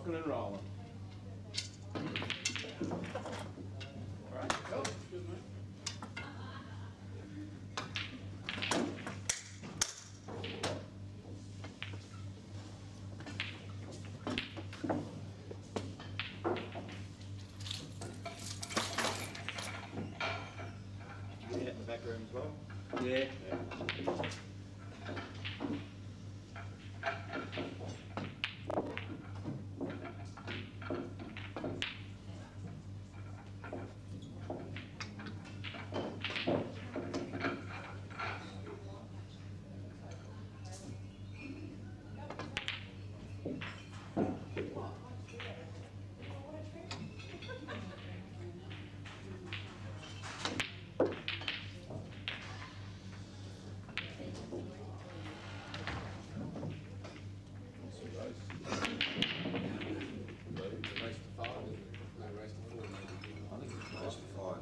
rocking and rolling. All right, go. Good, man. Yeah, in the back room as well. Yeah. Race to 5, isn't it? No, race to 4 maybe. I think it's close to 5.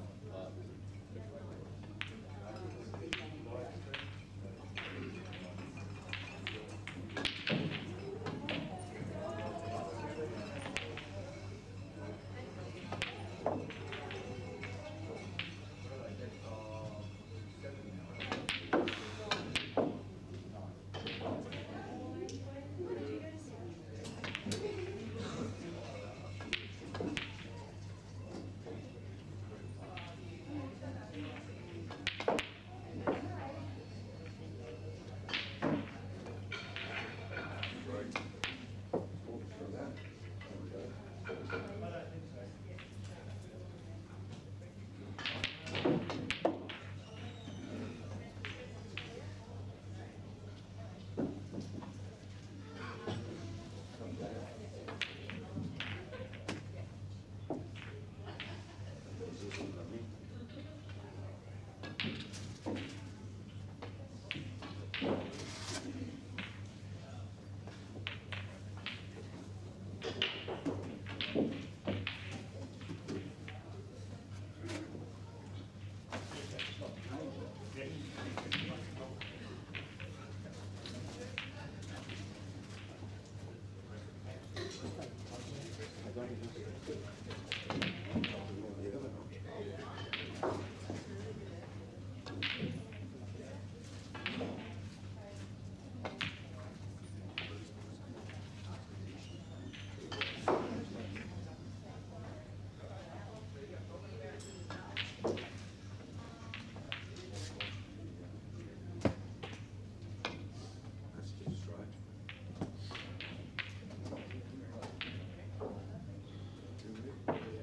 That's just right.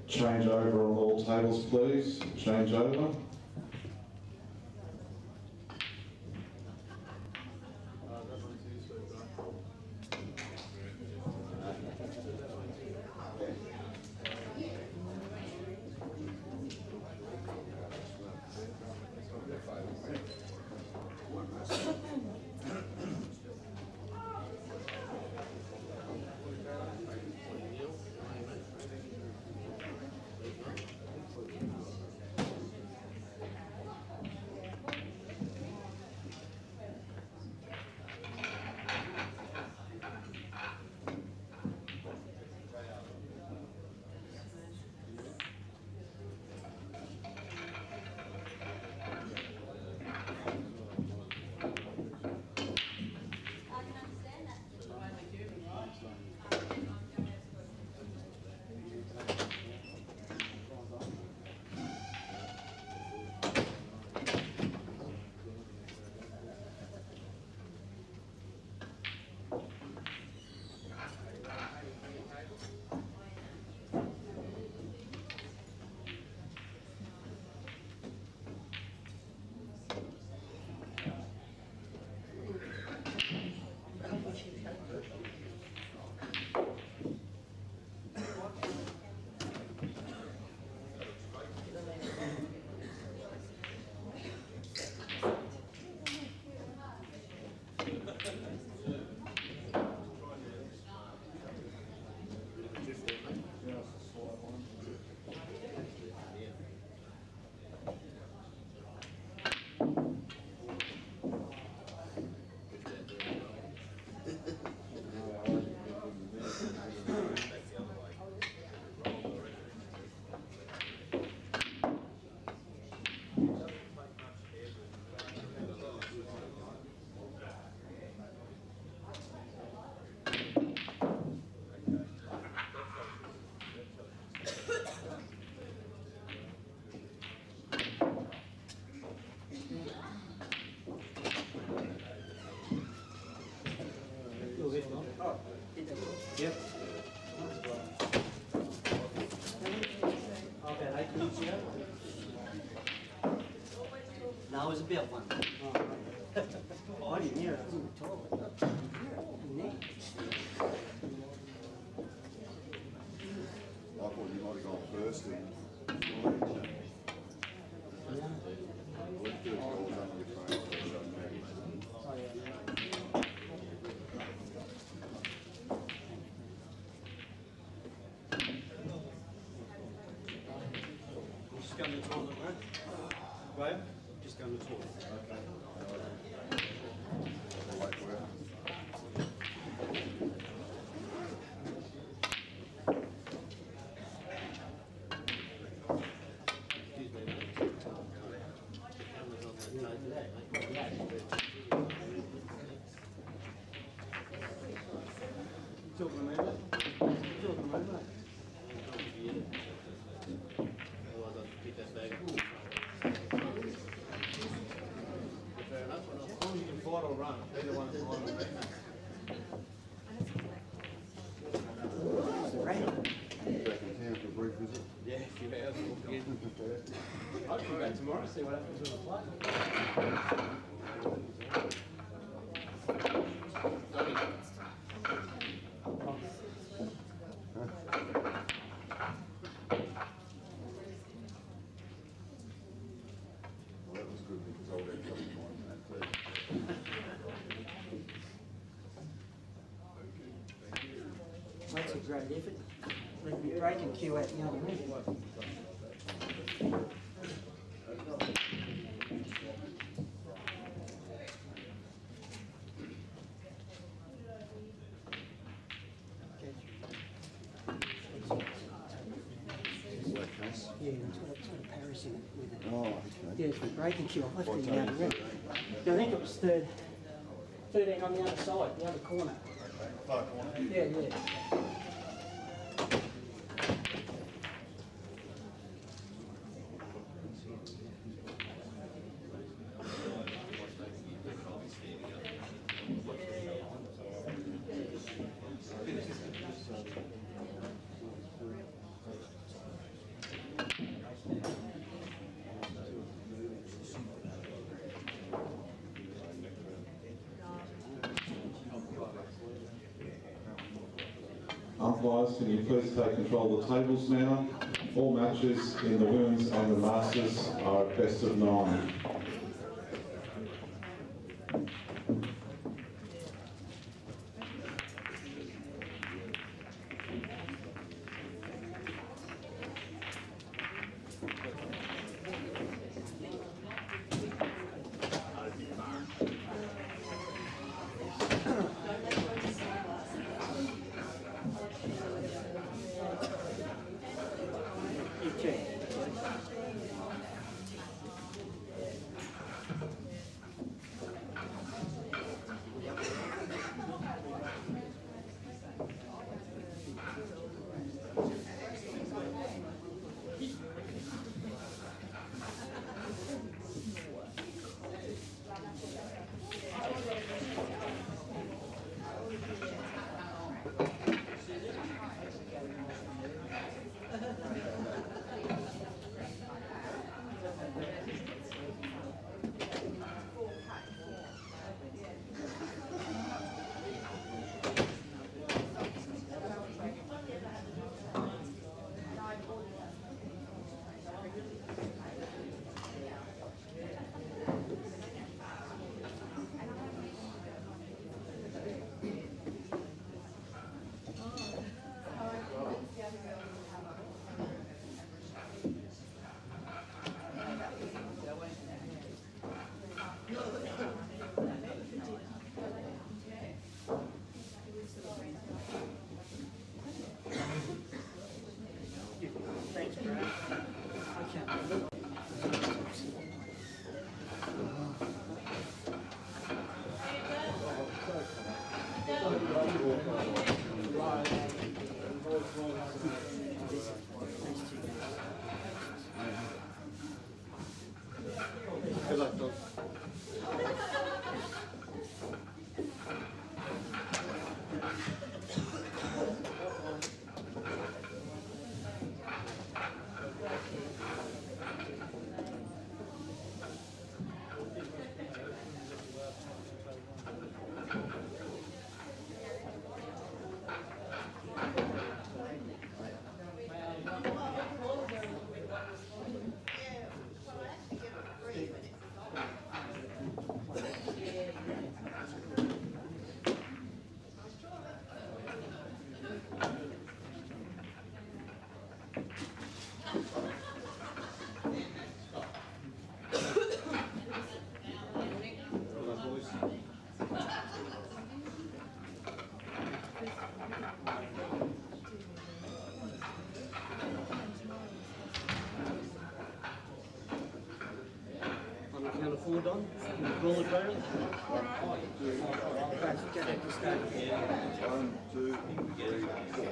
Change over on all tables, please. Change over. That one's you, so I was about one. Oh, I didn't hear it, I was in the toilet. Next. I thought you might have gone first and. Let's do it all under the frame. Oh, yeah, Just go to the toilet, mate. Graham, just go to the toilet. I'll wait for it. Excuse me, mate. Cameras on that today, mate. Talking to me, mate? Talking to me, mate? Otherwise I'll pick that bag up. Fair enough, or not? As long as you can fight or run, either one is fine with me. Right. Back in town for a brief visit. Yeah, a few hours walk again. I'll come back tomorrow, see what happens with the play. Well, that was good because I would have trouble finding that too. That's a great effort. Let me break and cue out the other end. Black case. Yeah, it's got a Paris in it with it. Oh, okay. Yeah, it's the breaking cue. I left it in the other end. 13. Yeah, I think it was 13 on the other side, the other corner. Far corner. Yeah, yeah. Umpires, can you please take control of the tables now? All matches in the women's and the masters are at best of 9. You check. Thanks, Brad. I can't believe Good luck, Doc. record on? Call the cradle? Right, go back to start. 1, 2, 3, 4.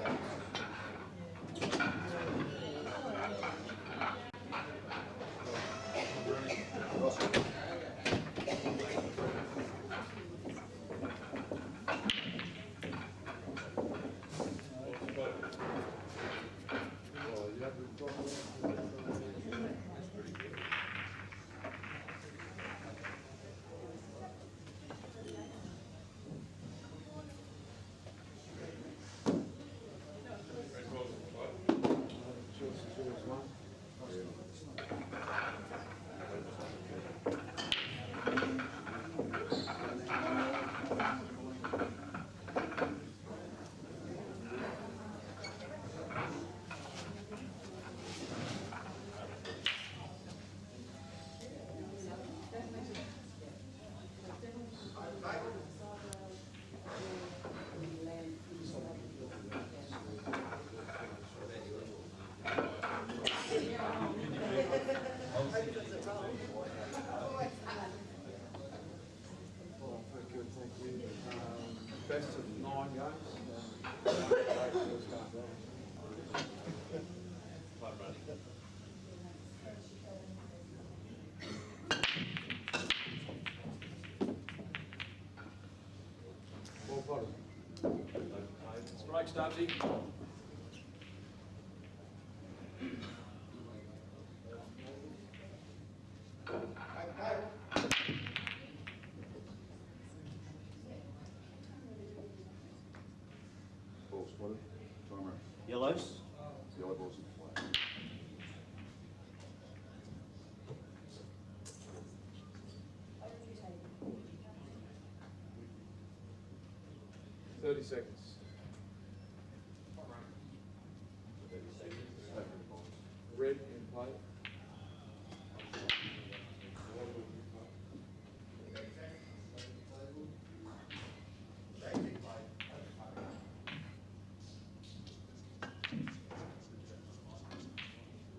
Best of 9 games. Well potted. Strike, Stubsy. Ball spotted. Timer. Yellows. Yellow balls in play. Seconds. Red in play.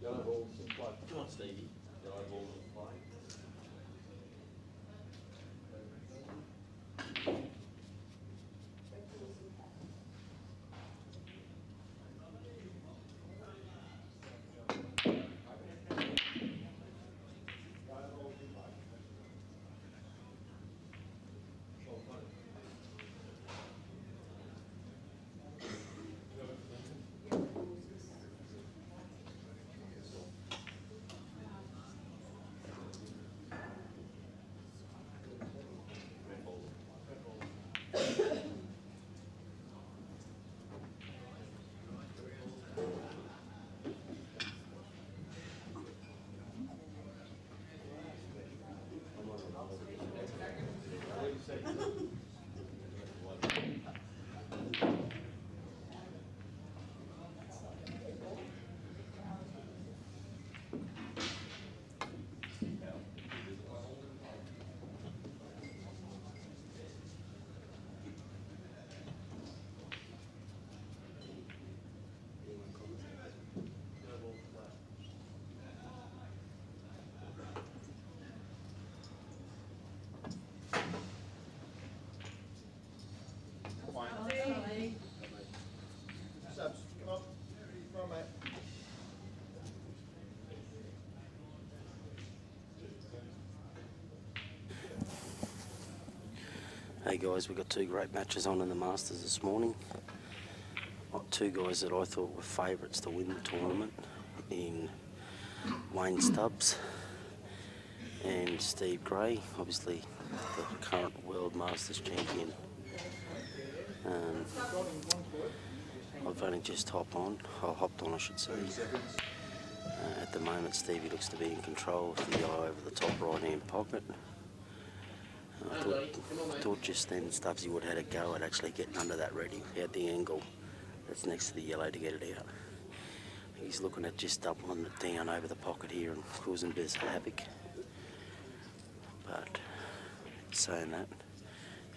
Yellow balls in play. Come on, Stevie. Yellow ball in play. Stubs, come on. Come on, mate. Hey guys, we've got 2 great matches on in the Masters this morning. Got 2 guys that I thought were favourites to win the tournament in Wayne Stubs and Steve Gray, obviously the current World Masters champion. I've only just hopped on, I should say. At the moment Stevie looks to be in control with the eye over the top right hand pocket. I thought just then Stubbsy would have had a go at actually getting under that ready. He had the angle that's next to the yellow to get it out. He's looking at just doubling it down over the pocket here and causing a bit of havoc. But saying that,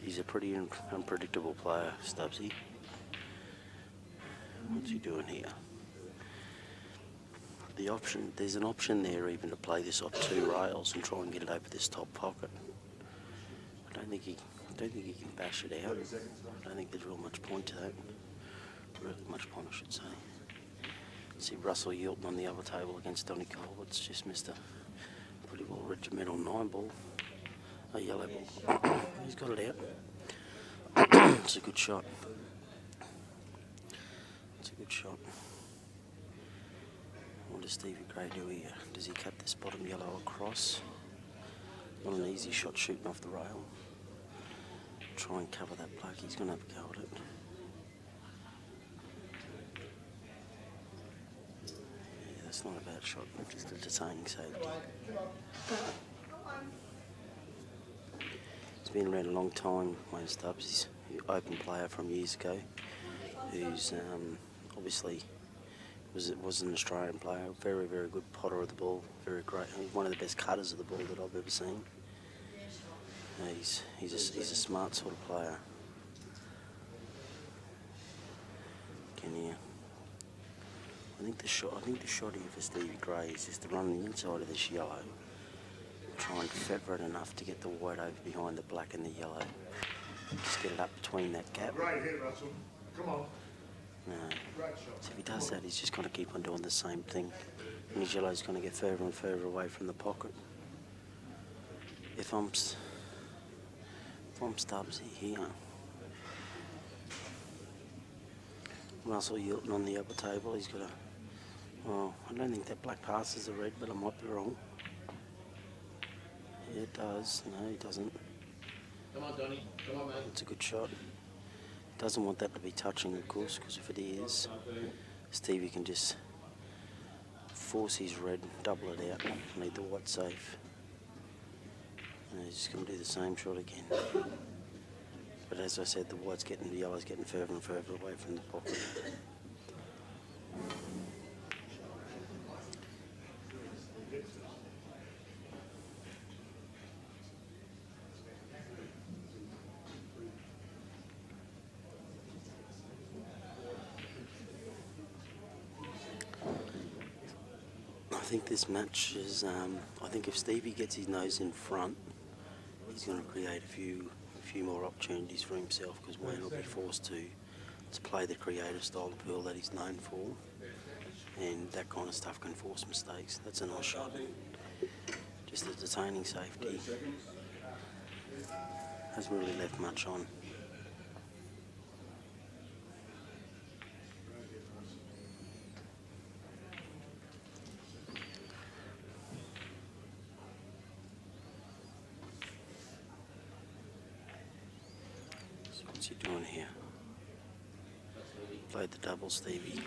he's a pretty unpredictable player, Stubbsy. What's he doing here? There's an option there even to play this off 2 rails and try and get it over this top pocket. I don't think he can bash it out. I don't think there's real much point to that. Really much point, I should say. See Russell Yilton on the other table against Donny Colbert's just missed a pretty well regimental 9 ball. A yellow ball. He's got it out. It's a good shot. It's a good shot. What does Stevie Gray do here? Does he cut this bottom yellow across? Not an easy shot shooting off the rail. Try and cover that black. He's going to have a go at it. Yeah, that's not a bad shot. Just a detaining safety. He's been around a long time, Wayne Stubs. He's an open player from years ago, who's obviously was an Australian player. Very, very good potter of the ball. Very great. One of the best cutters of the ball that I've ever seen. He's a smart sort of player. I think the shot here for Stevie Gray is just to run the inside of this yellow, try and feather it enough to get the white over behind the black and the yellow. Just get it up between that gap. Great hit, Russell. Come on. No. Great shot. So if he does that, he's just going to keep on doing the same thing, and his yellow's going to get further and further away from the pocket. If I'm Stubs here, Russell Yilton on the upper table, he's got a. Well, I don't think that black passes the red, but I might be wrong. Yeah, it does. No, he doesn't. Come on, Donny. Come on, mate. It's a good shot. Doesn't want that to be touching, of course, because if it is, Stevie can just force his red, double it out, leave the white safe. And he's just going to do the same shot again. But as I said, the yellow's getting further and further away from the pocket. I think this match is, I think if Stevie gets his nose in front, he's going to create a few more opportunities for himself, because Wayne will be forced to play the creative style of pool that he's known for, and that kind of stuff can force mistakes. That's a nice shot. Just the detaining safety hasn't really left much on. What's he doing here? Played the double, Stevie.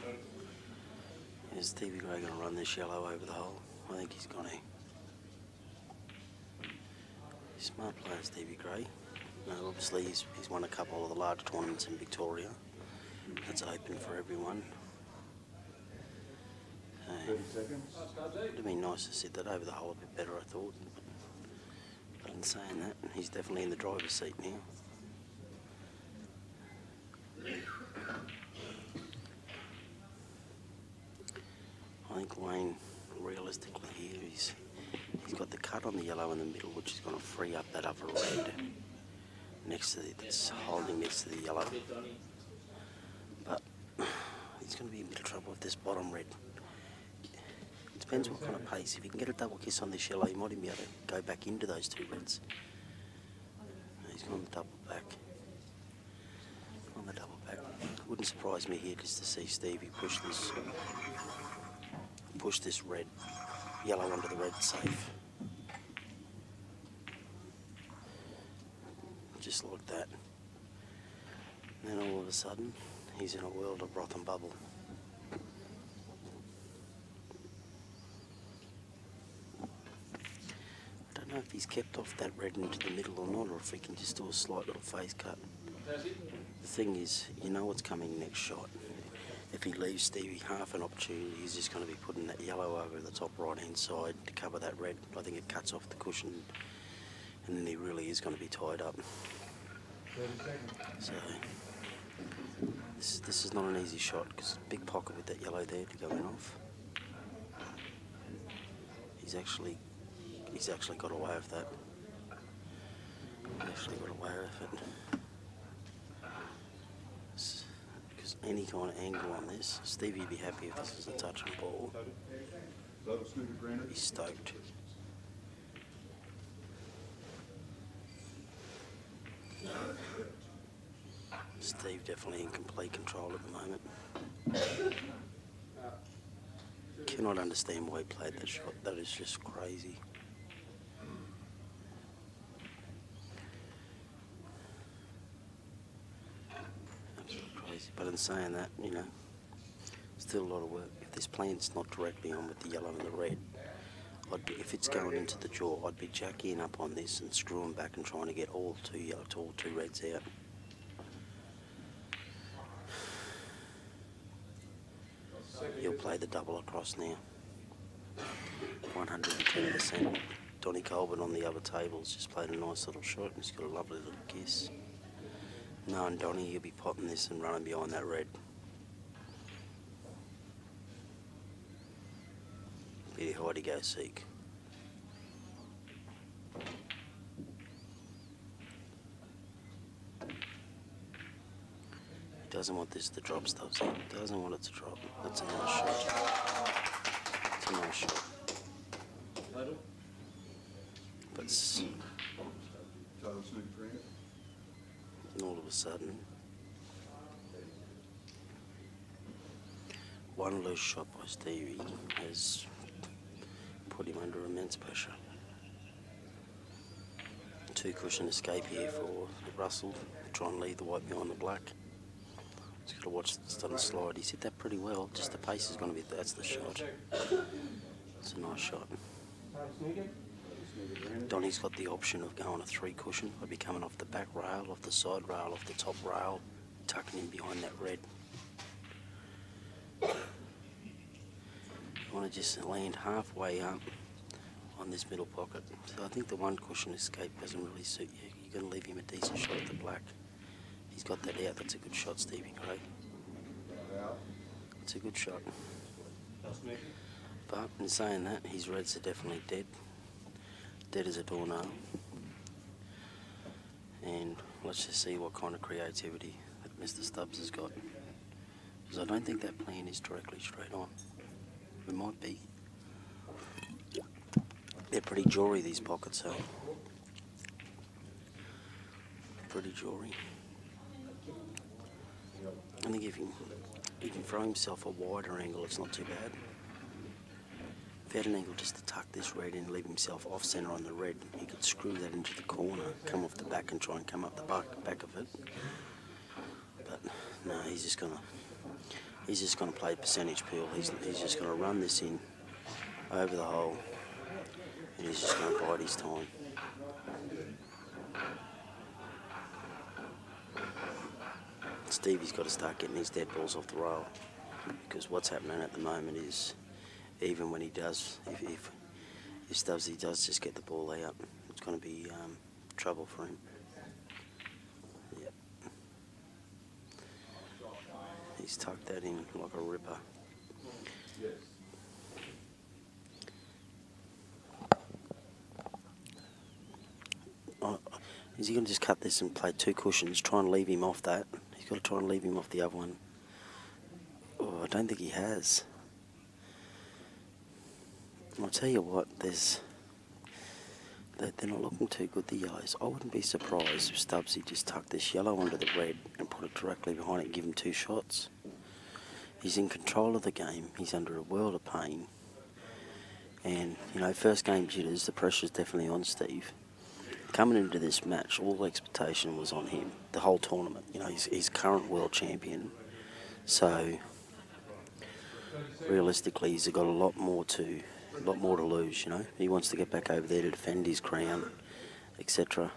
Is Stevie Gray going to run this yellow over the hole? I think he's going to. He's a smart player, Stevie Gray. Obviously, he's won a couple of the large tournaments in Victoria. That's open for everyone. 30 seconds. It would have been nice to sit that over the hole a bit better, I thought. But in saying that, he's definitely in the driver's seat now. I think Wayne, realistically here, he's got the cut on the yellow in the middle, which is going to free up that other red that's holding next to the yellow. But he's going to be in a bit of trouble with this bottom red. It depends what kind of pace. If he can get a double kiss on this yellow, he might even be able to go back into those 2 reds. He's gone the double back. On the double back. Wouldn't surprise me here just to see Stevie push this red, yellow onto the red safe. Just like that. And then all of a sudden, he's in a world of broth and bubble. I don't know if he's kept off that red into the middle or not, or if he can just do a slight little face cut. The thing is, you know what's coming next shot. If he leaves Stevie half an opportunity, he's just going to be putting that yellow over the top right-hand side to cover that red. I think it cuts off the cushion, and then he really is going to be tied up. 30 seconds. So this is not an easy shot, because big pocket with that yellow there to go in off. He's actually got away with that. Actually got away with it. Because any kind of angle on this, Stevie would be happy if this is a touching ball. Total snooker granted. He's stoked. Steve definitely in complete control at the moment. Cannot understand why he played that shot. That is just crazy. Absolutely crazy. But in saying that, you know, still a lot of work. If this plan's not directly on with the yellow and the red, if it's going into the jaw, I'd be jacking up on this and screwing back and trying to get all two yellow to all two reds out. He'll play the double across now. 110%. Donny Colbert on the other tables just played a nice little shot and he's got a lovely little kiss. Knowing Donny, he'll be potting this and running behind that red. Be high to go seek. He doesn't want this to drop, Stubs. He doesn't want it to drop. That's a nice shot. It's a nice shot. But Total snooker granted. all of a sudden, one loose shot by Stevie has put him under immense pressure. Two cushion escape here for Russell, try and leave the white behind the black. He's got to watch this on the slide. He's hit that pretty well, just the pace is going to be, that's the shot. It's a nice shot. Donny's got the option of going a three cushion. I'd be coming off the back rail, off the side rail, off the top rail, tucking in behind that red. You want to just land halfway up on this middle pocket. So I think the one cushion escape doesn't really suit you. You're going to leave him a decent shot at the black. He's got that out. That's a good shot, Stevie Gray. It's a good shot. But in saying that, his reds are definitely dead. Dead as a doornail. And let's just see what kind of creativity that Mr. Stubs has got. Because I don't think that plan is directly straight on. It might be. They're pretty jawry, these pockets, so. Pretty jawry. I think if he can throw himself a wider angle, it's not too bad. If he had an angle just to tuck this red in and leave himself off centre on the red, he could screw that into the corner, come off the back and try and come up the back of it. But no, he's just gonna play percentage pool. He's just gonna run this in over the hole, and he's just gonna bide his time. Stevie's got to start getting his dead balls off the rail, because what's happening at the moment is, even when he does, if Stubbs does just get the ball out, it's going to be trouble for him. Yep. He's tucked that in like a ripper. Is he going to just cut this and play two cushions, try and leave him off that? He's got to try and leave him off the other one. Oh, I don't think he has. I'll tell you what, they're not looking too good, the yellows. I wouldn't be surprised if Stubbsy just tucked this yellow under the red and put it directly behind it and give him two shots. He's in control of the game. He's under a world of pain. And, you know, first game jitters, the pressure's definitely on Steve. Coming into this match, all expectation was on him, the whole tournament. You know, he's current world champion. So, realistically, he's got a lot more to lose, you know. He wants to get back over there to defend his crown, etc.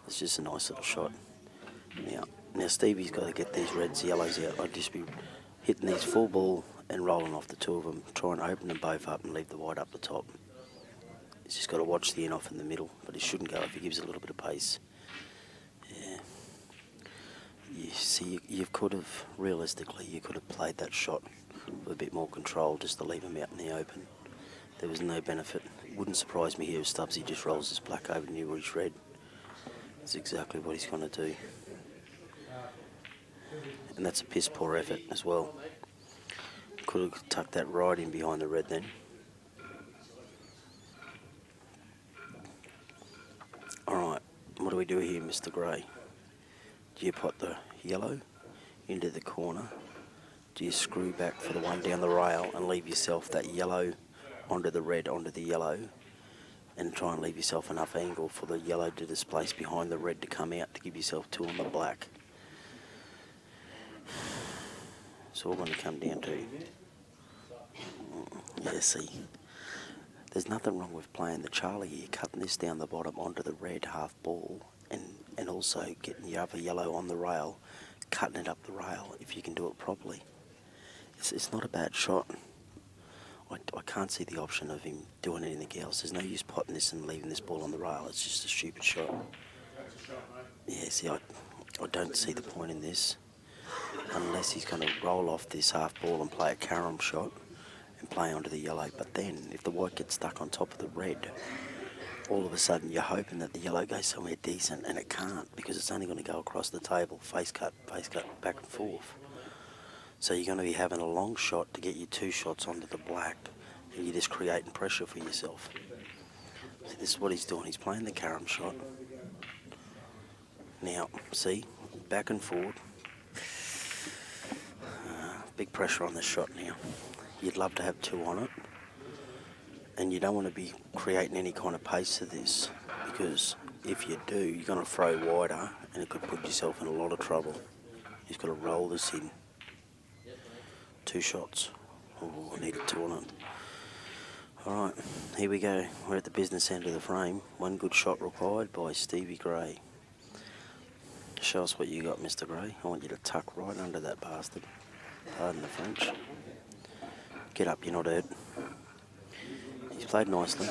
It's just a nice little shot. Now Stevie's got to get these reds, yellows out. I'd just be hitting these full ball and rolling off the two of them, try and open them both up and leave the white up the top. He's just got to watch the in-off in the middle, but he shouldn't go if he gives it a little bit of pace. Yeah. You see, you could have, realistically, you could have played that shot with a bit more control just to leave him out in the open. there was no benefit. It wouldn't surprise me here if Stubsy just rolls his black over to near his red. That's exactly what he's going to do. And that's a piss poor effort as well. Could have tucked that right in behind the red then. Alright, what do we do here, Mr. Grey? Do you put the yellow into the corner? Do you screw back for the one down the rail and leave yourself that yellow onto the red, onto the yellow, and try and leave yourself enough angle for the yellow to displace behind the red to come out to give yourself two on the black? It's all going to come down to, yeah, see, there's nothing wrong with playing the Charlie here, cutting this down the bottom onto the red half ball, and also getting your other yellow on the rail, cutting it up the rail if you can do it properly. It's not a bad shot. I can't see the option of him doing anything else. There's no use potting this and leaving this ball on the rail. It's just a stupid shot. Yeah, see, I don't see the point in this unless he's going to roll off this half ball and play a carom shot and play onto the yellow. But then, if the white gets stuck on top of the red, all of a sudden you're hoping that the yellow goes somewhere decent, and it can't because it's only going to go across the table, face cut, back and forth. So you're going to be having a long shot to get you two shots onto the black, and you're just creating pressure for yourself. See, this is what he's doing. He's playing the carom shot. Now, see, back and forward. Big pressure on this shot now. You'd love to have two on it, and you don't want to be creating any kind of pace to this, because if you do, you're going to throw wider, and it could put yourself in a lot of trouble. You've got to roll this in. Two shots. Oh, I needed two on it. Alright, here we go. We're at the business end of the frame. One good shot required by Stevie Gray. Show us what you got, Mr. Gray. I want you to tuck right under that bastard. Pardon the French. Get up, you're not hurt. He's played nicely.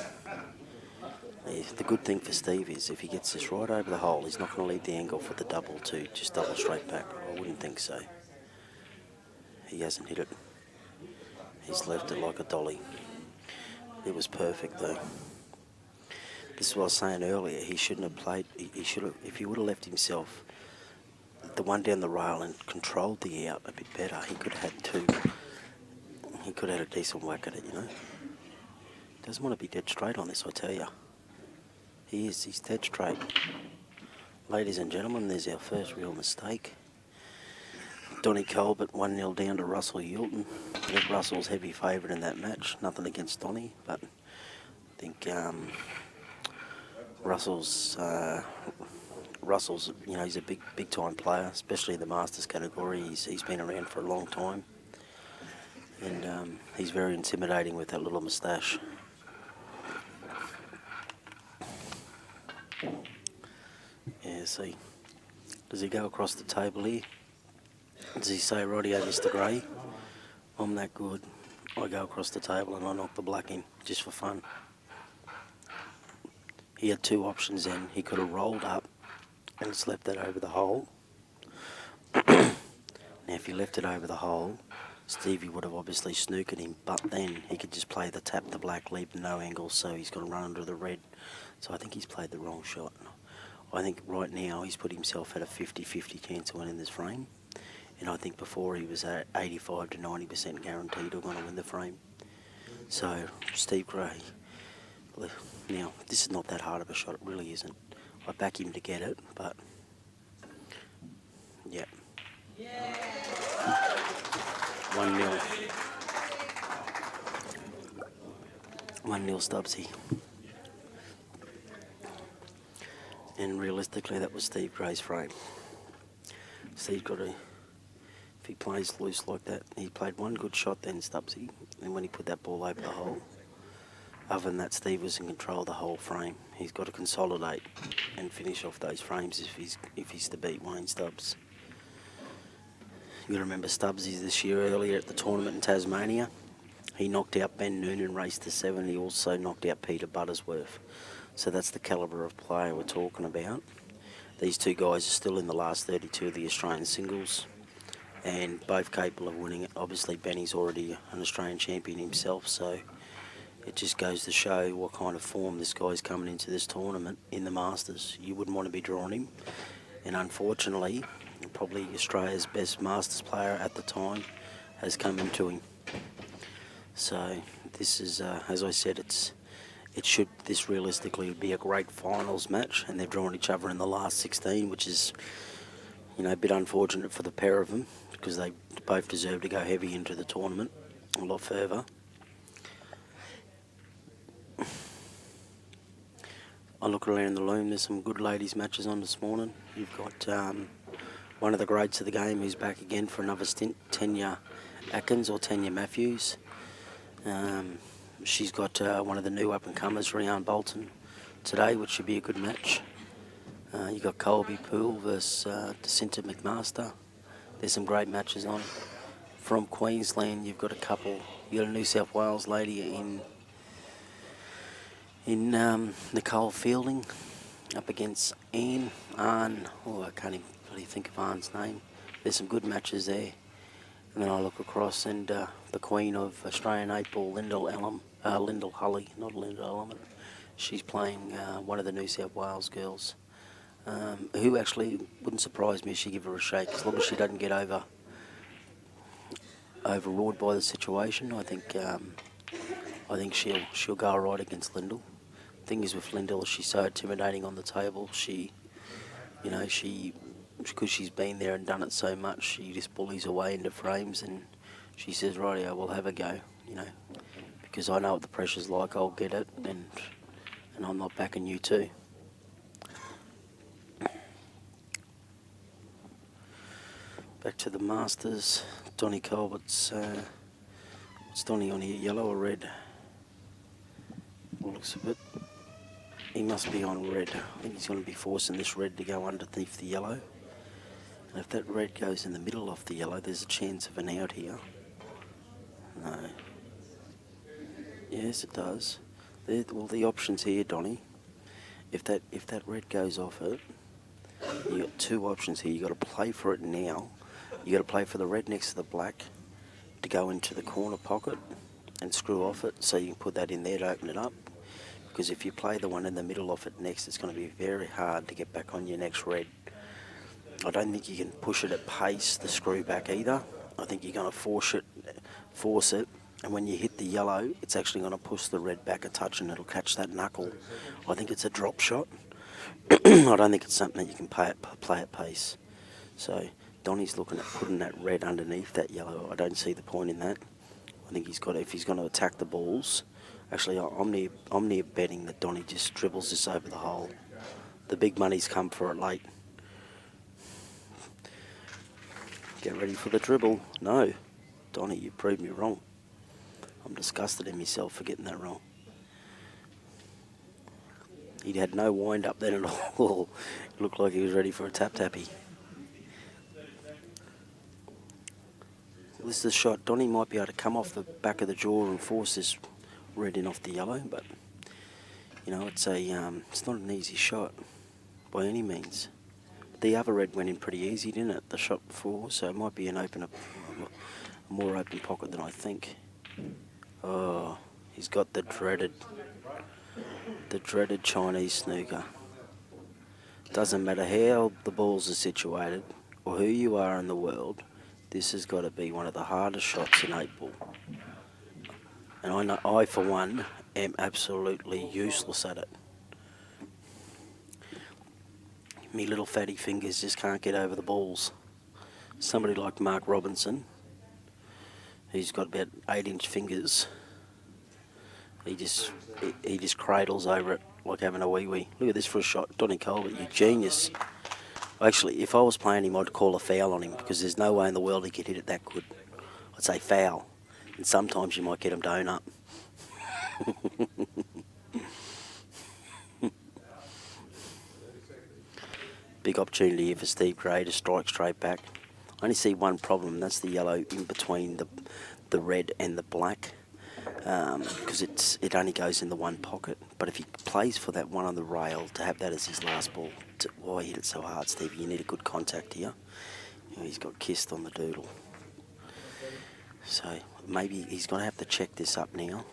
The good thing for Steve is if he gets this right over the hole, he's not going to leave the angle for the double to just double straight back. I wouldn't think so. He hasn't hit it. He's left it like a dolly. It was perfect though. This is what I was saying earlier. He shouldn't have played. He should have. If he would have left himself the one down the rail and controlled the out a bit better, he could have had two. He could have had a decent whack at it, you know. Doesn't want to be dead straight on this, I tell you. He is. He's dead straight. Ladies and gentlemen, there's our first real mistake. Donny Colbert 1-0 down to Russell Yilton. I think Russell's heavy favourite in that match. Nothing against Donny, but I think Russell's, you know, he's a big time player, especially in the Masters category. He's been around for a long time, and he's very intimidating with that little moustache. Yeah, see, does he go across the table here? Does he say, rightio, Mr. Gray, I'm that good. I go across the table and I knock the black in, just for fun. He had two options then. He could have rolled up and just left that over the hole. Now, if he left it over the hole, Stevie would have obviously snookered him, but then he could just play the tap the black, leave no angle, so he's got to run under the red. So I think he's played the wrong shot. I think right now he's put himself at a 50-50 chance of winning this frame. And I think before he was at 85 to 90% guaranteed of going to win the frame. So, Steve Gray, now, this is not that hard of a shot, it really isn't. I back him to get it, but, yeah. 1-0. 1-0 Stubsy. And realistically, that was Steve Gray's frame. Steve's got to... If he plays loose like that, he played one good shot then, Stubsy, and when he put that ball over the hole. Other than that, Steve was in control of the whole frame. He's got to consolidate and finish off those frames if he's to beat Wayne Stubs. You got to remember Stubbs this year earlier at the tournament in Tasmania. He knocked out Ben Noonan, raced to 7. He also knocked out Peter Buttersworth. So that's the calibre of player we're talking about. These two guys are still in the last 32 of the Australian singles, and both capable of winning it. Obviously, Benny's already an Australian champion himself, so it just goes to show what kind of form this guy's coming into this tournament in the Masters. You wouldn't want to be drawing him, and unfortunately, probably Australia's best Masters player at the time has come into him. So this is, as I said, this realistically would be a great finals match, and they've drawn each other in the last 16, which is, you know, a bit unfortunate for the pair of them because they both deserve to go heavy into the tournament a lot further. I look around the loom, there's some good ladies matches on this morning. You've got one of the greats of the game who's back again for another stint, Tanya Atkins or Tanya Matthews. She's got one of the new up-and-comers, Rhiannon Bolton, today, which should be a good match. You got Colby Poole versus Jacinta McMaster. There's some great matches on. From Queensland, you've got a couple. You got a New South Wales lady in Nicole Fielding up against Anne. Oh, I can't even really think of Anne's name. There's some good matches there. And then I look across and the Queen of Australian 8-ball, Lyndall Hulley, not Lyndall Elliman. She's playing one of the New South Wales girls, who actually wouldn't surprise me if she give her a shake, as long as she doesn't get overawed by the situation. I think she'll go all right against Lyndall. Thing is with Lyndall, she's so intimidating on the table. Because she's been there and done it so much, she just bullies her way into frames, and she says, "Rightio, we'll have a go," you know, because I know what the pressure's like. I'll get it, and I'm not backing you too. Back to the Masters. Donnie Colbert's. It's Donnie on here, yellow or red? Looks a bit. He must be on red. I think he's going to be forcing this red to go underneath the yellow. And if that red goes in the middle of the yellow, there's a chance of an out here. No. Yes, it does. Well, the options here, Donnie. If that red goes off it, you got two options here. You got to play for it now. You got to play for the red next to the black to go into the corner pocket and screw off it, so you can put that in there to open it up. Because if you play the one in the middle of it next, it's going to be very hard to get back on your next red. I don't think you can push it at pace, the screw back either. I think you're going to force it, and when you hit the yellow, it's actually going to push the red back a touch and it'll catch that knuckle. I think it's a drop shot. I don't think it's something that you can play at pace. So Donnie's looking at putting that red underneath that yellow. I don't see the point in that. I think if he's going to attack the balls. Actually, I'm near betting that Donnie just dribbles this over the hole. The big money's come for it late. Get ready for the dribble. No, Donnie, you proved me wrong. I'm disgusted in myself for getting that wrong. He had no wind up then at all. It looked like he was ready for a tap-tappy. This is the shot. Donnie might be able to come off the back of the jaw and force this red in off the yellow, but you know, it's not an easy shot by any means. The other red went in pretty easy, didn't it, the shot before, so it might be a more open pocket than I think. Oh, he's got the dreaded Chinese snooker. Doesn't matter how the balls are situated or who you are in the world, this has got to be one of the hardest shots in 8-ball. And I know I, for one, am absolutely useless at it. Me little fatty fingers just can't get over the balls. Somebody like Mark Robinson, he's got about 8-inch fingers. He just cradles over it like having a wee-wee. Look at this for a shot. Donnie Colbert, you genius. Actually, if I was playing him, I'd call a foul on him because there's no way in the world he could hit it that good. I'd say foul. And sometimes you might get him donut. Big opportunity here for Steve Gray to strike straight back. I only see one problem, and that's the yellow in between the red and the black, because it only goes in the one pocket. But if he plays for that one on the rail, to have that as his last ball, why hit it so hard, Stevie? You need a good contact here. You know, he's got kissed on the doodle. So maybe he's going to have to check this up now,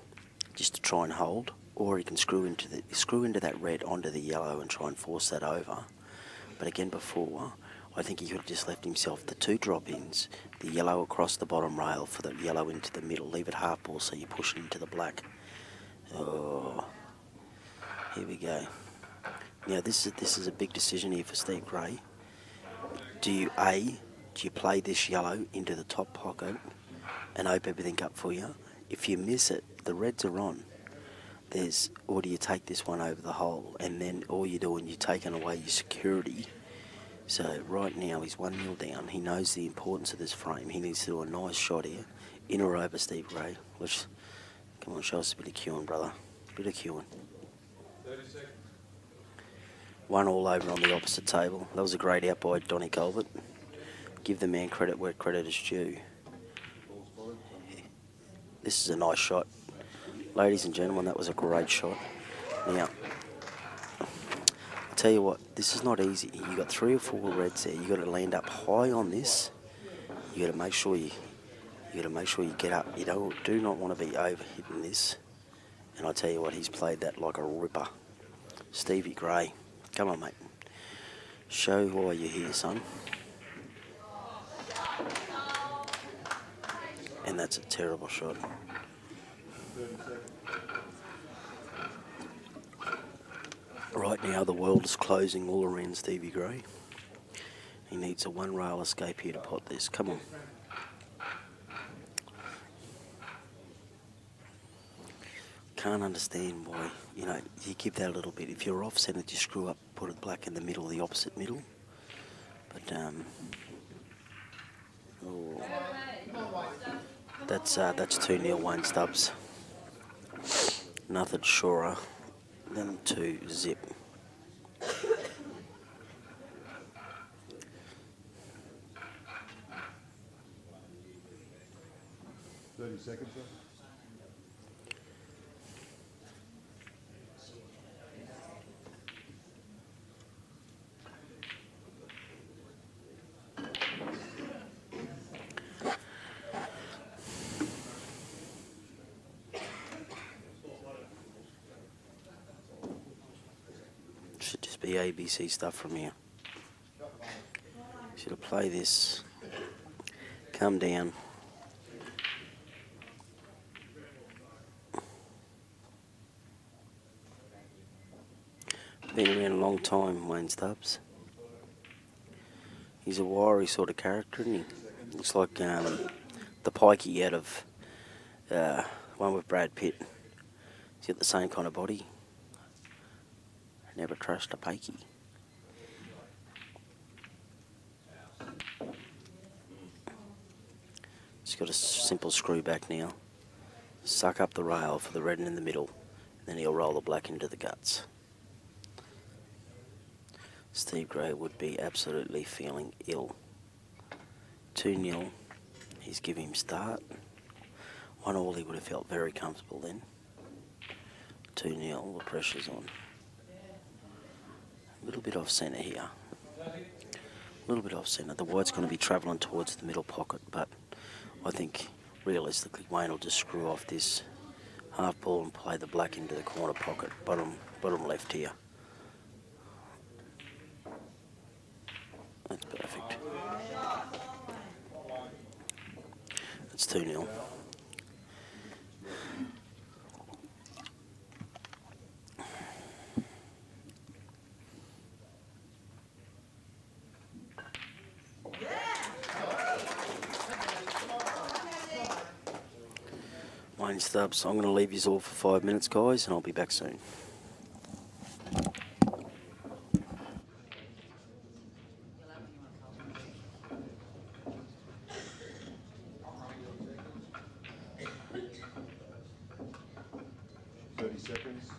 just to try and hold, or he can screw into that red onto the yellow and try and force that over. But again, before, I think he could have just left himself the 2 drop-ins, the yellow across the bottom rail for the yellow into the middle, leave it half ball so you push it into the black. Oh, here we go. Now this is a big decision here for Steve Gray. Do you play this yellow into the top pocket and open everything up for you? If you miss it, the reds are on. Or do you take this one over the hole, and then all you're doing, you're taking away your security. So right now he's 1-0 down. He knows the importance of this frame. He needs to do a nice shot here, in or over Steve Gray. Come on, show us a bit of cueing, brother. Bit of cueing. 30 seconds. 1 all over on the opposite table. That was a great out by Donny Colbert. Give the man credit where credit is due. This is a nice shot. Ladies and gentlemen, that was a great shot. Now, I'll tell you what, this is not easy. You got 3 or 4 reds there. You got to land up high on this. You got to make sure you get up. You do not want to be overhitting this. And I tell you what, he's played that like a ripper. Stevie Gray, come on, mate. Show why you're here, son. And that's a terrible shot. Right now, the world is closing all around Stevie Gray. He needs a 1-rail escape here to pot this. Come on. Can't understand why, you give that a little bit. If you're off centre, you screw up, put it black in the middle, the opposite middle. But, that's 2-0 Wayne Stubs. Nothing surer than 2-zip. Seconds, sir. Should just be ABC stuff from here. Should have played this. Come down. Been around a long time, Wayne Stubs. He's a wiry sort of character, isn't he? Looks like the pikey out of one with Brad Pitt. He's got the same kind of body. Never trust a pikey. Just got a simple screw back now. Suck up the rail for the red in the middle, and then he'll roll the black into the guts. Steve Gray would be absolutely feeling ill. 2-0. He's giving him start. 1 all, he would have felt very comfortable then. 2-0, the pressure's on. A little bit off centre here. A little bit off centre. The white's going to be travelling towards the middle pocket, but I think realistically Wayne will just screw off this half ball and play the black into the corner pocket, bottom left here. That's perfect. It's 2-0. Wayne Stubs, I'm going to leave you all for 5 minutes, guys, and I'll be back soon. Seconds.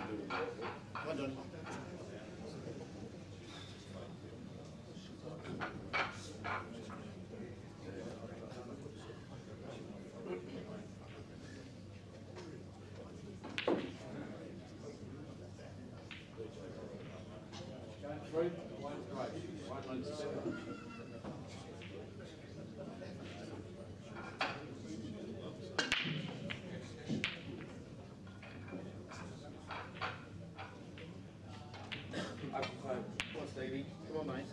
Come on, Johnny. Going through, one right, one line seven. Open phone. Come on, Stevie. Come on, mate.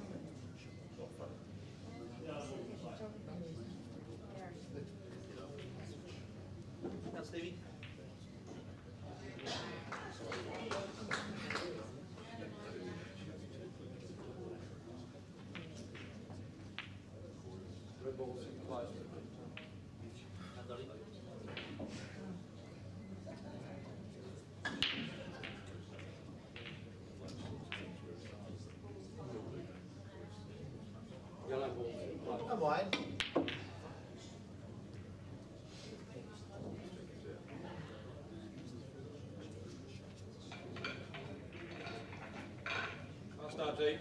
Come on, Stevie. Red balls close. Yellow balls close. Come wide. I'll start, T.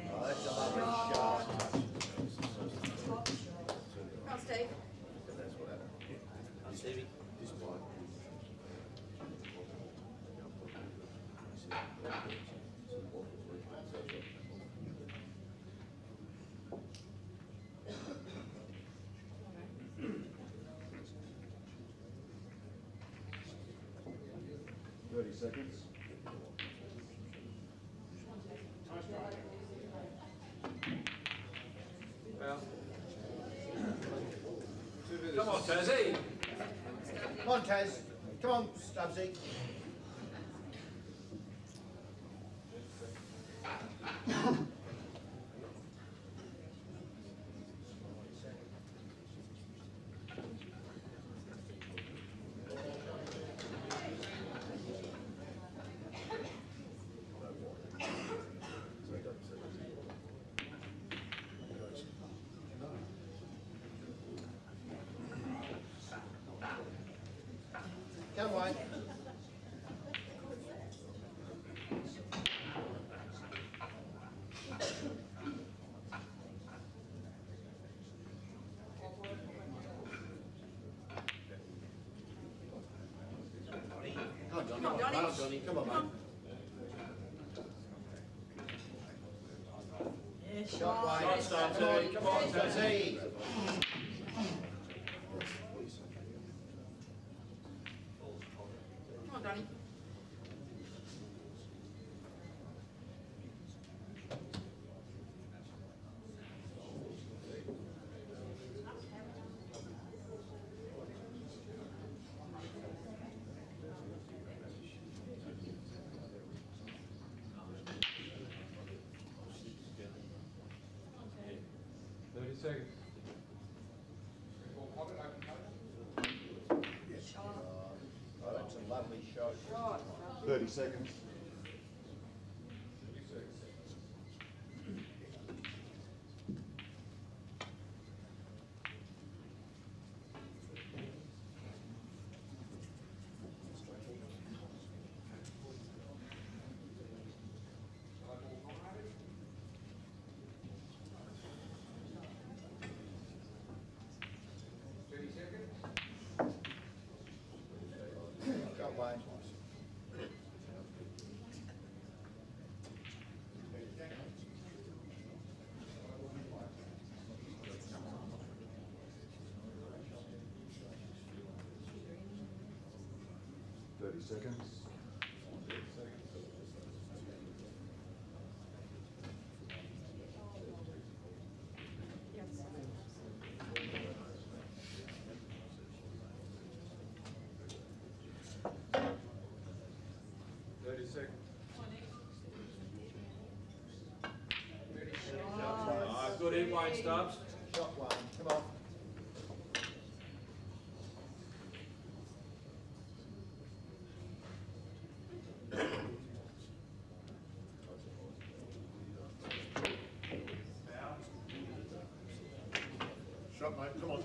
Oh, that's a lovely shot. Come on, Steve. On Stevie. Seconds. Foul. Come on, Tazzy. Come on, Taz. Come on, Stubsy. Come wide. Come on, Johnny. Come on, Johnny. Come on, Johnny. Come on, mate. Shot wide. Shot, Stubsy. Come on, Stubsy. Come on, Johnny. Seconds. Oh, that's a lovely shot. 30 seconds. Shot wide. Seconds. Good in, Wayne Stubs. Shot one. Come on. Shot, mate, come on.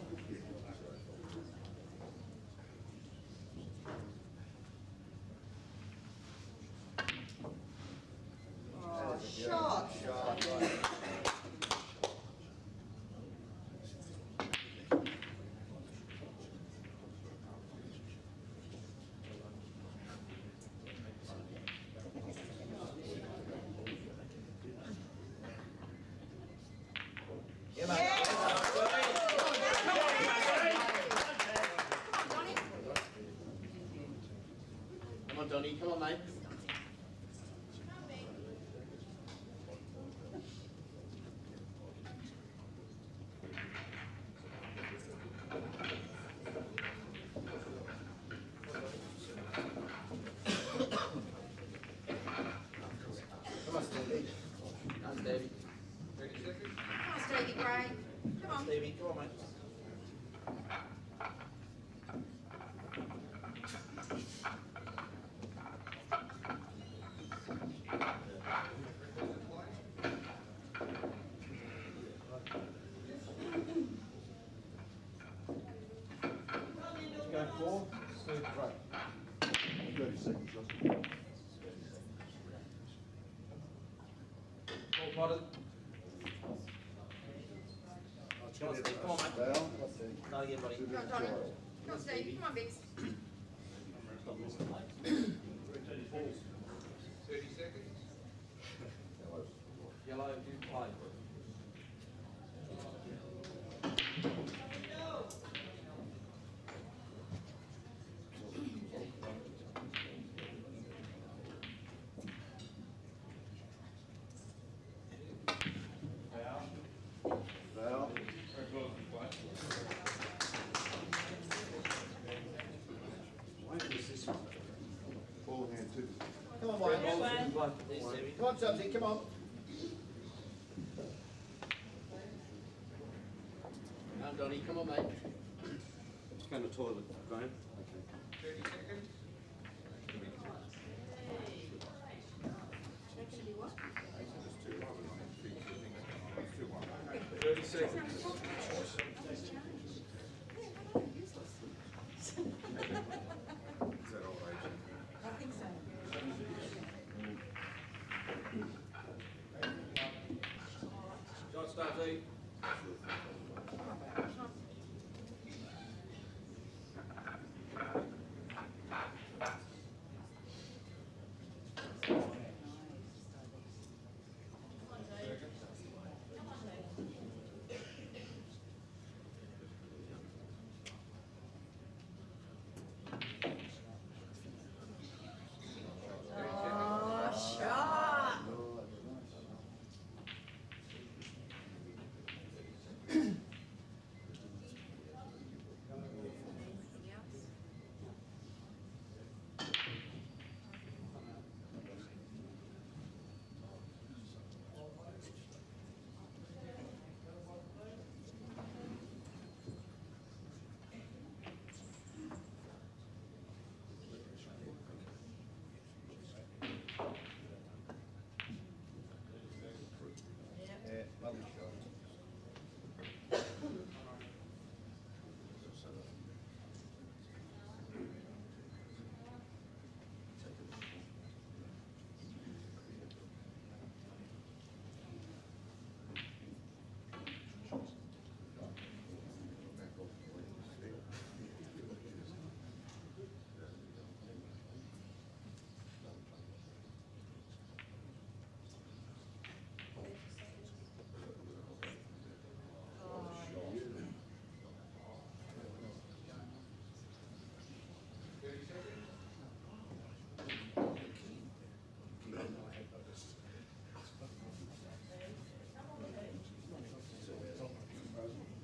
Oh, shot. Shot, right. Yeah, mate. Come on, Donny, come on, mate. Come on, Stevie. Come on, Stevie. 30 seconds. Come on, Stevie Gray. Come on. Stevie, come on, mate. Go 4, Steve, right. 30 seconds, Justin. Ball potted. Come on, Steve, come on, mate. Val, Start again, buddy. Come on, Donny. Come on, Steve. Come on, Biggs. 30 seconds. Yellow, you play. Val, Very close to play. ball hand two. Come on, Wayne. Play. Come on, Subsy, come on. Come on, Donny, come on, mate. Just going to the toilet, Graham. 30 seconds. That should be what? 30 seconds. I think so. Shot, Stubs. Oh, shot. Anything else? Yeah, lovely shot.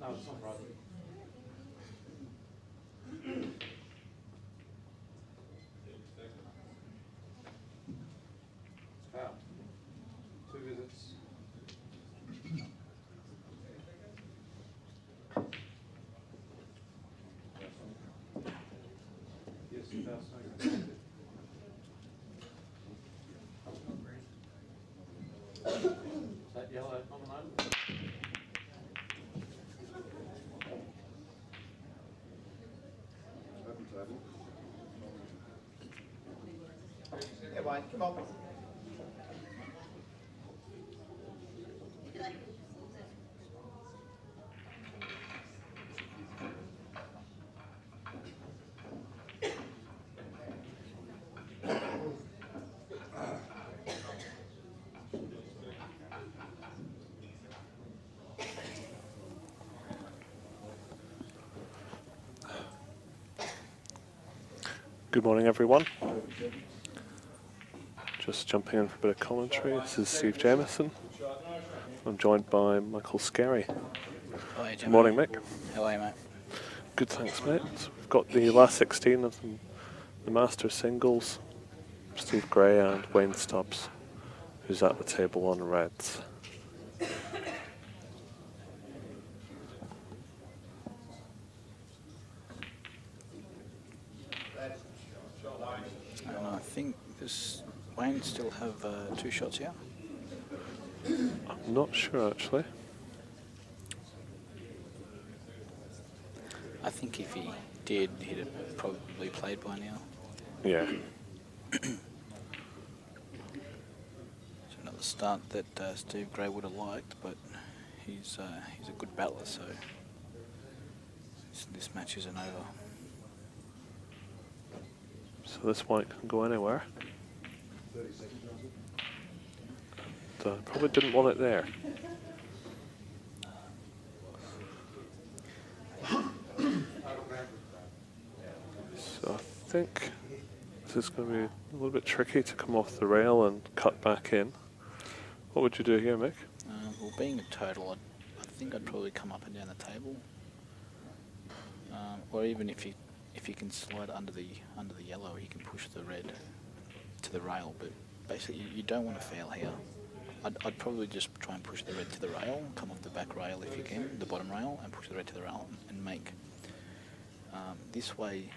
No, it's not right. Foul. 2 visits. Yes, foul snake. Is that yellow on the note? mate. Come on. Good morning, everyone. Just jumping in for a bit of commentary. This is Steve Jamieson. I'm joined by Michael Scarry. Hi, Good morning, Mick. How are you, mate? Good, thanks, mate. So we've got the last 16 of the Masters singles. Steve Gray and Wayne Stubs, who's at the table on reds. And I think does Wayne still have 2 shots here? I'm not sure, actually. I think if he did, he'd have probably played by now. Yeah. So not the start that Steve Gray would have liked, but he's a good battler, so this match isn't over. So this white can go anywhere. Probably didn't want it there. So I think this is going to be a little bit tricky to come off the rail and cut back in. What would you do here, Mick? Well, being a total, I think I'd probably come up and down the table, or even if you can slide under the yellow, you can push the red to the rail. But basically, you don't want to foul here. I'd probably just try and push the red to the rail, come off the back rail if you can, the bottom rail, and push the red to the rail and make. This way,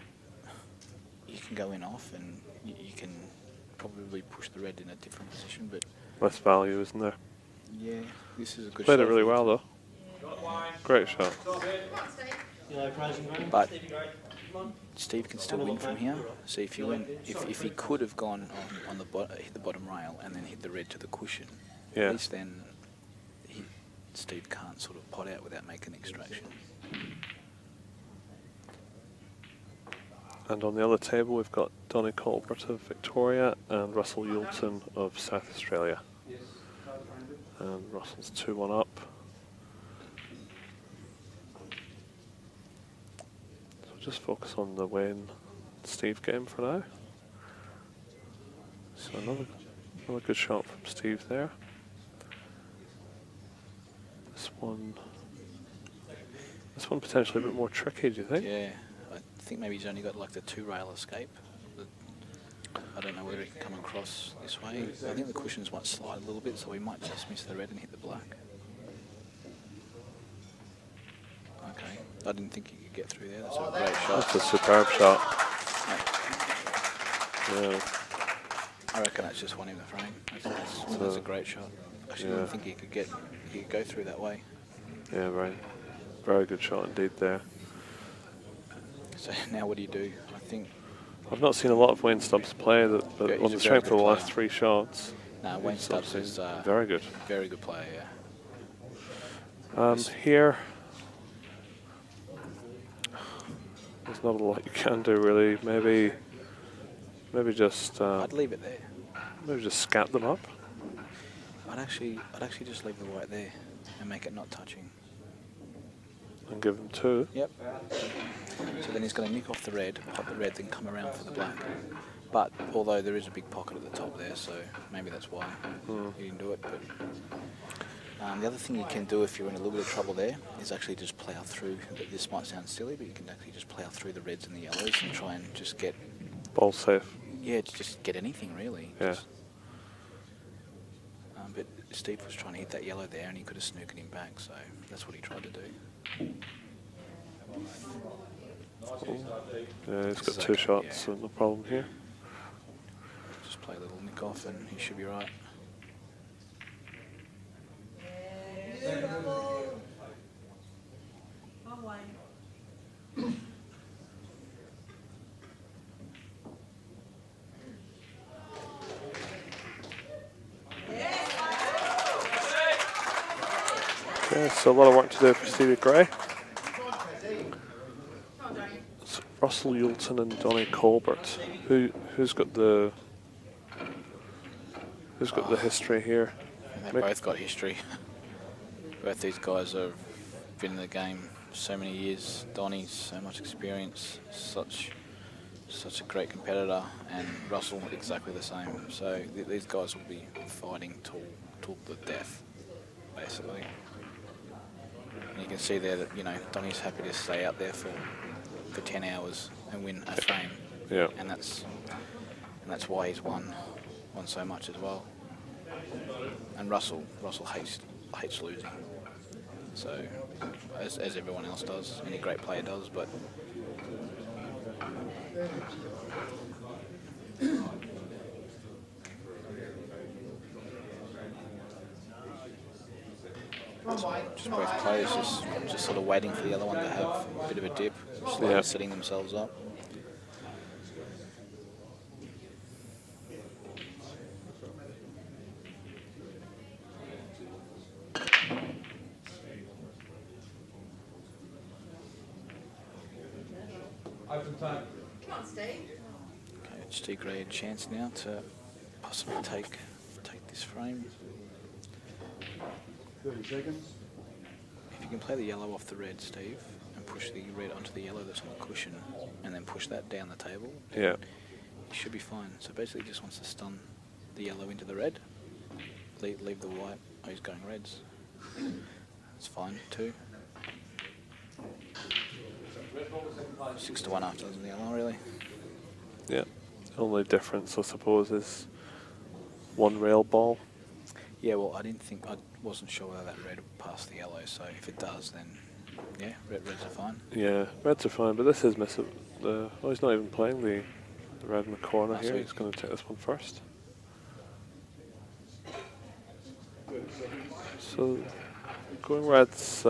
you can go in off and you can probably push the red in a different position, but Less value, isn't there? yeah, this is a good Played shot. it really well, though. Great shot. Come on, Steve. But Steve can still win from here. So if you win, if he could have gone on the hit the bottom rail and then hit the red to the cushion, Yeah. at least then Steve can't sort of pot out without making extraction. And on the other table, we've got Donny Colbert of Victoria and Russell Yulton of South Australia. And Russell's 2-1 up. So just focus on the Wayne Steve game for now. So another good shot from Steve there. This one potentially a bit more tricky, do you think? Yeah, I think maybe he's only got like the 2-rail escape. I don't know whether he can come across this way. I think the cushions might slide a little bit, so we might just miss the red and hit the black. Okay, I didn't think he could get through there. That's a great shot. That's a superb shot. Yeah. I reckon that's just won him the frame. That's a great shot. I actually didn't think he could go through that way. Yeah, very good shot indeed there. So now what do you do? I think I've not seen a lot of Wayne Stubbs play, but Yeah, on he's the a strength of very the good last player. 3 shots, Wayne Stubs is very good. Very good player, yeah. Here, there's not a lot you can do really. Maybe just I'd leave it there. maybe just scat them up. I'd actually just leave the white there and make it not touching. And give them 2. Yep. So then he's going to nick off the red, pop the red, then come around for the black. But although there is a big pocket at the top there, so maybe that's why he didn't do it. But the other thing you can do if you're in a little bit of trouble there is actually just plough through. This might sound silly, but you can actually just plough through the reds and the yellows and try and just get Ball safe. Yeah, just get anything really. Yeah. But Steve was trying to hit that yellow there, and he could have snooked him back, so that's what he tried to do. Yeah, he's got This is 2 okay, shots, yeah. so no problem here. Just play a little nick off, and he should be right. Beautiful. Come on, Wayne. Okay, so a lot of work to do for Stevie Gray. It's Russell Yulton and Donny Colbert. Who's got the history here? They've both got history. Both these guys have been in the game so many years. Donny's so much experience, such a great competitor, and Russell exactly the same. So these guys will be fighting till the death, basically. And you can see there that, you know, Donny's happy to stay out there for 10 hours and win a frame. Yeah. And that's why he's won so much as well. And Russell hates losing. So as everyone else does, any great player does, but just both players just sort of waiting for the other one to have a bit of a dip, slowly setting themselves up. Open time. Come on, Steve. Okay, it's Steve Gray a chance now to possibly take this frame. 30 seconds. If you can play the yellow off the red, Steve, and push the red onto the yellow that's on the cushion, and then push that down the table, Yeah. he should be fine. So basically he just wants to stun the yellow into the red, leave the white. Oh, he's going reds. That's fine too. 6-1 after the yellow, really. Yeah. The only difference, I suppose, is one rail ball. Yeah, well, I wasn't sure whether that red would pass the yellow, so if it does, then yeah, reds are fine. Yeah, reds are fine, but this is missing. Oh, he's not even playing the red in the corner here. He's going to take this one first. So going red's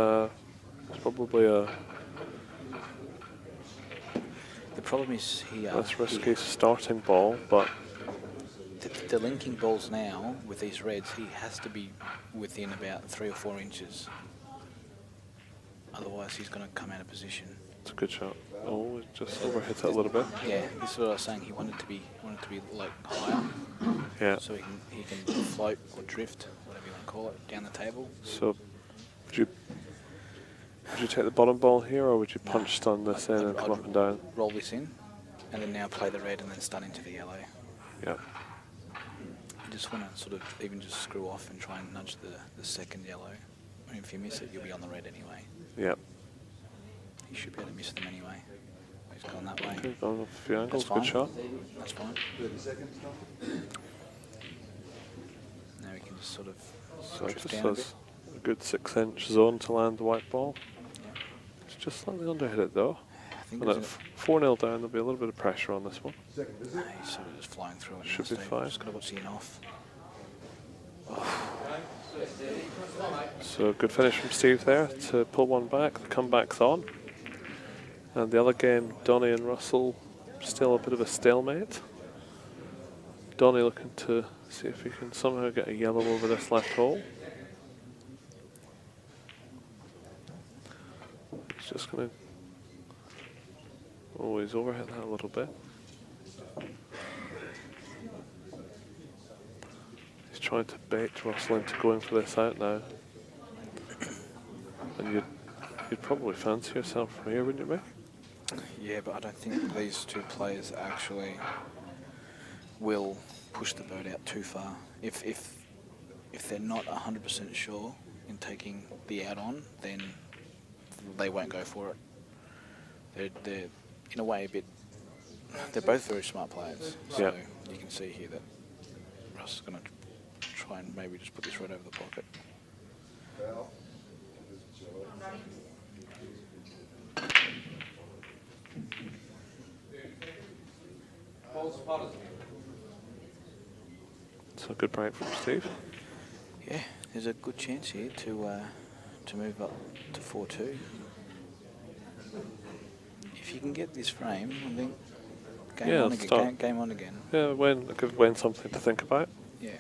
probably a The problem is here. less risky starting ball, but the linking balls now with these reds, he has to be within about 3 or 4 inches. Otherwise, he's going to come out of position. it's a good shot. Oh, it just overhit it a little bit. Yeah, this is what I was saying. He wanted to be like higher. Yeah. So he can float or drift, whatever you want to call it, down the table. So would you take the bottom ball here, or would you punch stun this in and come up and down? Roll this in, and then now play the red and then stun into the yellow. Yeah. You just want to sort of even just screw off and try and nudge the second yellow. I mean, if you miss it, you'll be on the red anyway. Yep. You should be able to miss them anyway. He's gone that way. Okay, gone a few angles, That's good shot. That's fine. 30 seconds. Now we can just sort of So it drift just down a bit. has a good 6-inch zone to land the white ball. Yeah. It's just slightly underhit it though. I think And at it's 4-0 down, there'll be a little bit of pressure on this one. Second, is it? he's sort of just flying through it. Should now, be Steve. fine. Just got to watch the in off. So good finish from Steve there to pull one back. The comeback's on. And the other game, Donny and Russell, still a bit of a stalemate. Donny looking to see if he can somehow get a yellow over this left hole. He's just going to... Oh, he's overhit that a little bit. He's trying to bait Russell into going for this out now. And you'd probably fancy yourself from here, wouldn't you, Mick? Yeah, but I don't think these two players actually will push the boat out too far. If they're not 100% sure in taking the out on, then they won't go for it. They're in a way a bit. They're both very smart players. So Yeah. you can see here that Russ is going to try and maybe just put this right over the pocket. Foul. Ball's positive. So a good break from Steve. Yeah, there's a good chance here to move up to 4-2. If you can get this frame, I think game on again. Yeah, give Wayne something to think about. Yeah.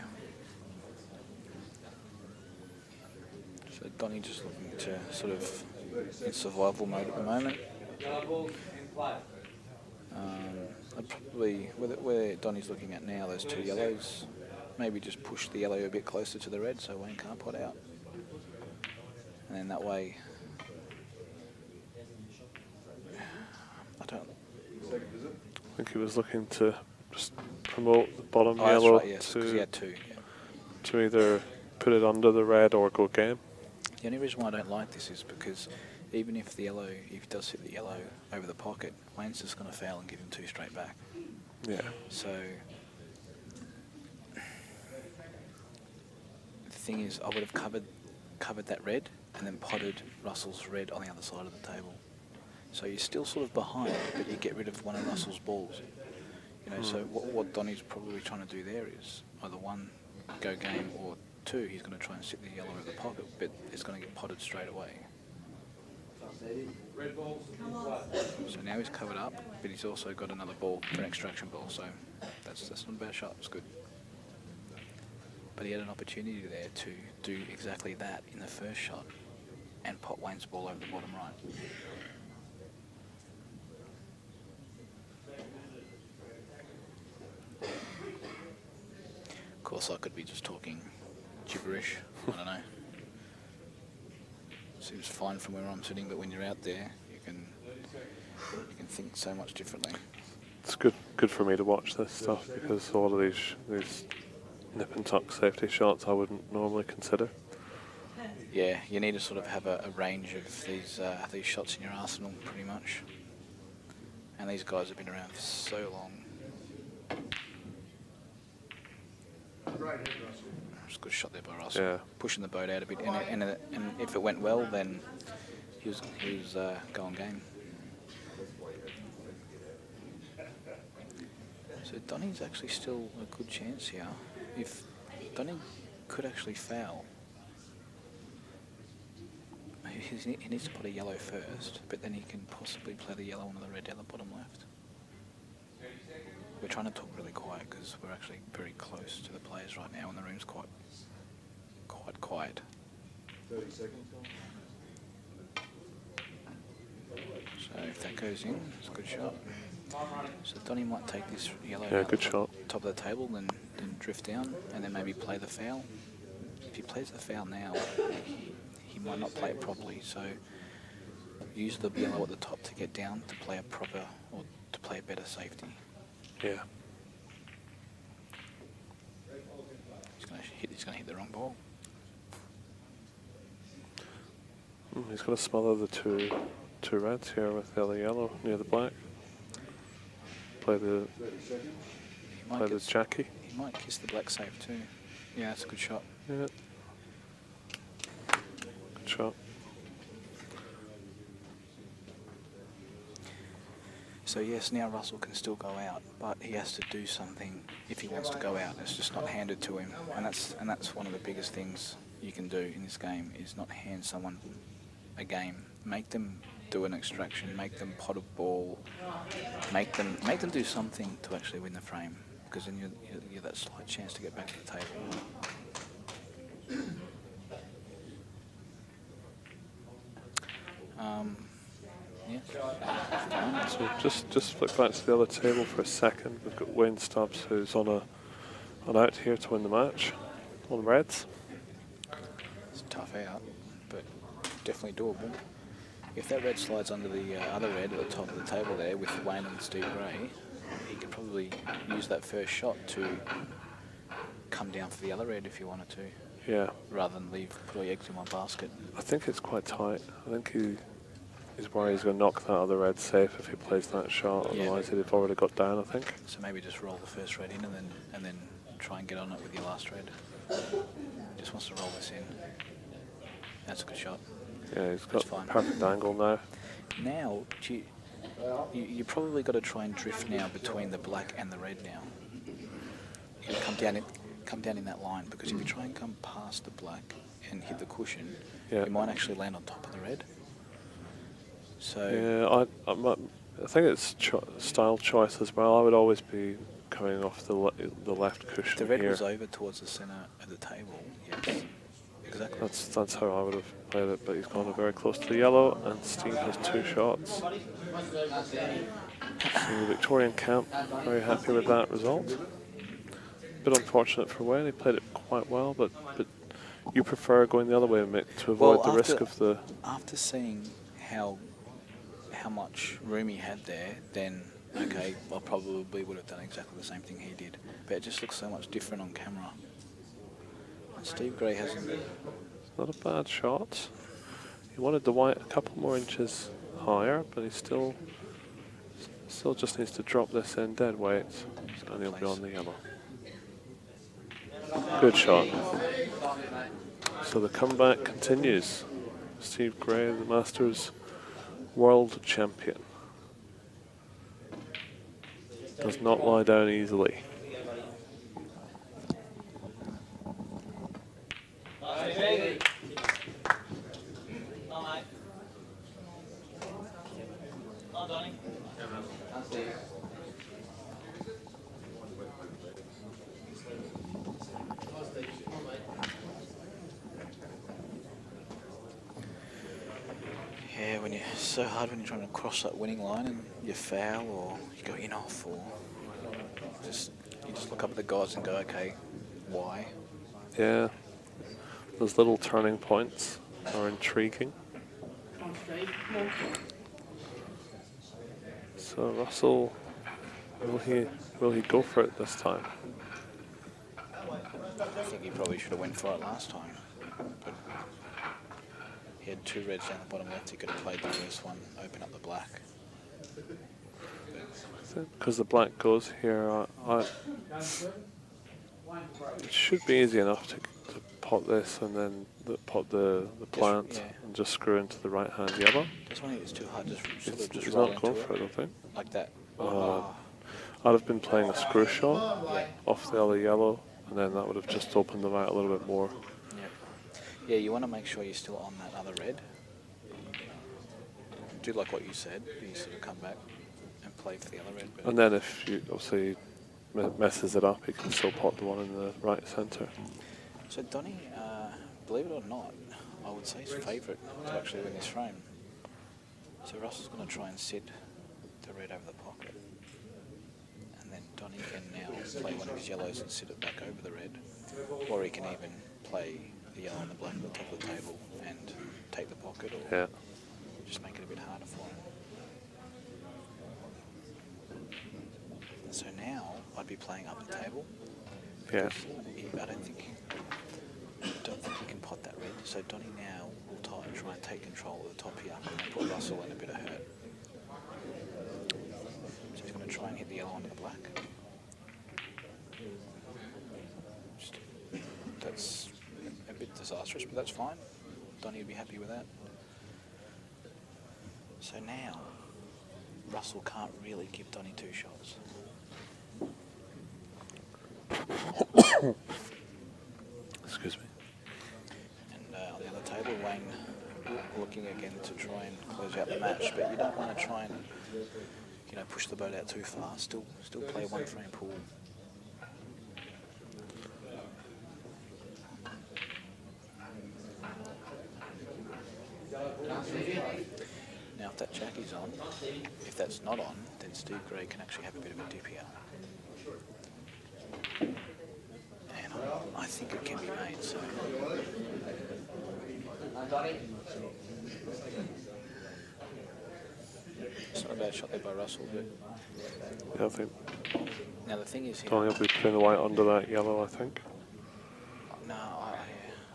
So Donnie just looking to sort of in survival mode at the moment. I'd probably, where Donnie's looking at now, those 2 yellows, maybe just push the yellow a bit closer to the red so Wayne can't pot out. And then that way, I don't... I think he was looking to just promote the bottom Oh, that's yellow right, yes, because he had 2. Yeah. to either put it under the red or go game. The only reason why I don't like this is because even if the yellow, if he does hit the yellow over the pocket, Wayne's just going to foul and give him 2 straight back. Yeah. So the thing is, I would have covered that red and then potted Russell's red on the other side of the table. So you're still sort of behind, but you get rid of one of Russell's balls. You know, so what Donnie's probably trying to do there is either 1, go game, or 2, he's going to try and sit the yellow over the pocket, but it's going to get potted straight away. So now he's covered up, but he's also got another ball for an extraction ball, so that's not a bad shot, it's good. But he had an opportunity there to do exactly that in the first shot and pot Wayne's ball over the bottom right. Of course, I could be just talking gibberish, I don't know. Seems fine from where I'm sitting, but when you're out there, you can think so much differently. It's good for me to watch this stuff because a lot of these nip and tuck safety shots I wouldn't normally consider. Yeah, you need to sort of have a range of these shots in your arsenal, pretty much. And these guys have been around for so long. It's a good shot there by Russell. Yeah. Pushing the boat out a bit, and if it went well, then he was going game. So Donnie's actually still a good chance here. If Donnie could actually foul, he needs to put a yellow first, but then he can possibly play the yellow onto the red down the bottom left. We're trying to talk really quiet because we're actually very close to the players right now, and the room's quite quiet. 30 seconds. So if that goes in, it's a good shot. So Donnie might take this yellow good shot. Top of the table, then drift down, and then maybe play the foul. If he plays the foul now, he might not play it properly. So use the yellow at the top to get down to play a proper, or to play a better safety. Yeah. He's going to hit the wrong ball. He's going to smother the two reds here with the other yellow near the black. Play the Jackie. He might kiss the black safe too. Yeah, that's a good shot. Yeah. Good shot. So yes, now Russell can still go out, but he has to do something if he wants to go out. It's just not handed to him, and that's one of the biggest things you can do in this game is not hand someone a game. Make them do an extraction, make them pot a ball, make them do something to actually win the frame, because then you have that slight chance to get back to the table. Yeah. So just flick back to the other table for a second. We've got Wayne Stubs who's on out here to win the match on reds. It's a tough out, but definitely doable. If that red slides under the other red at the top of the table there with Wayne and Steve Gray, he could probably use that first shot to come down for the other red if he wanted to. Yeah. Rather than put all your eggs in one basket. I think it's quite tight. I think he's worried he's going to knock that other red safe if he plays that shot. Otherwise, he'd have already got down, I think. So maybe just roll the first red in and then try and get on it with your last red. Just wants to roll this in. That's a good shot. Yeah, he's got perfect angle now. Now, you probably got to try and drift now between the black and the red now. You come down in that line, because if you try and come past the black and hit the cushion, you might actually land on top of the red. So yeah, I think it's style choice as well. I would always be coming off the left cushion. The red here. was over towards the centre of the table. Yes, exactly. That's how I would have played it, but he's gone very close to the yellow, and Steve has 2 shots. So the Victorian camp very happy with that result. Bit unfortunate for Wayne. He played it quite well, but you prefer going the other way, Mick, to avoid the risk of the. After seeing how much room he had there, then okay, I probably would have done exactly the same thing he did. But it just looks so much different on camera. And Steve Gray hasn't. Not a bad shot. He wanted the white a couple more inches higher, but he still just needs to drop this in dead weight, and he'll be on the yellow. Good shot. So the comeback continues. Steve Gray, the Masters world champion, does not lie down easily. Yeah, when it's so hard when you're trying to cross that winning line and you foul or you go in off, or you just look up at the guys and go, okay, why? Yeah, those little turning points are intriguing. So Russell, will he go for it this time? I think he probably should have went for it last time. But he had 2 reds down the bottom left. He could have played the first one, open up the black. Because the black goes here, it should be easy enough to pot this and then pot the plant and just screw into the right hand yellow. Just when it's too hard, just He's roll not into going for it, I don't think. like that. I'd have been playing a screw shot off the other yellow, and then that would have just opened them out a little bit more. Yeah, you want to make sure you're still on that other red. Do like what you said, you sort of come back and play for the other red. And then if you obviously messes it up, you can still pot the one in the right centre. So Donny, believe it or not, I would say his favourite to actually win this frame. So Russell's going to try and sit the red over the pocket. And then Donny can now play one of his yellows and sit it back over the red. Or he can even play the yellow and the black at the top of the table and take the pocket, or just make it a bit harder for him. So now I'd be playing up the table. Yeah. I don't think he can pot that red. So Donny now will try and take control of the top here and put Russell in a bit of hurt. So he's going to try and hit the yellow onto the black. That's a bit disastrous, but that's fine. Donny would be happy with that. So now Russell can't really give Donny 2 shots. Excuse me. And on the other table, Wayne looking again to try and close out the match, but you don't want to try and push the boat out too far. Still play 1 frame pool. Now if that jack is on, if that's not on, then Steve Gray can actually have a bit of a dip here. And I think it can be made, so... It's not a bad shot there by Russell, but... Yeah, I think... Now the thing is... Donny will be putting the white under that yellow, I think. No,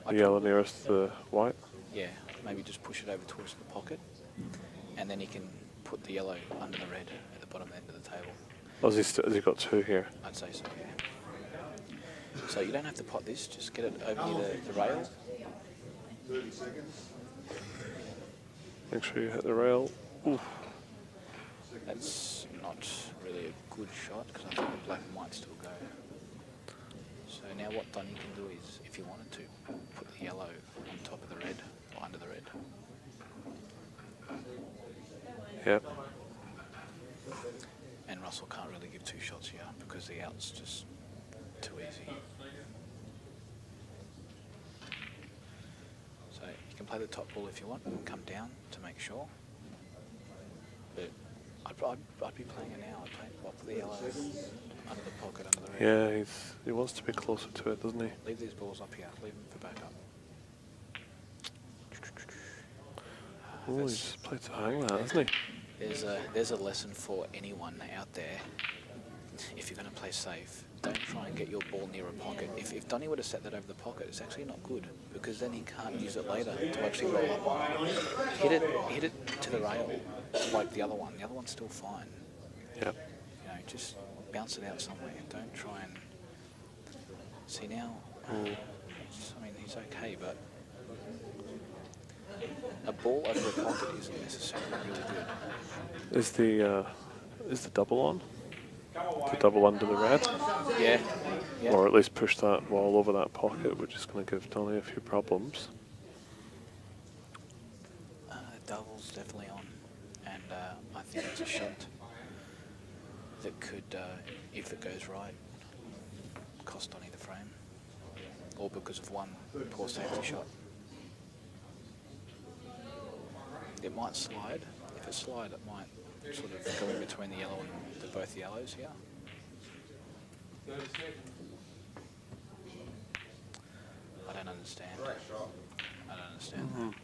the yellow nearest the white? Yeah, maybe just push it over towards the pocket, and then he can put the yellow under the red at the bottom end of the table. Oh, has he got 2 here? I'd say so, yeah. So you don't have to pot this, just get it over near the rail. 30 seconds. Make sure you hit the rail. Oof. That's not really a good shot, because I think the black and white still go. So now what Donny can do is, if he wanted to, put the yellow on top of the red, or under the red. Yep. And Russell can't really give 2 shots here, because the out's just too easy. can play the top ball if you want and come down to make sure. But I'd be playing it now. I'd play put the yellow under the pocket, under the red. Yeah, he wants to be closer to it, doesn't he? Leave these balls up here. Leave them for backup. Oh, he's played to hang that, hasn't he? There's a lesson for anyone out there. If you're going to play safe, don't try and get your ball near a pocket. If Donny were to set that over the pocket, it's actually not good, because then he can't use it later to actually roll up on. Hit it to the rail, like the other one. The other one's still fine. Yep. You know, just bounce it out somewhere. Don't try and see now. I mean, he's okay, but a ball over a pocket isn't necessarily really good. Is the double on? The double under the red? Yeah. Or at least push that ball over that pocket, which is going to give Donny a few problems. The double's definitely on, and I think it's a shot that could, if it goes right, cost Donny the frame, or because of one poor safety shot. It might slide. If it slides, it might sort of go in between the yellow and both the yellows here. 30 seconds. I don't understand. I don't understand.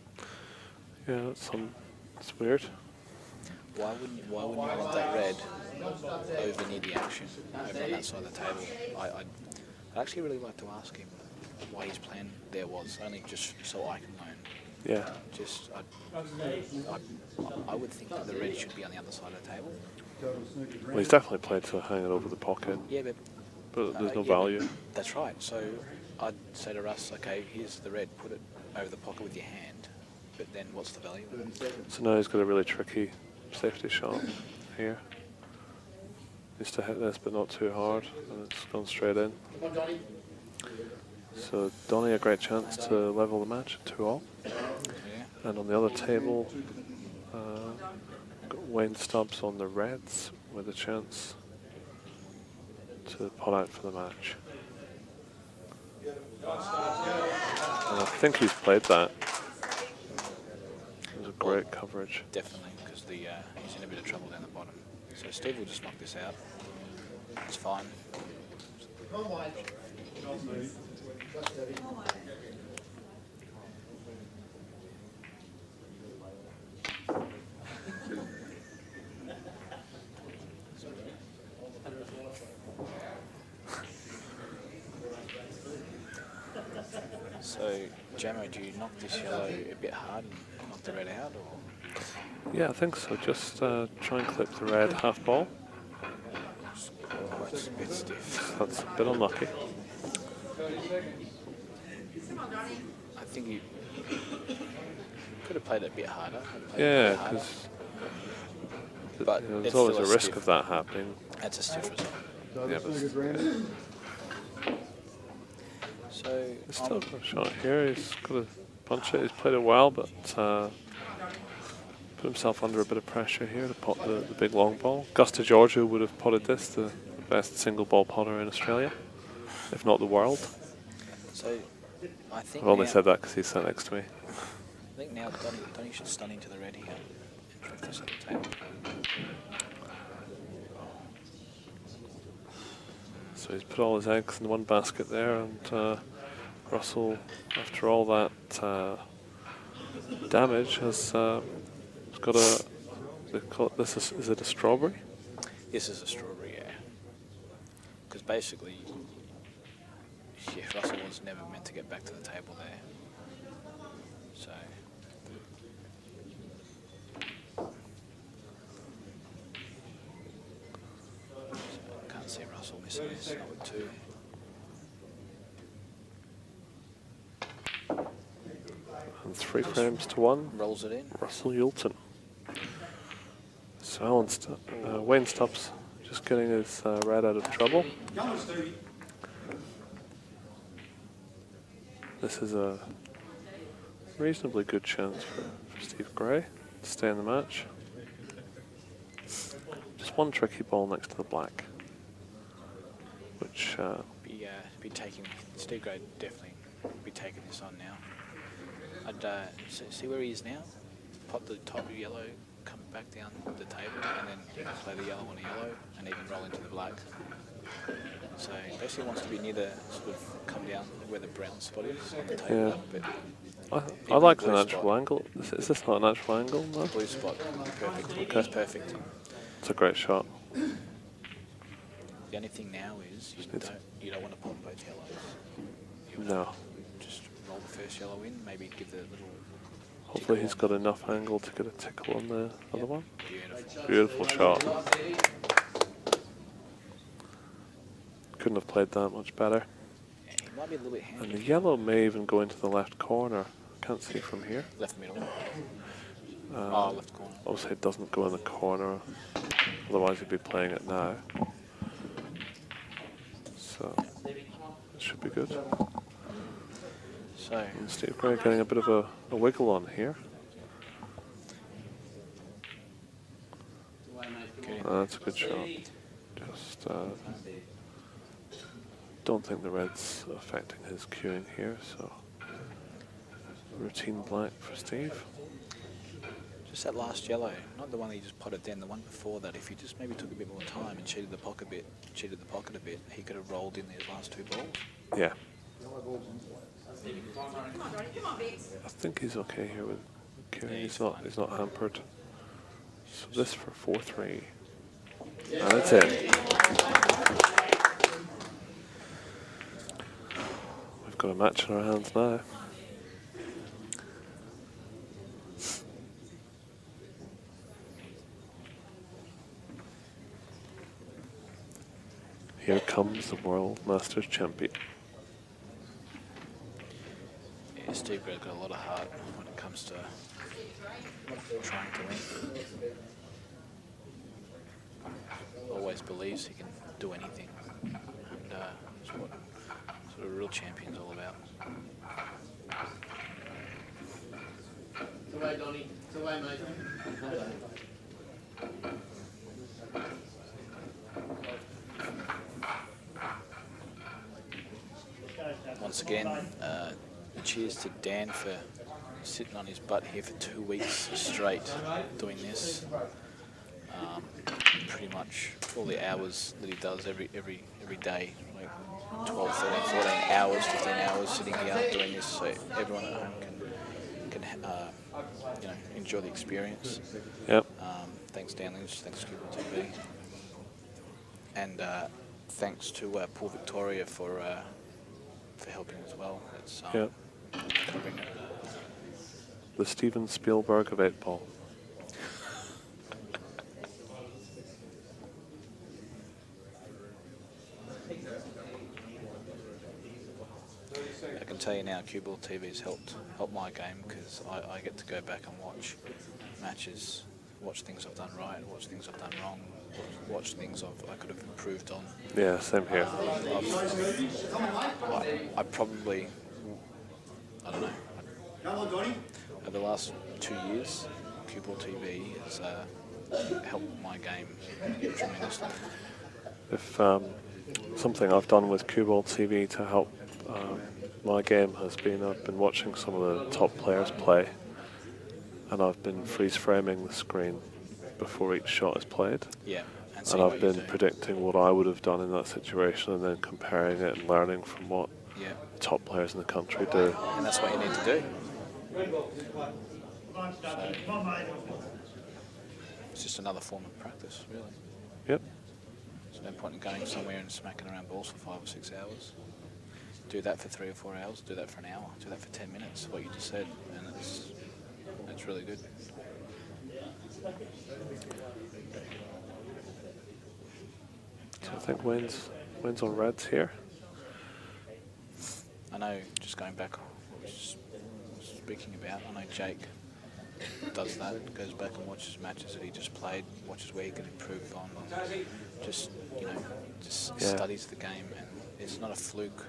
Yeah, it's weird. Why wouldn't you want that red over near the action, over on that side of the table? I'd actually really like to ask him why his plan there was, only just so I can learn. Yeah. Just, I would think that the red should be on the other side of the table. Well, he's definitely played to hang it over the pocket. Yeah, but there's no yeah, value. That's right. So I'd say to Russ, okay, here's the red, put it over the pocket with your hand. But then what's the value? So now he's got a really tricky safety shot here. Needs to hit this, but not too hard, and it's gone straight in. So Donny a great chance to level the match at 2-all. Yeah. And on the other table, got Wayne Stubs on the reds with a chance to pot out for the match. And I think he's played that. It was a great coverage. Definitely, because he's in a bit of trouble down the bottom. So Steve will just knock this out. It's fine. So, Jamo, do you knock this yellow a bit hard and knock the red out, or? Yeah, I think so. Just try and clip the red half ball. That's a bit stiff. That's a bit unlucky. 30 seconds. I think you could have played it a bit harder. Yeah, because there's always a risk of that happening. That's a stiff result. Yeah, but So he's still got a shot here. He's got to punch it. He's played it well, but put himself under a bit of pressure here to pot the big long ball. Gusta Giorgio would have potted this, the best single ball potter in Australia, if not the world. So I think I've only now, said that because he's sat next to me. I think now Donny should stun into the red here and drift this at the table. So he's put all his eggs in one basket there, and Russell, after all that damage, has got a. They call it, is it a strawberry? This is a strawberry, yeah. Because basically, yeah, Russell was never meant to get back to the table there. So. I can't see Russell missing this, not with two. And 3 frames to 1. Rolls it in. Russell Yulton. So Wayne Stubs just getting his red out of trouble. This is a reasonably good chance for Steve Gray to stay in the match. Just one tricky ball next to the black, which Be taking Steve Gray definitely be taking this on now. I'd see where he is now. Pop the top of yellow, come back down the table, and then you can play the yellow on the yellow, and even roll into the black. So he basically wants to be near the sort of come down where the brown spot is on the table. Yeah. But I like the natural angle. Is this not a natural angle? No? blue spot, perfect. Okay. It's perfect. It's a great shot. The only thing now is you don't want to pop both yellows. No. Just roll the first yellow in, maybe give the little. Hopefully he's got enough angle to get a tickle on the other one. Beautiful. Beautiful shot. Couldn't have played that much better. Yeah, he might be a little bit handy. And the yellow may even go into the left corner. Can't see from here. Left middle. Left corner. Obviously it doesn't go in the corner, otherwise he'd be playing it now. So it should be good. So And Steve Gray getting a bit of a wiggle on here. That's a good shot. Just don't think the red's affecting his cueing here, so routine black for Steve. just that last yellow, not the one that you just potted then, the one before that. If you just maybe took a bit more time and cheated the pocket a bit, he could have rolled in these last two balls. Yeah. Come on, Donnie, come on, Biggs. I think he's okay here with cueing. Yeah, He's not hampered. So this for 4-3. And that's it. We've got a match in our hands now. Here comes the World Masters champion. Yeah, Steve Gray's got a lot of heart when it comes to trying to win. Always believes he can do anything, and that's what sort of a real champion's all about. It's away, Donnie. It's away, mate. Once again, cheers to Dan for sitting on his butt here for 2 weeks straight doing this. Pretty much all the hours that he does every day, like 12, 13, 14 hours, 15 hours sitting here doing this, so everyone at home can enjoy the experience. Yep. Thanks Dan Lynch, thanks Cable TV, and thanks to Paul Victoria for helping as well. It's Yep. covering it. The Steven Spielberg of 8-ball. I can tell you now, Cue Ball TV's helped my game, because I get to go back and watch matches, watch things I've done right, watch things I've done wrong, watch things I could have improved on. Yeah, same here. I probably, I don't know. Over the last 2 years, Cue Ball TV has helped my game tremendously. If something I've done with Cue Ball TV to help my game has been I've been watching some of the top players play, and I've been freeze framing the screen before each shot is played. Yeah. And I've been predicting what I would have done in that situation and then comparing it and learning from what the top players in the country do. And that's what you need to do. It's just another form of practice, really. Yep. There's no point in going somewhere and smacking around balls for 5 or 6 hours. Do that for 3 or 4 hours, do that for an hour, do that for 10 minutes, what you just said, and it's really good. So I think Wayne's on reds here. I know, just going back what we was speaking about, I know Jake does that, goes back and watches matches that he just played, watches where he can improve on, just studies the game, and it's not a fluke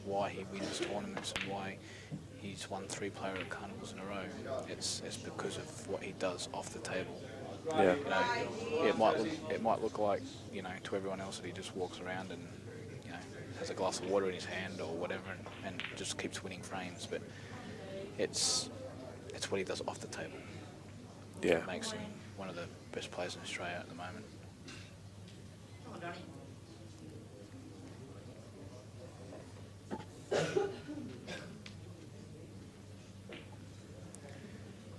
why he wins tournaments and why he's won 3 player carnivals in a row. It's because of what he does off the table. Yeah. It might look like, to everyone else that he just walks around and has a glass of water in his hand or whatever and just keeps winning frames, but it's it's what he does off the table. Yeah. It makes him one of the best players in Australia at the moment. Come on, Donny.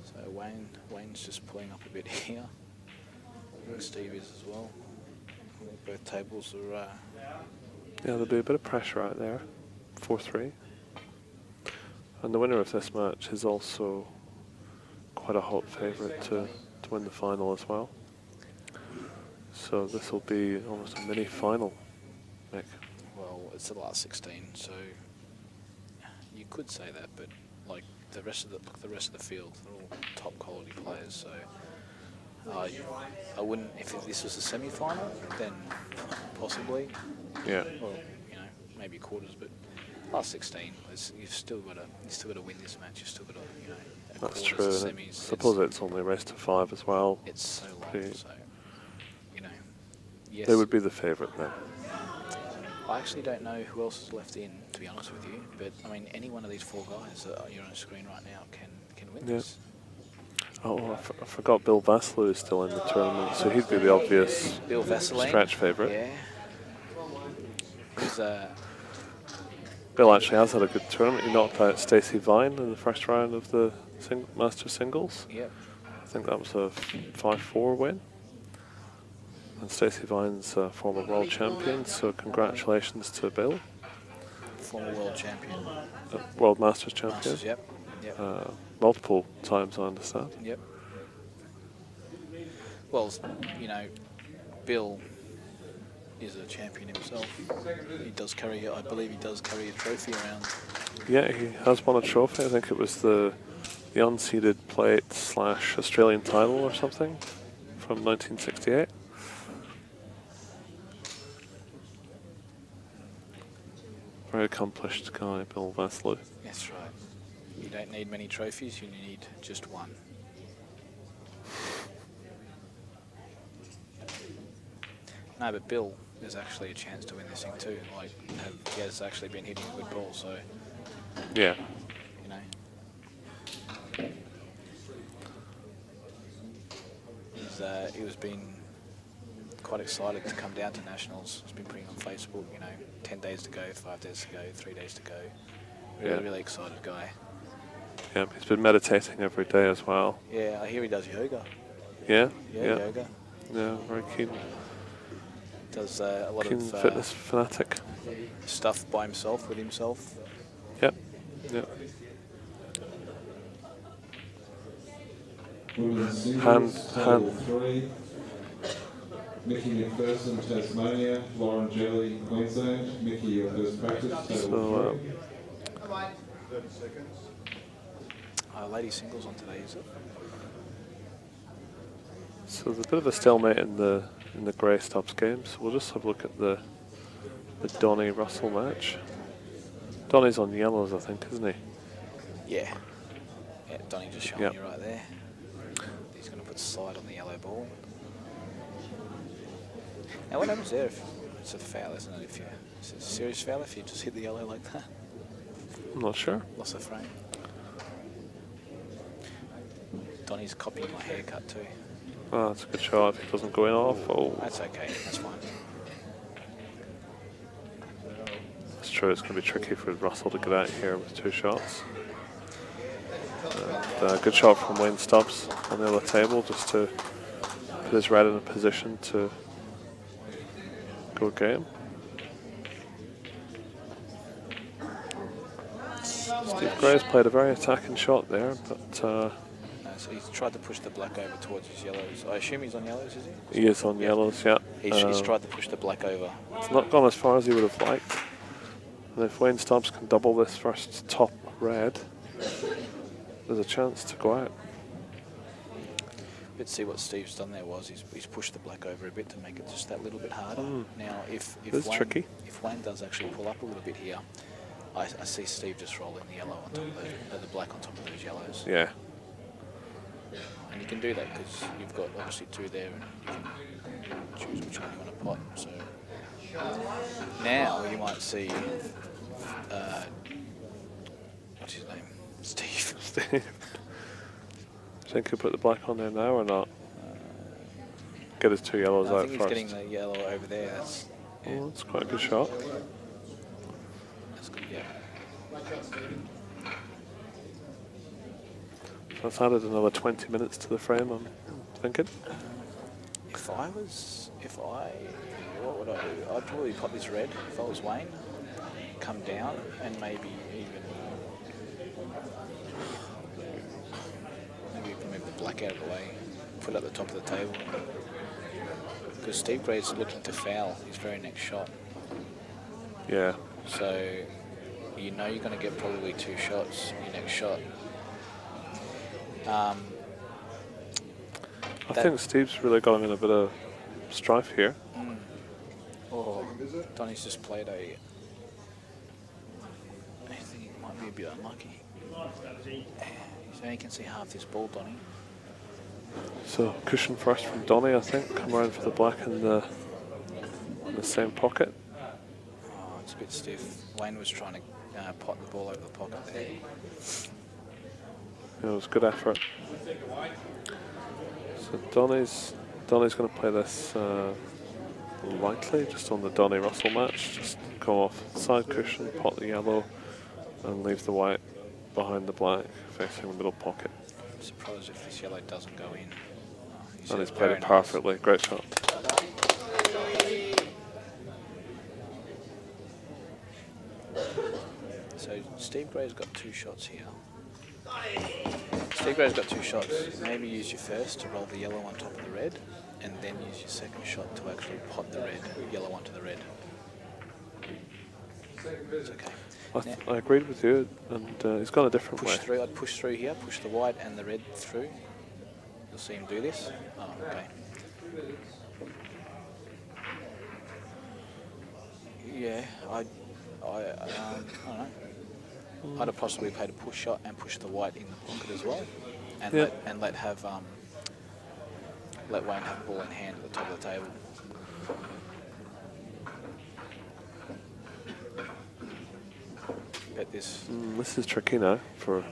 So Wayne's just pulling up a bit here. I think Steve is as well. I think both tables are. Yeah, there'll be a bit of pressure out there. 4-3. And the winner of this match is also quite a hot favourite to win the final as well. So this will be almost a mini final, Nick. Well, it's the last 16, so you could say that, but like the rest of the field, they're all top quality players. So I wouldn't. If this was a semi-final, then possibly. Yeah. Or maybe quarters, but last 16, you've still got to win this match. You've still got to That's quarters, true. semis. I suppose it's only a race to 5 as well. It's so long, so yes. They would be the favourite then. I actually don't know who else is left in, to be honest with you. But I mean, any one of these 4 guys that you're on the screen right now can win this. Oh, I forgot Bill Vassalou is still in the tournament, so he'd be the obvious Bill Vassalou, stretch favourite. Yeah. Bill actually has had a good tournament. He knocked out Stacey Vine in the first round of the Master Singles. Yep. I think that was a 5-4 win. And Stacey Vine's a former world champion, so congratulations to Bill. Former world champion. World Masters champion. Masters, yep. Multiple times, I understand. Yep. Well, Bill is a champion himself. He does carry, I believe he does carry a trophy around. Yeah, he has won a trophy. I think it was the unseeded plate / Australian title or something from 1968. Very accomplished guy, Bill Vassalou. That's right. You don't need many trophies, you need just one. No, but Bill, there's actually a chance to win this thing too. Like, he has actually been hitting a good ball, so. Yeah. He was been quite excited to come down to Nationals. He's been putting on Facebook, 10 days to go, 5 days to go, 3 days to go. Really excited guy. Yeah, he's been meditating every day as well. Yeah, I hear he does yoga. Yeah? Yeah, yoga. Yeah, very keen. Does a lot keen of fitness fanatic. Stuff by himself, with himself. Yep. Yep. Women's singles, table 3. Mickey McPherson, Tasmania. Lauren Jelly, Queensland. Mickey, your first practice, table 3. 30 seconds. Ladies singles on today, is it? So there's a bit of a stalemate in the grey Stubs game, so we'll just have a look at the Donny Russell match. Donny's on yellows, I think, isn't he? Yeah. Yeah, Donny just showing you right there. He's going to put slide on the yellow ball. Now what happens there if it's a foul, isn't it? Is it a serious foul if you just hit the yellow like that? I'm not sure. Loss of frame. Donny's copying my haircut too. Oh, that's a good shot if he doesn't go in off. Oh. That's okay, that's fine. It's true, it's going to be tricky for Russell to get out here with 2 shots. And, good shot from Wayne Stubs on the other table just to put his red in a position to go game. Steve Gray's played a very attacking shot there, but So he's tried to push the black over towards his yellows. I assume he's on yellows, is he? he is on yellows, yeah. He's tried to push the black over. It's not gone as far as he would have liked. And if Wayne Stubs can double this first top red, there's a chance to go out. But see what Steve's done there was he's pushed the black over a bit to make it just that little bit harder. Now if tricky. If Wayne does actually pull up a little bit here, I see Steve just rolling the yellow on top of the black on top of those yellows. Yeah. And you can do that because you've got obviously 2 there and you can choose which one you want to pot. So now you might see what's his name? Steve. think he'll put the black on there now or not? Get his 2 yellows I out think he's first. getting the yellow over there. That's, yeah. Oh, that's quite a good shot. That's good, yeah. That's added another 20 minutes to the frame, I'm thinking. What would I do? I'd probably pop this red if I was Wayne, come down and maybe move the black out of the way, put it at the top of the table. Because Steve Gray's looking to foul his very next shot. Yeah. So you know you're going to get probably 2 shots your next shot. I think Steve's really got him in a bit of strife here. Oh, Donny's just played a... I think he might be a bit unlucky. So you can see half this ball, Donny. So cushion first from Donny, I think. Come around for the black in the same pocket. Oh, it's a bit stiff. Wayne was trying to pot the ball over the pocket there. It was good effort. So Donny's going to play this lightly, just on the Donny Russell match. Just come off side cushion, pot the yellow, and leave the white behind the black, facing the middle pocket. I'm surprised if this yellow doesn't go in. And he's played it perfectly. Great shot. So Steve Gray's got 2 shots here. Steve Gray's got 2 shots. Maybe use your first to roll the yellow on top of the red, and then use your second shot to actually pot the yellow onto the red. It's okay. I agreed with you, and he's gone a different way. Push through. I'd push through here. Push the white and the red through. You'll see him do this. Oh, okay. Yeah, I don't know. I'd have possibly played a push shot and push the white in the pocket as well, and let Wayne have the ball in hand at the top of the table. Bet this. This is tricky now for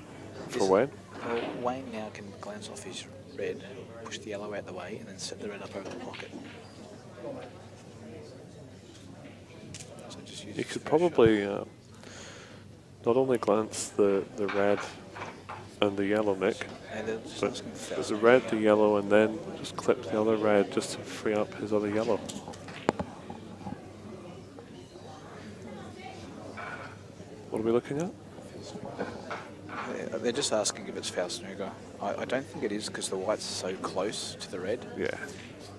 Wayne. Well, Wayne now can glance off his red, push the yellow out the way, and then set the red up over the pocket. So just use He could probably not only glance the red and the yellow, Nick, but there's a red, the yellow, and then just clip the other red just to free up his other yellow. What are we looking at? They're just asking if it's foul snooker. I don't think it is because the white's so close to the red. Yeah.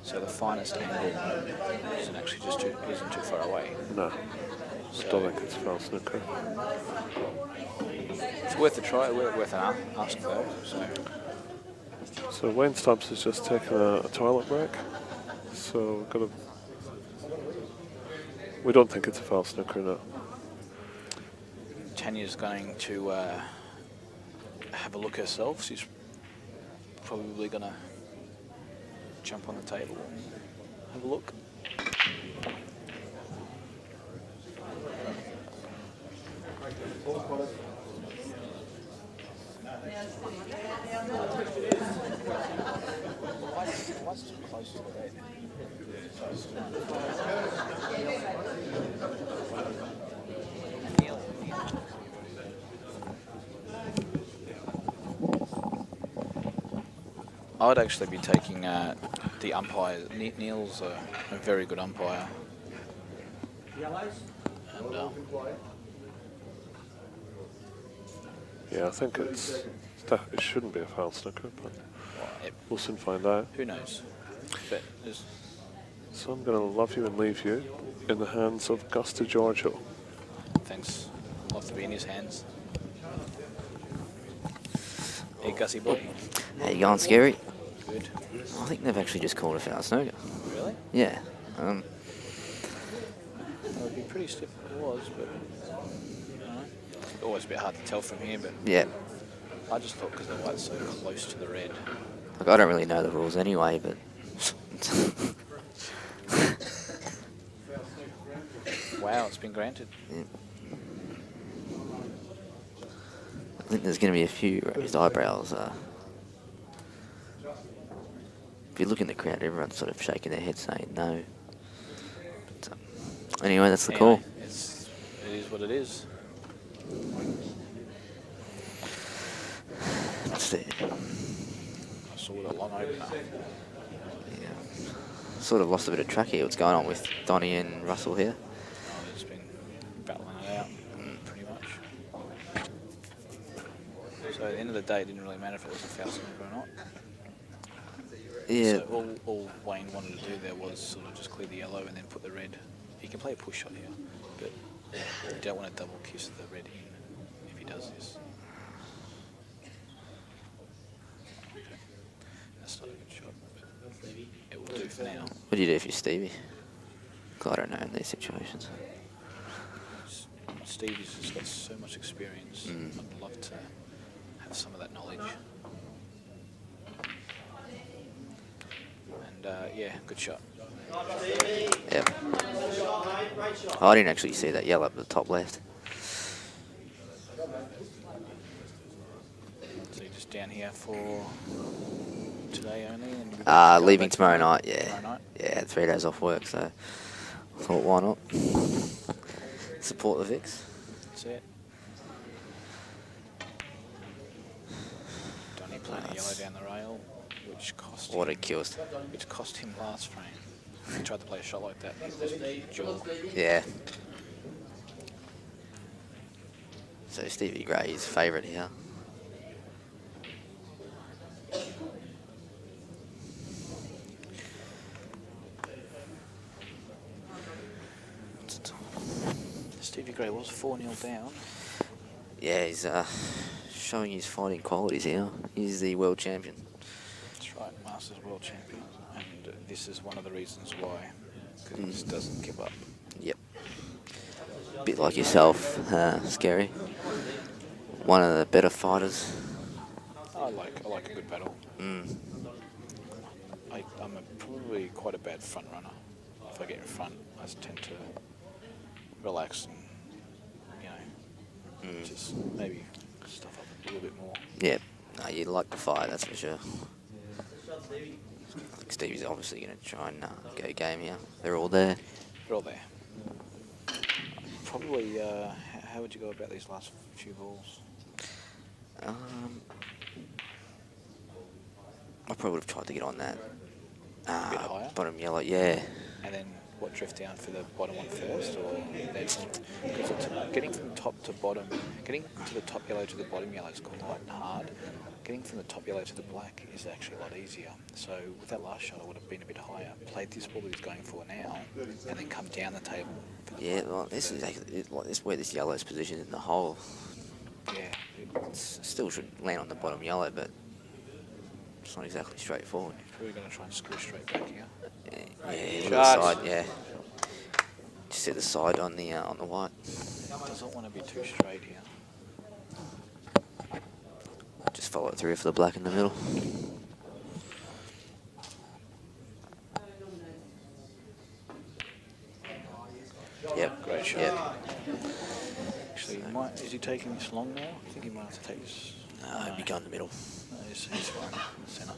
So the finest angle isn't actually isn't too far away. No. I don't think it's foul snooker. It's worth a try, worth an ask though. So Wayne Stubs has just taken a toilet break. So we've got to... We don't think it's a foul snooker, no. Tanya's going to have a look herself. She's probably going to jump on the table and have a look. What's too close to the red? I would actually be taking the umpire. Neil's a very good umpire. Yellows? And, yeah, I think it shouldn't be a foul snooker, but we'll soon find out. Who knows? But so I'm going to love you and leave you in the hands of Gus DiGiorgio. Thanks. Love to be in his hands. Hey, Gussie boy. How you going, Scary? Good. I think they've actually just called a foul snooker. Really? Yeah. It would be pretty stiff if it was, but always a bit hard to tell from here. But yeah. I just thought because the white's so close to the red. Look, I don't really know the rules anyway, but wow, it's been granted. Yeah. I think there's going to be a few raised eyebrows if you look in the crowd, everyone's sort of shaking their head saying no. But, anyway, that's the call. It is what it is. That's the, I saw the long opener. yeah. Sort of lost a bit of track here. What's going on with Donnie and Russell here? Oh, it's been battling it out, pretty much. So at the end of the day, it didn't really matter if it was a foul snooker or not. Yeah. So all Wayne wanted to do there was sort of just clear the yellow and then put the red. He can play a push shot here, but you don't want to double kiss the red in if he does this. Okay. That's not a good shot, but it will do for now. What do you do if you're Stevie? 'Cause I don't know in these situations. Stevie's just got so much experience. I'd love to have some of that knowledge. And yeah, good shot. Yep. Oh, I didn't actually see that yellow up at the top left. So you're just down here for today only? And Leaving tomorrow night, yeah. Tomorrow night? Yeah, 3 days off work, so I thought, why not? Support the Vicks. That's it. Donnie playing a yellow down the rail, which cost What him, a kills. which cost him last frame. He tried to play a shot like that. He was jaw. Yeah. So Stevie Gray is favourite here. Stevie Gray was 4-0 down. Yeah, he's showing his fighting qualities here. He's the world champion. That's right, Masters World Champion. And this is one of the reasons why. Because he just doesn't give up. Yep. Bit like yourself, Scary. One of the better fighters. I like a good battle. Mm. I'm probably quite a bad front runner. If I get in front, I just tend to relax and, just maybe stuff up a little bit more. Yeah, no, you'd like to fight, that's for sure. I think Stevie's obviously going to try and go game here. They're all there. They're all there. Probably, how would you go about these last few balls? I probably would have tried to get on that. A bit higher? Bottom yellow, yeah. And then what, drift down for the bottom one first, or because it's getting from top to bottom, getting to the top yellow to the bottom yellow is quite hard. Getting from the top yellow to the black is actually a lot easier. So with that last shot, I would have been a bit higher. Played this ball that he's going for now, and then come down the table. Yeah, well, this is actually this is where this yellow is positioned in the hole. Yeah, Still should land on the bottom yellow, but it's not exactly straightforward. Probably going to try and screw straight back here. Yeah, to the side, yeah. Just hit the side on the white. Doesn't want to be too straight here. Just follow it through for the black in the middle. Yep, Great shot. Yep. Actually, is he taking this long now? I think he might have to take this. He'd be going in the middle. No, he's fine. Centre.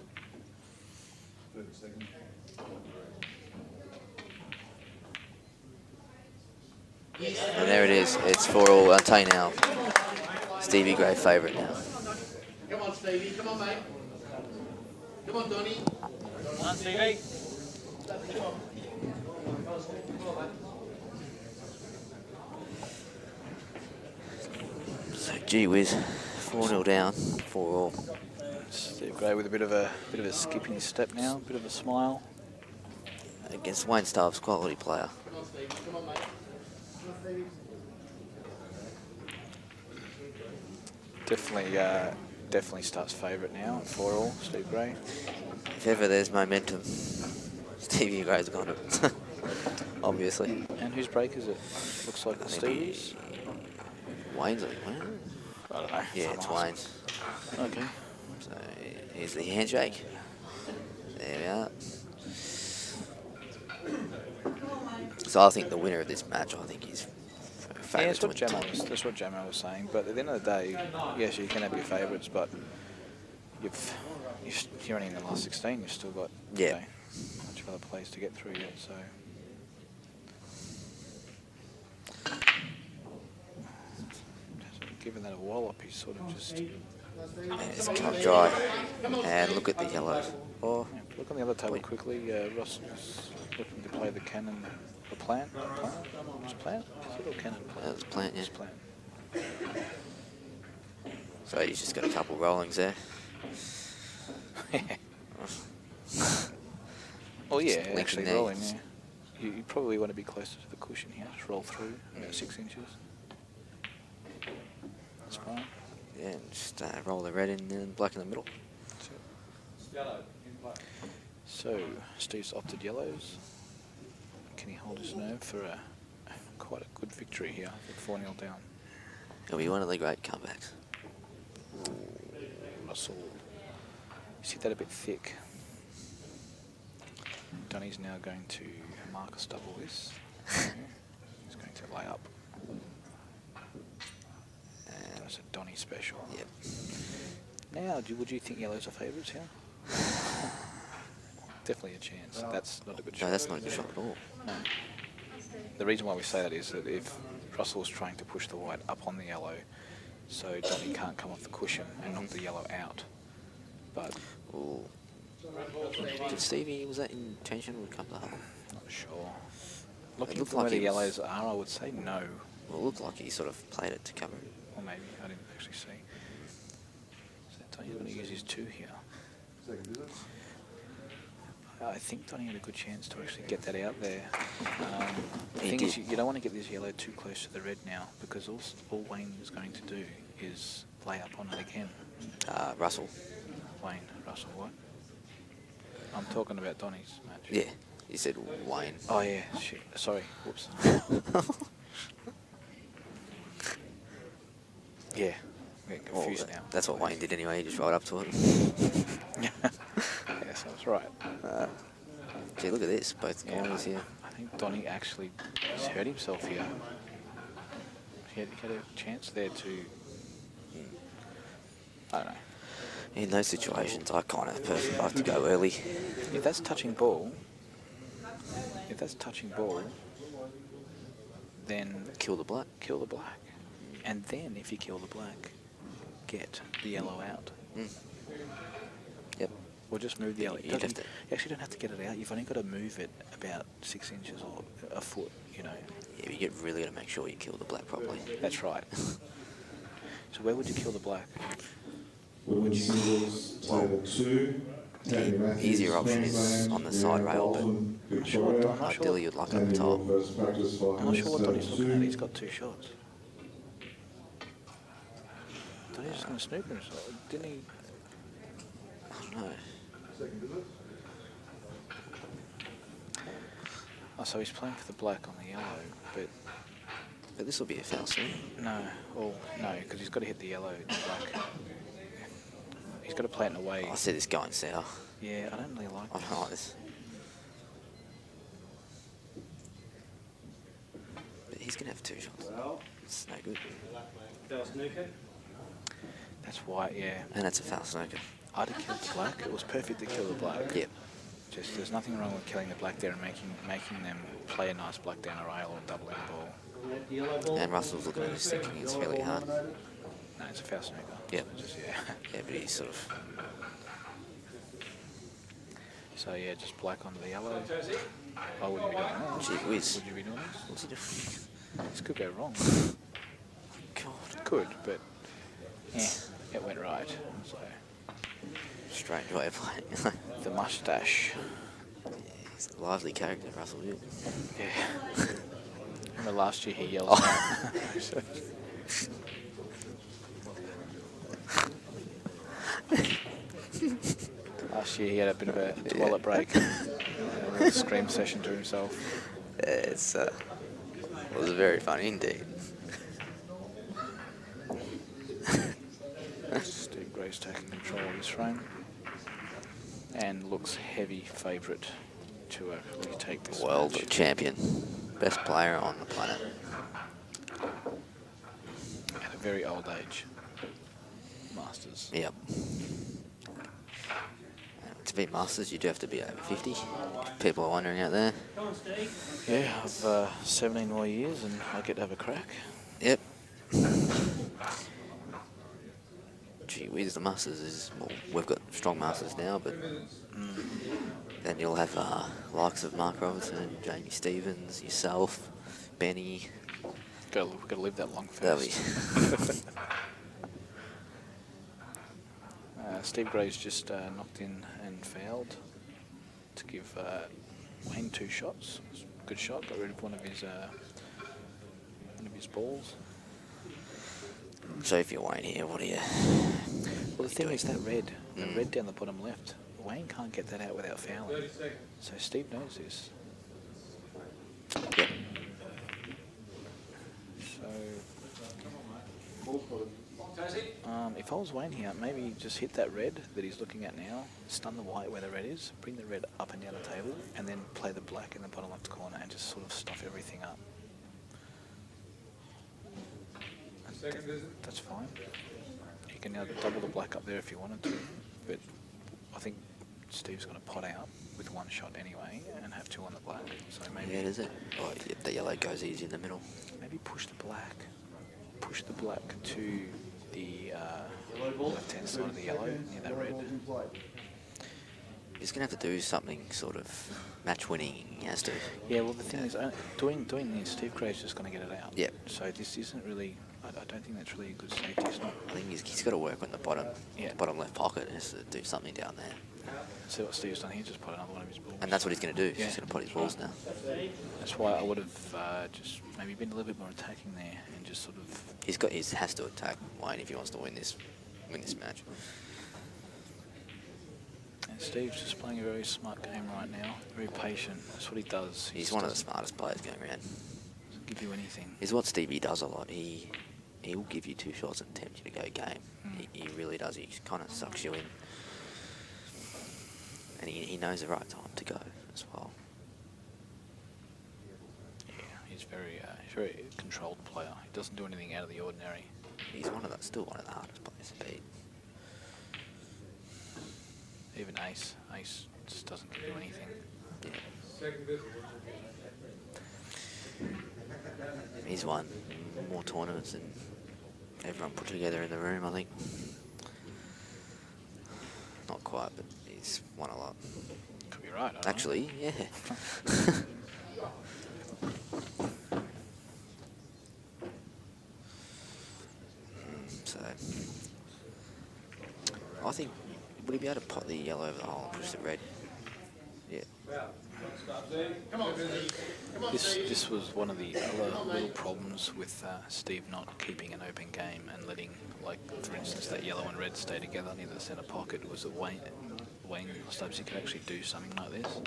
And there it is. It's for all. I'll tell you now. Stevie Gray favourite now. Come on, Stevie. Come on, mate. Come on, Donnie. Come on, Stevie. So gee whiz, 4-0 down, 4-all. Steve Gray with a bit of a skipping step now, a bit of a smile. Against Wayne Stubs, quality player. Come on, Stevie. Come on, mate. Come on, Stevie. Definitely starts favourite now at 4-all, Steve Gray. If ever there's momentum, Stevie Gray's got it. Obviously. And whose break is it? Looks like Steve's. Wayne's, I think, Wayne? I don't know. Yeah, it's Wayne's. Okay. So here's the handshake. There we are. So I think the winner of this match, I think, is Yeah, favourite. that's what Jamo was saying. But at the end of the day, yes, you can have your favourites, but you're only in the last 16. You've still got Yeah. you know, a bunch of other plays to get through yet. So given that a wallop, he's sort of just. And it's come dry. And look at the yellows. Oh, Look on the other table quickly. Russell's looking to play the cannon, the plant. Just plant? Is it or cannon? it's plant, yeah. Just plant. So he's just got a couple rollings there. Oh yeah, linking actually there. rolling. Yeah. You probably want to be closer to the cushion here. Just roll through about 6 inches. That's fine. Yeah, and just roll the red in and black in the middle. So Steve's opted yellows. Can he hold his nerve for quite a good victory here with 4-0 down? It'll be one of the great comebacks. Russell, you see that a bit thick. Donny's now going to mark a stubble this. He's going to lay up. And that's a Donny special. Yep. Now, would you think yellows are favourites here? Definitely a chance. That's not a good shot. No, that's not a good shot at all. No. The reason why we say that is that if Russell's trying to push the white up on the yellow, so Donny can't come off the cushion and knock the yellow out. But Ooh. Did Stevie, was that intention would come to hole? not sure. Looking looked for like where the he was- yellows are, I would say no. Well, it looked like he sort of played it to cover it. Or maybe, I didn't actually see. So Donny's going to use his 2 here. Second, is it? I think Donny had a good chance to actually get that out there. The He thing is, did. you don't want to get this yellow too close to the red now, because all Wayne is going to do is lay up on it again. Russell. Russell, what? I'm talking about Donny's match. Yeah, you said Wayne. Oh yeah, shit. Sorry, whoops. Yeah, I'm getting Well, confused now. that's what Wayne did anyway, he just rolled up to it. Yes, I was right. Gee, look at this, both corners here. I think Donny actually has hurt himself here. He had a chance there to... I don't know. In those situations, I kind of personally like to go early. If that's touching ball, then Kill the black. kill the black. And then, if you kill the black, get the yellow out. Yep. Or just move the yellow. You'd have to- You actually don't have to get it out. You've only got to move it about 6 inches or a foot, you know. Yeah, but you really got to make sure you kill the black properly. That's right. So where would you kill the black? Women's singles, table 2. Tanya Matthews, Easier option is Queensland, on the side Leanne rail, Bolton, I'm Victoria. not sure. Ideally, you'd like up Tanya, the top. your first practice for I'm not sure what Donny's Hunty, looking at. table He's got 2 shots. Donny's just going to snoop himself. Didn't he? I don't know. Second, is it? Oh, so he's playing for the black on the yellow, but But this will be a foul soon. no. Oh, no, because he's got to hit the yellow, the black. He's got to play it in a way. I see this going sour. Yeah, I don't really like I this. don't like this. But he's going to have 2 shots. It's no good. Foul snooker. That's why, yeah. And that's a foul snooker. I'd have killed the black. It was perfect to kill the black. Yep. Just there's nothing wrong with killing the black there and making them play a nice black down a rail or doubling ball. Yellow ball. And Russell's looking at this thinking it's fairly hard. No, it's a foul snooker. Yep. Just, yeah. Yeah, but he's sort of... So yeah, just black onto the yellow. I wouldn't be doing that. Gee whiz. Would you be doing this? What's he doing? This could go wrong. God. Could, but yeah, it went right. So Strange way of playing. the mustache. He's a lively character, Russell. Dude. Yeah. Remember last year he yelled. Oh. Last year he had a bit of a toilet break, a little scream session to himself. It's it was very funny indeed. Steve Gray's taking control of this frame and looks heavy favourite to retake this World match. champion, best player on the planet. At a very old age. Masters. Yep. To be Masters, you do have to be over 50. People are wondering out there. Yeah, I've 17 more years and I get to have a crack. Yep. Gee whiz, the Masters is, well, we've got strong Masters now, but then you'll have likes of Mark Robertson, Jamie Stevens, yourself, Benny. We've got to live that long That'll first. Steve Gray's just knocked in and fouled to give Wayne 2 shots. Good shot, got rid of one of his balls. So if you're Wayne here, what are you? Well, the thing is that red down the bottom left, Wayne can't get that out without fouling. So Steve knows this. Yep. So, if I was Wayne here, maybe just hit that red that he's looking at now, stun the white where the red is, bring the red up and down the table, and then play the black in the bottom left corner and just sort of stuff everything up. That's fine. You can now double the black up there if you wanted to, but I think Steve's going to pot out with 1 shot anyway and have 2 on the black. So maybe. Yeah, does it? Oh, yep, the yellow goes easy in the middle. Maybe push the black. Push the black to the left-hand side of the yellow near that red. He's going to have to do something sort of match-winning. He has to. Yeah, well, the thing is, doing this, Steve Gray's just going to get it out. Yep. So this isn't really. I don't think that's really a good safety. It's not. I think he's got to work on the bottom, bottom left pocket. He has to do something down there. See what Steve's done here, just put another one of his balls. And that's what he's going to do. Yeah. He's going to put his balls now. That's why I would have just maybe been a little bit more attacking there and just sort of. He has to attack Wayne if he wants to win this match. And Steve's just playing a very smart game right now. Very patient. That's what he does. He's one of the smartest players going around. Doesn't give you anything. Is what Stevie does a lot. He will give you 2 shots and tempt you to go game. He really does. He kind of sucks you in. And he knows the right time to go as well. Yeah, he's very controlled player. He doesn't do anything out of the ordinary. He's still one of the hardest players to beat. Even Ace just doesn't give you anything. Yeah. He's won more tournaments than everyone put together in the room, I think. Not quite, but he's won a lot. Could be right. Actually, yeah. So, I think, would he be able to pot the yellow over the hole and push the red? Yeah. Come on, This was one of the other little problems with Steve not keeping an open game and letting, like, for instance, that yellow and red stay together near the centre pocket. Was that Wayne Stubs could actually do something like this?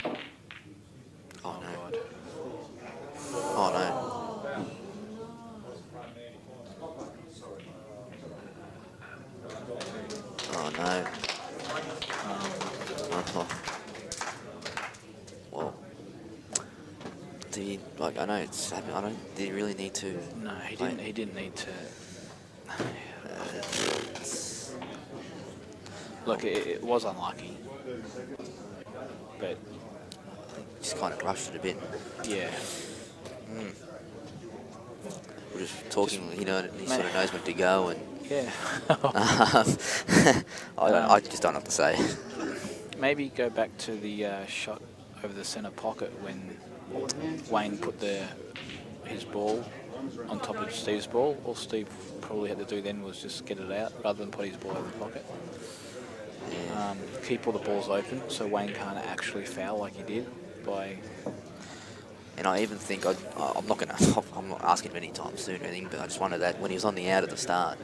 Oh, no. God. Oh, no. Oh, no. Well, I know it's happening. Did he really need to? No, he didn't. He didn't need to. Look, it was unlucky, but just kind of rushed it a bit. Yeah. We're just talking. He sort of knows when to go, and yeah. I just don't know what to say. Maybe go back to the shot over the centre pocket when Wayne put his ball on top of Steve's ball. All Steve probably had to do then was just get it out rather than put his ball over the pocket. Yeah. Keep all the balls open so Wayne can't actually foul like he did by. And I even think I'm not asking him any time soon or anything, but I just wondered that when he was on the out at the start,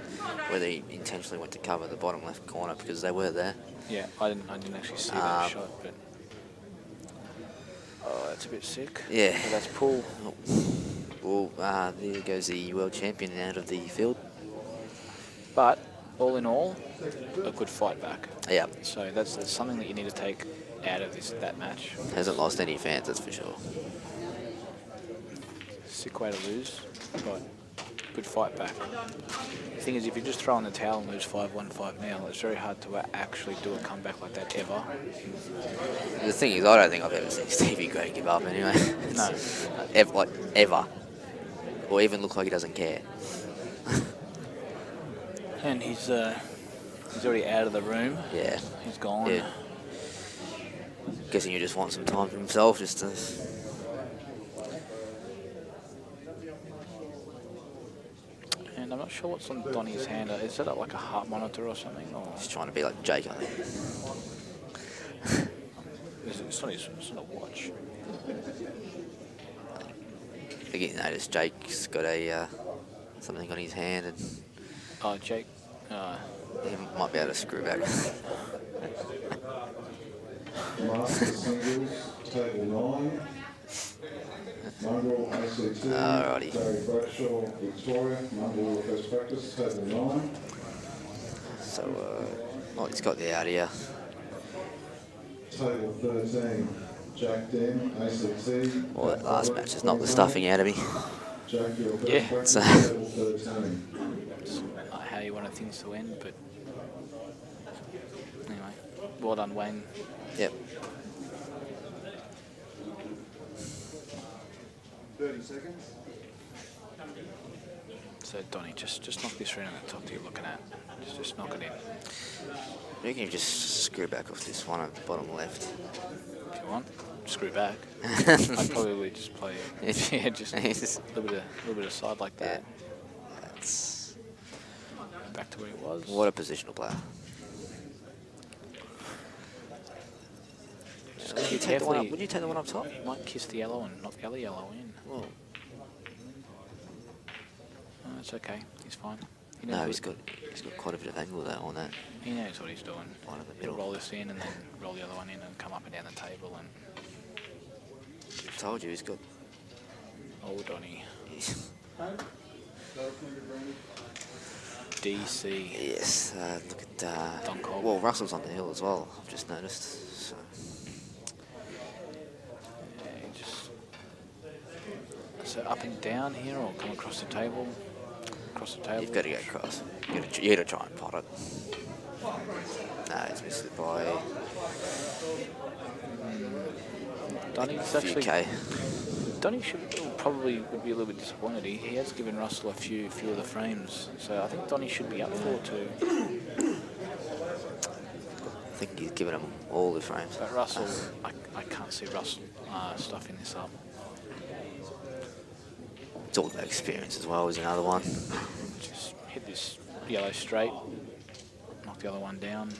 whether he intentionally went to cover the bottom left corner because they were there. Yeah, I didn't actually see that shot, but that's a bit sick. Yeah. So that's Paul. Well, there goes the world champion out of the field. But all in all, a good fight back. Yeah. So that's something that you need to take out of that match. Hasn't lost any fans, that's for sure. Sick way to lose, but good fight back. The thing is, if you just throw in the towel and lose 5-1, 5-0, it's very hard to actually do a comeback like that ever. The thing is, I don't think I've ever seen Stevie Gray give up anyway. No. Ever. Or even look like he doesn't care. And he's already out of the room. Yeah. He's gone. Yeah. Guessing you just want some time for himself, just to... And I'm not sure what's on Donnie's hand. Is that like a heart monitor or something? Or He's trying to be like Jake, I think. it's not a watch. Again, you notice Jake's got a something on his hand, and Oh, Jake. he might be able to screw back. Master singles, table 9. Mongrel ACT, Alrighty. Barry Bradshaw, Victoria. Mongrel first practice, table 9. So, oh, he's got the out here. Table 13, Jack Den, ACT. Well, that last match has knocked the stuffing out of me. Jack, your first Yeah, practice, so- table 13. It's not how you want things to end, but anyway, well done, Wayne. Yep. 30 seconds. So Donnie, just knock this round at the top that you're looking at. Just knock it in You can just screw back off this one at the bottom left. if you want. Screw back. I'd probably just play. Yeah, just a little bit of side like that. That's... Back to where he was. What a positional player. Just Would you take the one up? Would you take the one up top? He might kiss the yellow and knock the other yellow in. Well, Oh, it's okay. He's fine. He no, knows he's got quite a bit of angle there on that. He knows what he's doing. One in the He'll middle. roll this in and then roll the other one in and come up and down the table and. Told you he's got. Oh, Donnie. He's, DC. yes. Look at. Don Cole. Well, Russell's on the hill as well. I've just noticed. So. Yeah, so up and down here or come across the table? Across the table? You've got to go across. You got to try and pot it. No, he's missed it by Donnie's a few actually. K. Donnie probably would be a little bit disappointed. He has given Russell a few of the frames, so I think Donnie should be up 4-2. I think he's given him all the frames. But Russell, I can't see Russell stuffing this up. It's all about experience as well, is another one. Just hit this yellow straight, knock the other one down.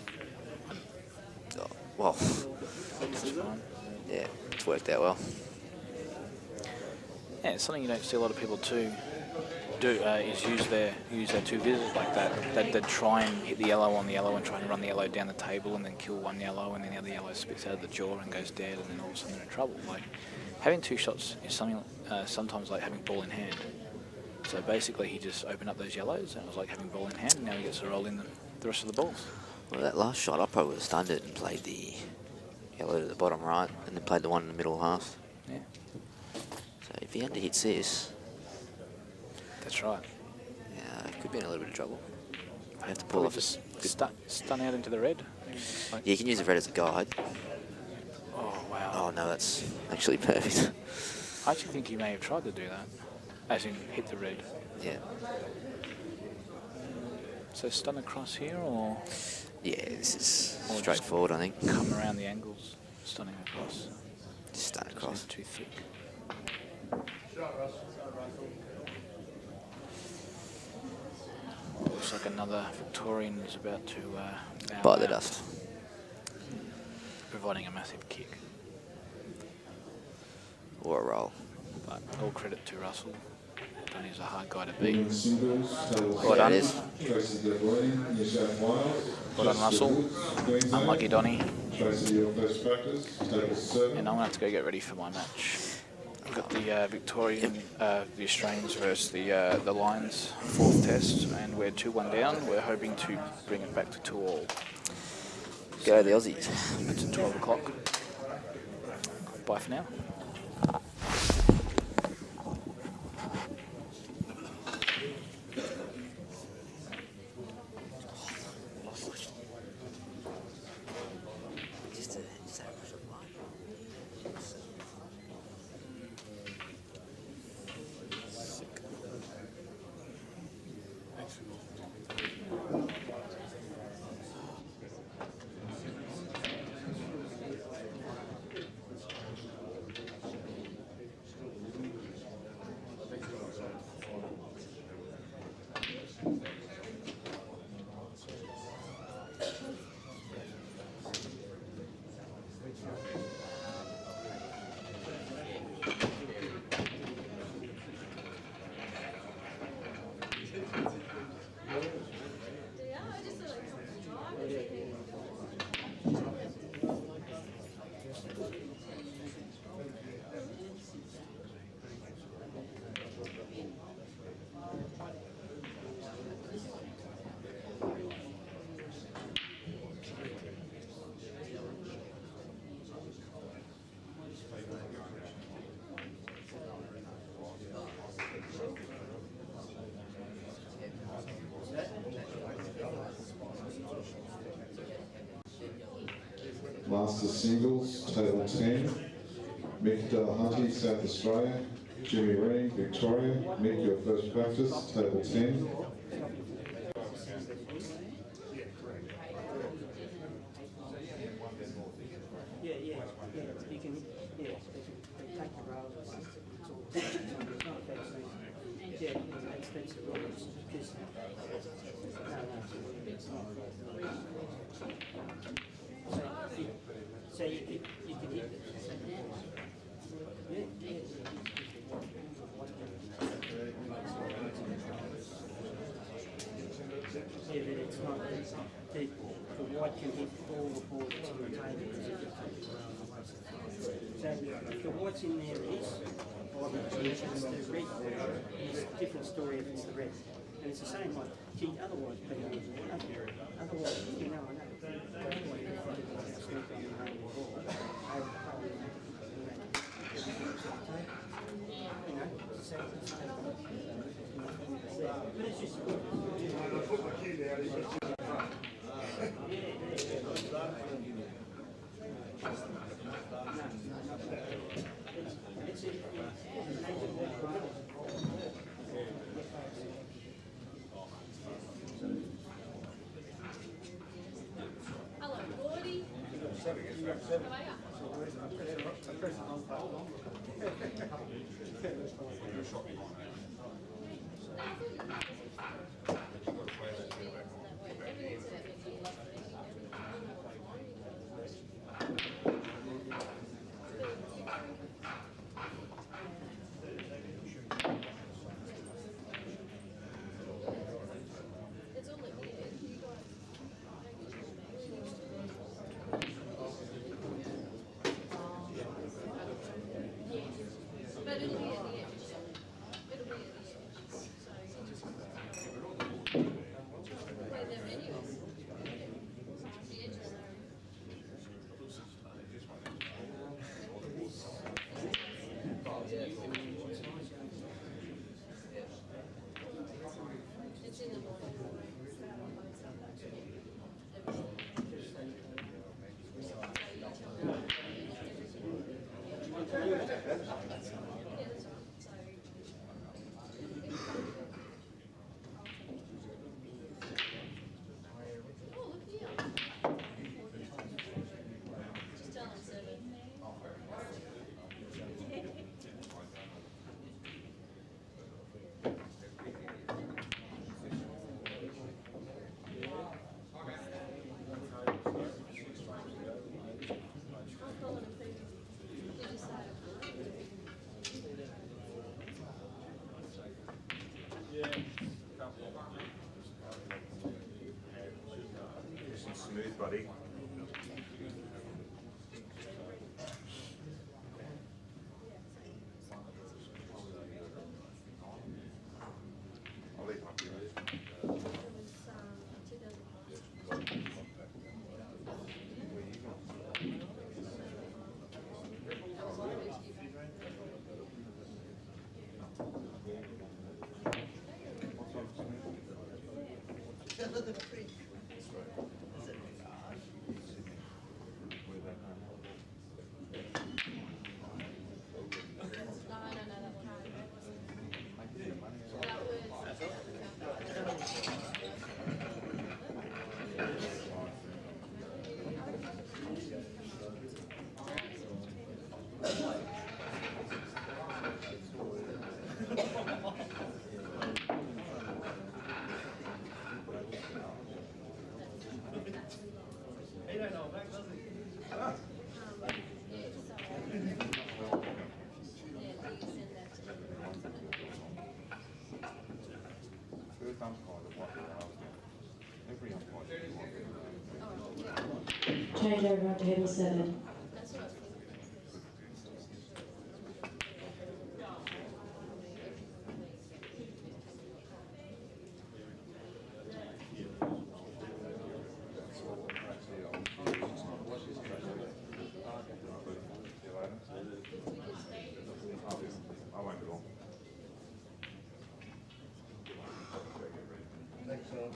Oh, well, That's fine. yeah, it's worked out well. Yeah, it's something you don't see a lot of people do is use their two visors like that. They'd try and hit the yellow on the yellow and try and run the yellow down the table and then kill one yellow and then the other yellow spits out of the jaw and goes dead and then all of a sudden they're in trouble. Like having two shots is something sometimes like having ball in hand. So basically he just opened up those yellows and it was like having ball in hand and now he gets to roll in the rest of the balls. Well, that last shot, I probably would have stunned it and played the yellow to the bottom right and then played the one in the middle half. Yeah. So if he underhits this, That's right. yeah, it could be in a little bit of trouble. I have to pull Probably off just a good... stun out into the red. Like, Yeah, you can use the red as a guide. oh wow. Oh no, that's actually perfect. I actually think he may have tried to do that. As in hit the red. Yeah. So stun across here or Yeah, this is Or straightforward, I think. come around the angles, stunning across. Just stun It's across. too thick. Looks like another Victorian is about to bow Bite the out, dust. providing a massive kick. Or a roll. But all credit to Russell. Donnie's a hard guy to beat. Women's singles, table Well done. 7, Tracy Devlin, New South Wales. Well done, Jessica Russell. Woods, Queensland. Unlucky Donnie. Tracy, your first practice, table 7. And I'm going to have to go get ready for my match. I've got the Victorian, the Australians versus the Lions, 4th test, and we're 2-1 down. We're hoping to bring it back to 2-2. Go the Aussies. It's at 12 o'clock. Bye for now. Masters Singles, Table 10. Mick Hunty, South Australia. Jimmy Reen, Victoria. Mick, your first practice, Table 10. Yeah, you can, they take the rails, it's all, it's not offensive. Yeah, it's expensive rollers, because, no, it's not. So you can hit it. Yeah, but it's not, the white can hit all the boards on the table. So if the white's in there is, or if it's the red, it's a different story if it's the red. And it's the same one. Gee, otherwise, you know, I know. But it's just Hello, Gordy. How are it's only weird. You guys. But it'll be at the end. It'll be at the end. Where the menu is. The edges are. It's in the morning. Oh, look here. Just tell him 7. Smooth, buddy. I'll leave my He don't know back, does he? First umpire, what every umpire. Change over on table 7. That's what I was thinking. I won't be long. Next one.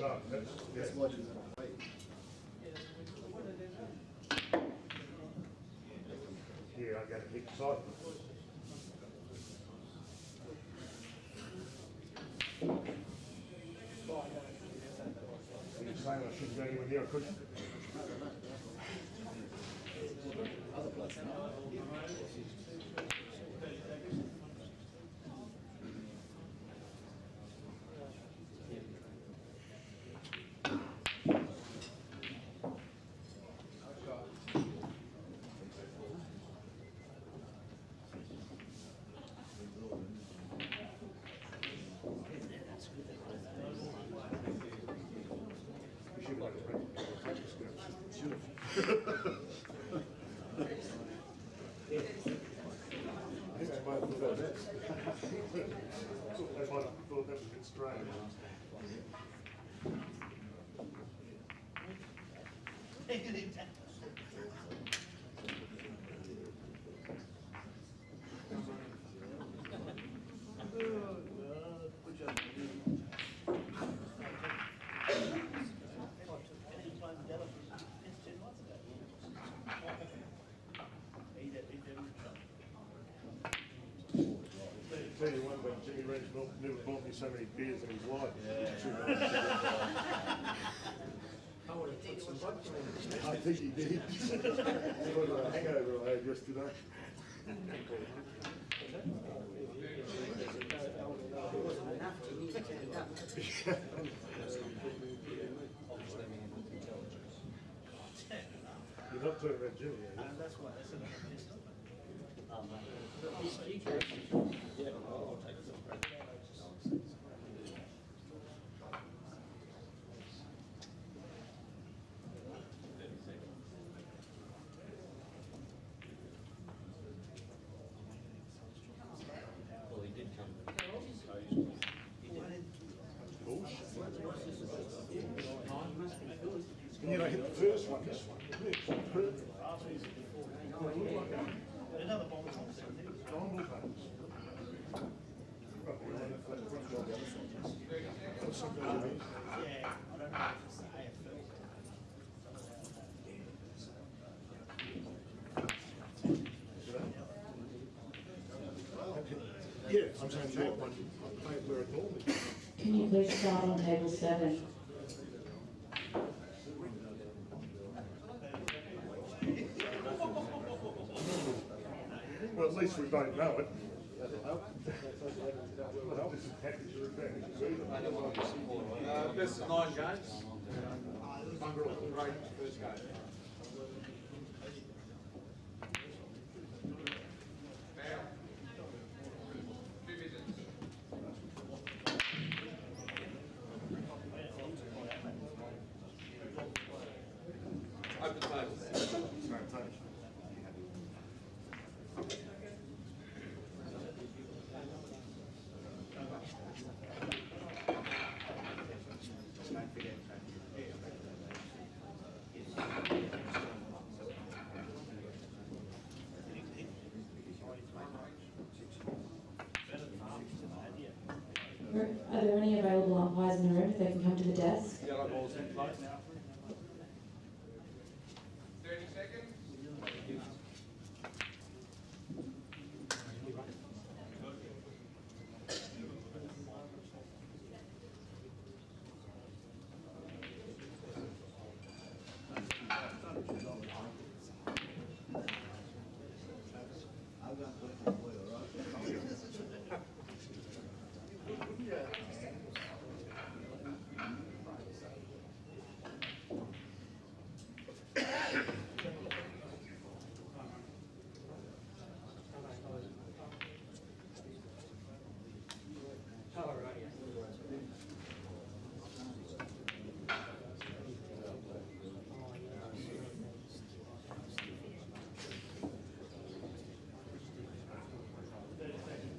No, that's what you here, I got a big side. You're saying I shouldn't go anywhere near a cushion? We should have had a practice ground. Should have. I think they might have thought that. They might have thought that was a bit strange. Tell you one thing, Jimmy Wrench never bought me so many beers in his life. I think he did. It was a hangover I had yesterday. You're not talking about Jimmy, are you? That's why. Yeah, I'll take it. Well, he did come. And you know, hit the first one, this one. Perfect. Another bomb is on the yeah, I don't know if it's the AFL. Yeah, I'm saying that one. I play it where it normally. Can you please start on table 7? Well, at least we don't know it. Well, this is package or advantage either. Best of 9 games. Great first game. Open table. Same time. Are there any available umpires in the room if they can come to the desk? Yellow ball's in place now. 30 seconds.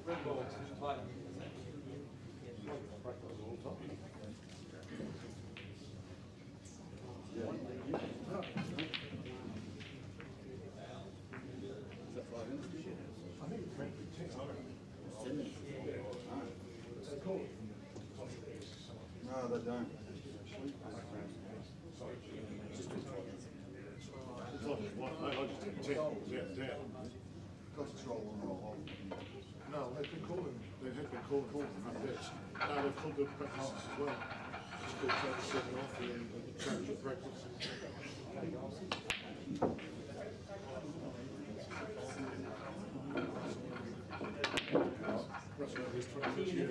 Red ball, play. I think it's meant to be 10. No, they don't. They have been called for front desk. No, they've called the practices as well. It's called practice 7 off and change the practice. Russell had his 26 years.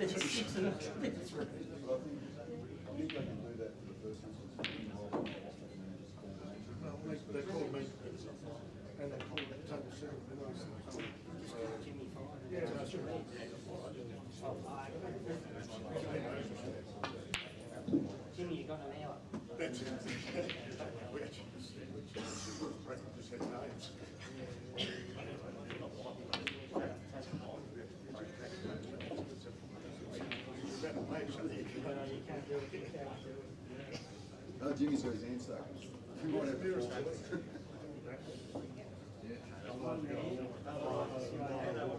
They call it maintenance, and they call it total 7. Yeah, that's right. Jimmy, you got an hour. That's it. We actually just had names. Oh, Jimmy's got his hand stuck.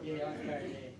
Yeah, okay,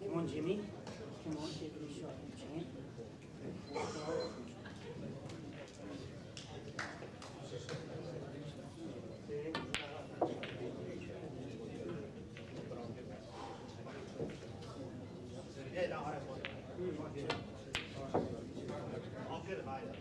Come on, Jimmy. Come on, give it a shot, champ. Yeah, no, I have one. I'll get it, mate.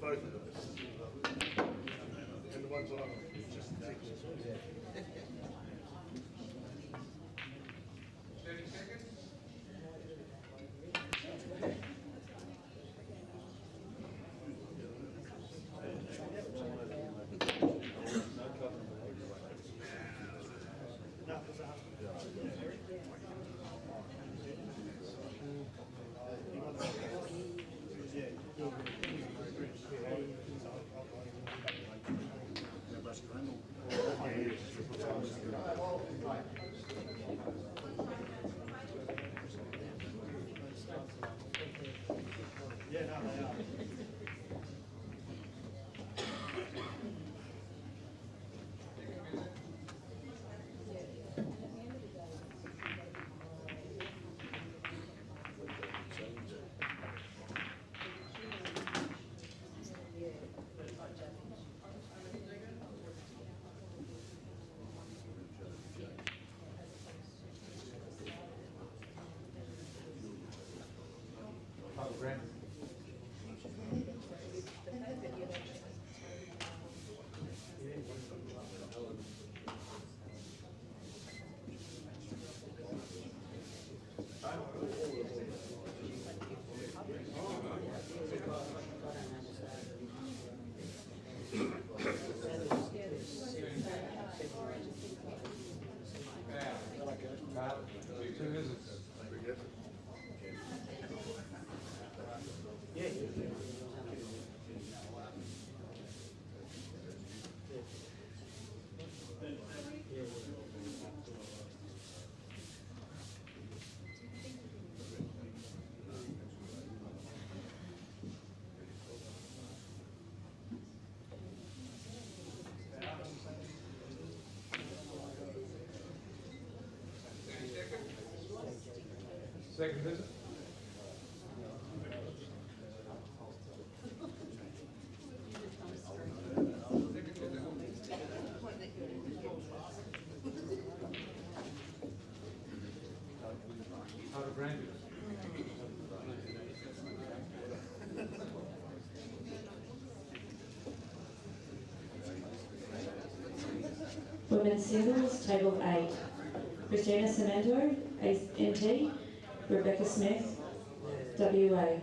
Both of those. And the ones on just Texas. 30 seconds. Yeah, no, they are. Second visit. Out of Rangers. Women's singles, table 8. Christina Cemento, NT. Rebecca Smith, WA.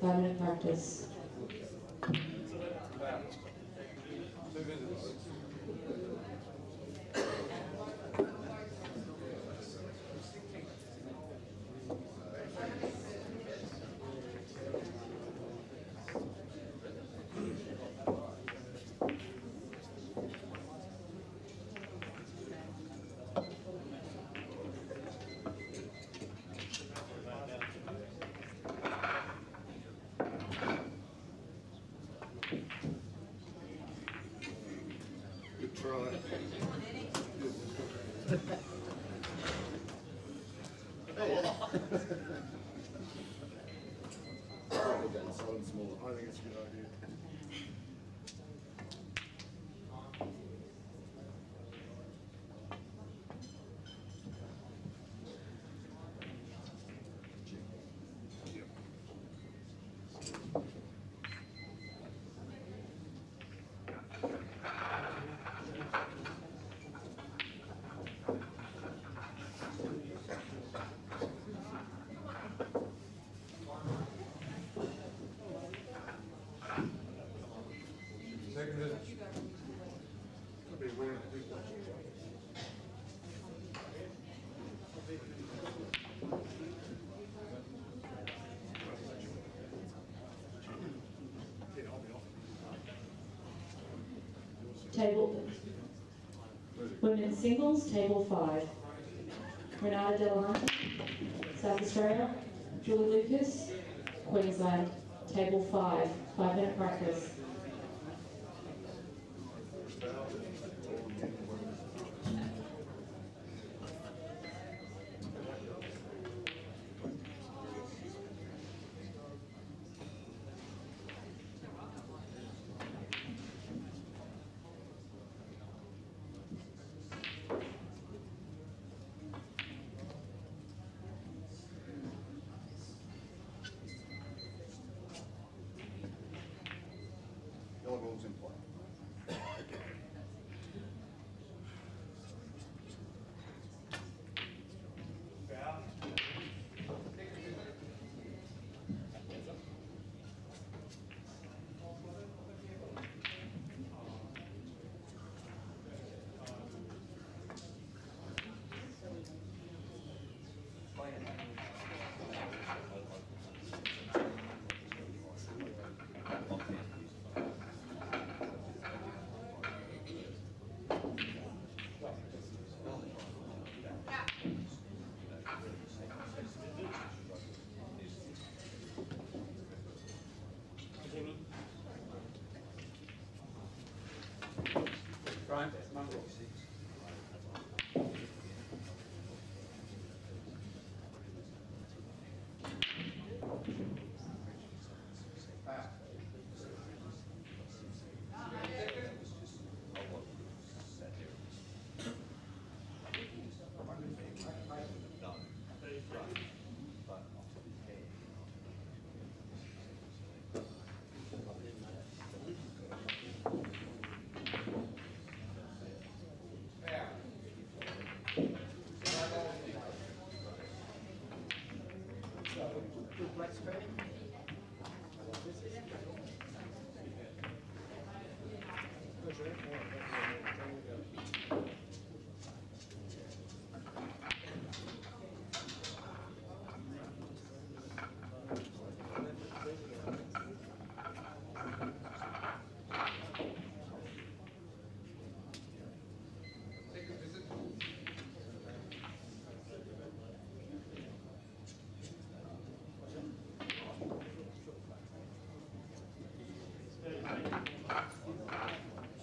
5-minute practice. Two visits. Good try. I think it's a good idea. Second visit. Could be weird. Table. Women's singles, table 5. Renata Delahunty, South Australia. Julie Lucas, Queensland. Table 5. 5-minute practice.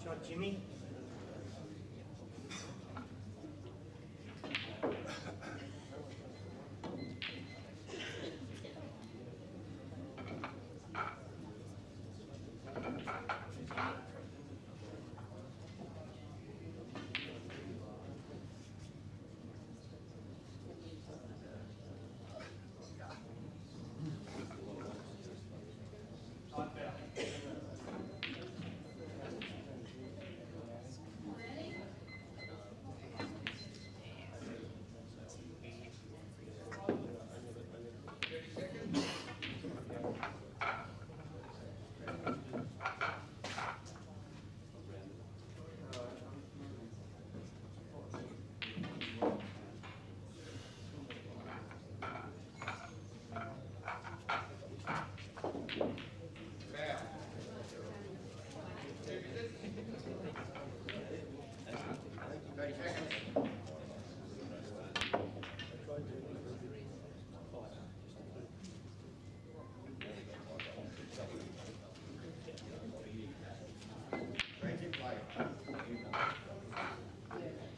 Shot, Jimmy.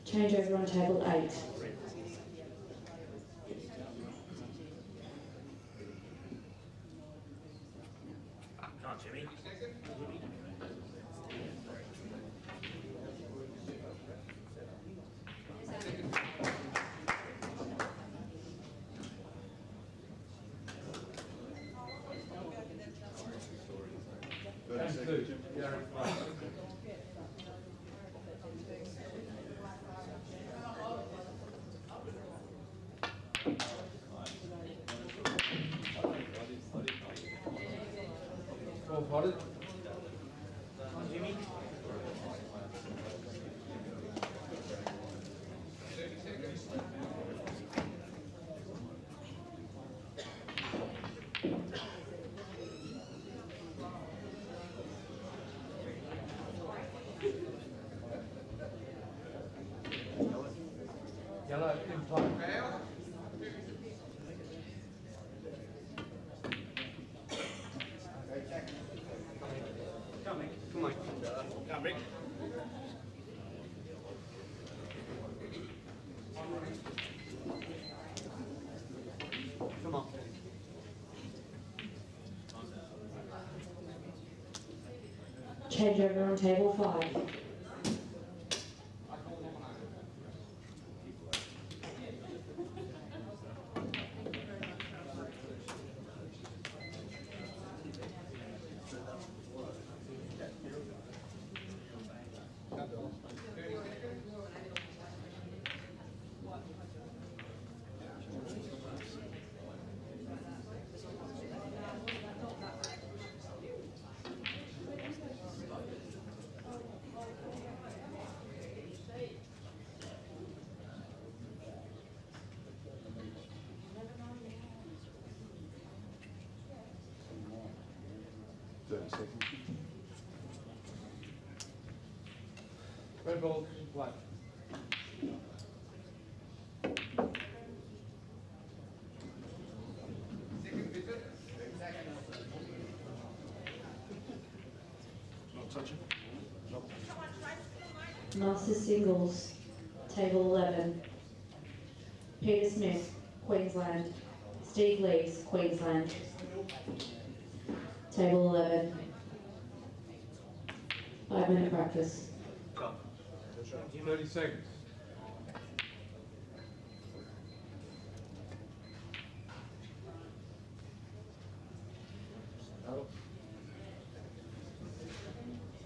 Change over on table 8. Come on, Jimmy. Well potted. Come on, Jimmy. Yellow in play. Come on, come on. Come, Rick. Come on. Change over on table 5. Red ball in play. Not touching. Come on, straight. Come on, mate. Masters Singles, Table 11. Peter Smith, Queensland. Steve Lees, Queensland. Table 11. 5-minute practice. 30 seconds.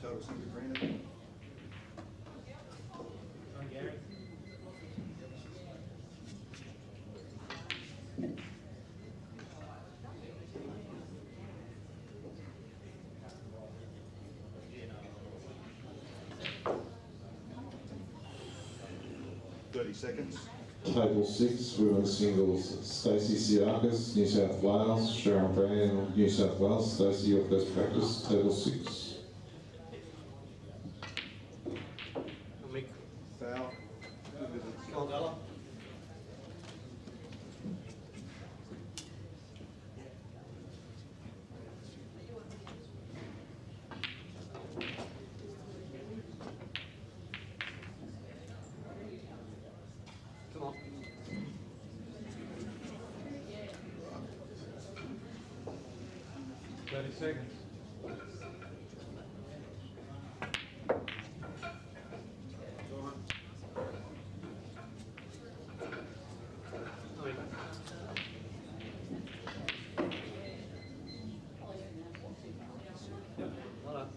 Total single granted. On Gary. Seconds. Table 6, women's singles, Stacey Siakis, New South Wales, Sharon Brown, New South Wales. Stacey, your first practice, table 6. Mick. Foul. Caldella. Come on. 30 seconds.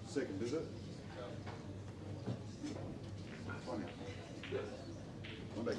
Second, is it? 20. One back.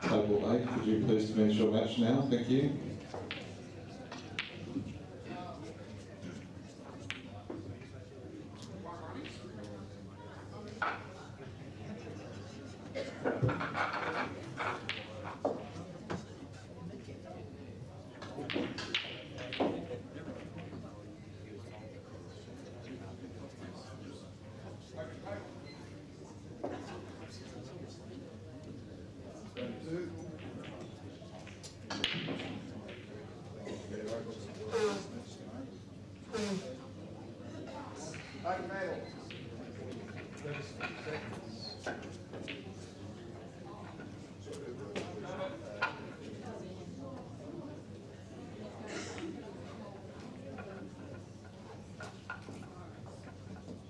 Table 8, could you please commence your match now? Thank you.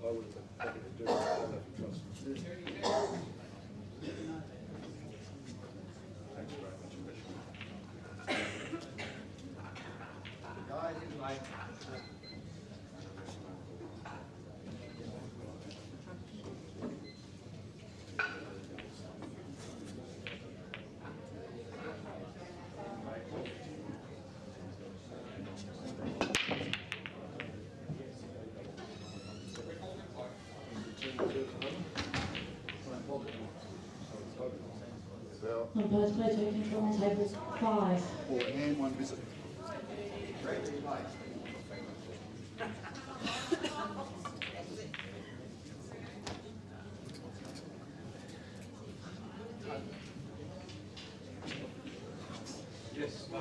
I would have been happy to do it. I don't know if you trust me. Thanks very much. Guys, in like. Umpires play to control table 5. Or hand one visit. Yes, no,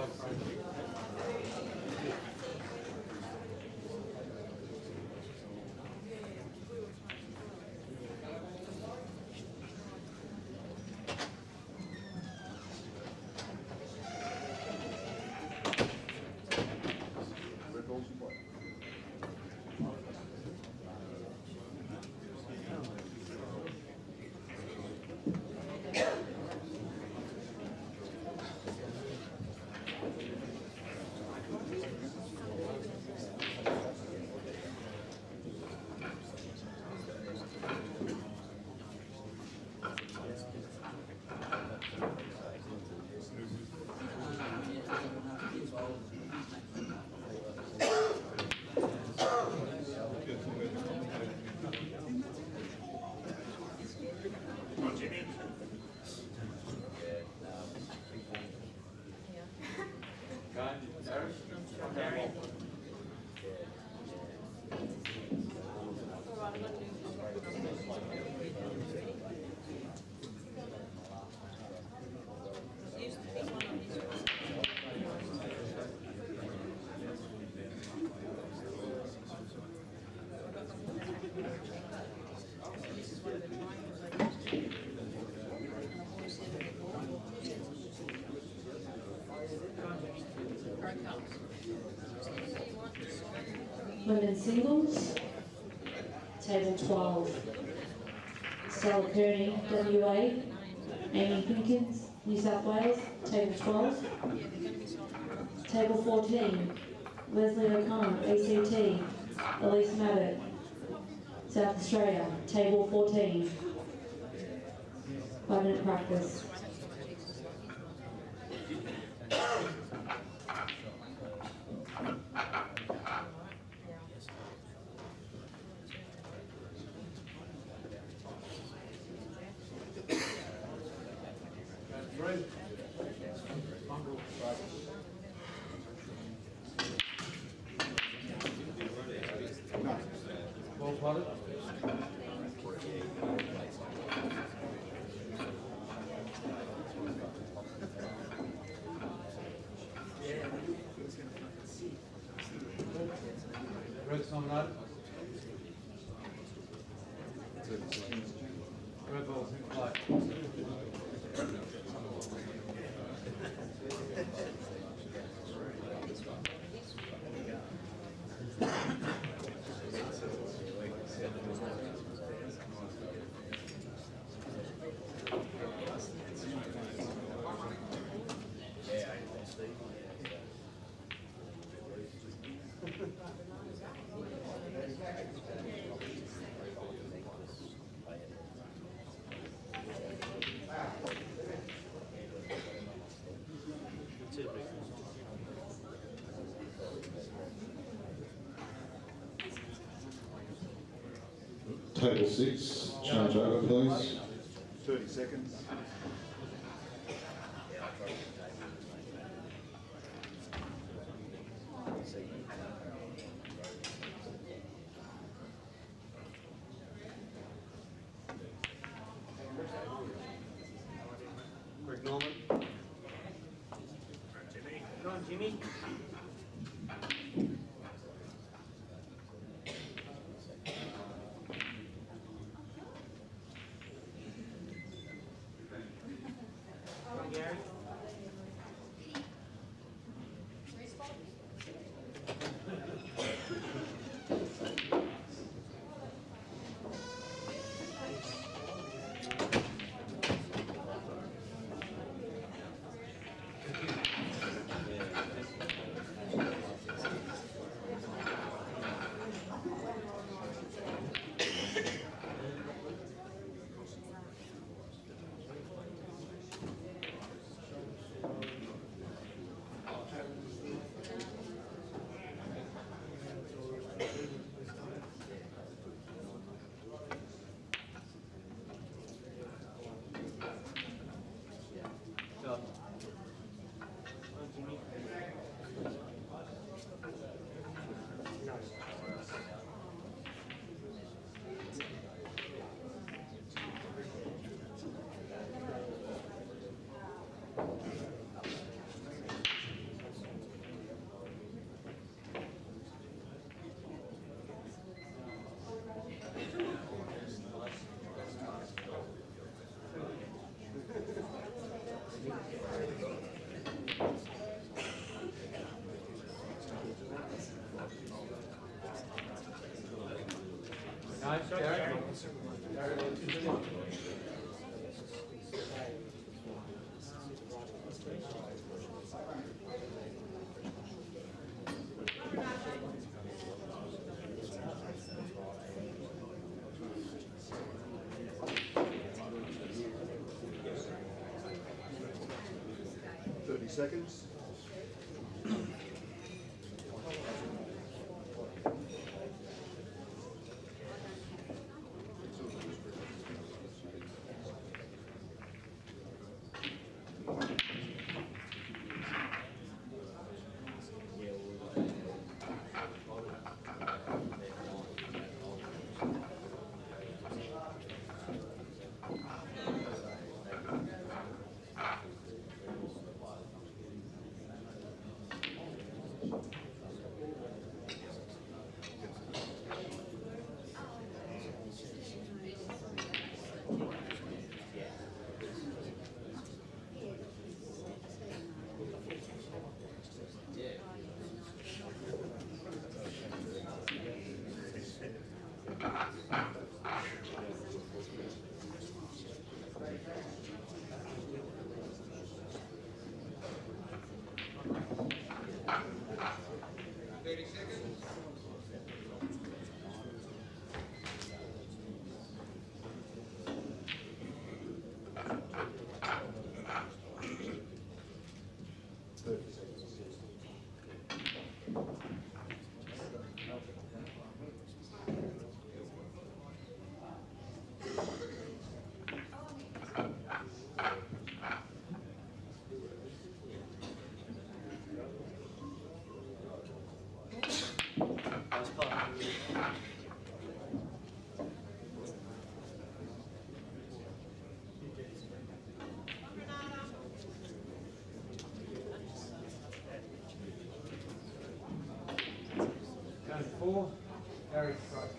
Red balls in play. singles. Table 12. Stella Kearney, WA. Amy Pinkins, New South Wales. Table 12. Table 14. Leslie O'Connor, ACT. Elise Mabbitt, South Australia. Table 14. 5-minute practice. Well plotted. Red's nominated. Red ball's in play. Table 6, change over please. 30 seconds. Greg Norman. Go on, Jimmy. Go on, Gary. Nice, Gary. Seconds. Nice putt. Down to 4. Eric strike.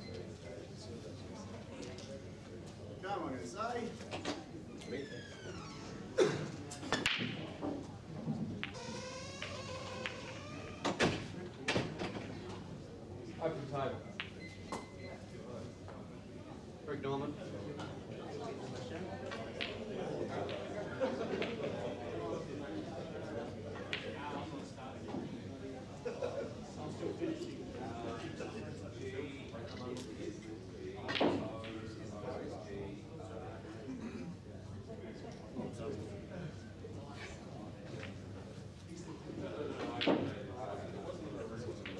Come on, I'm going to say. Open table. Greg Norman.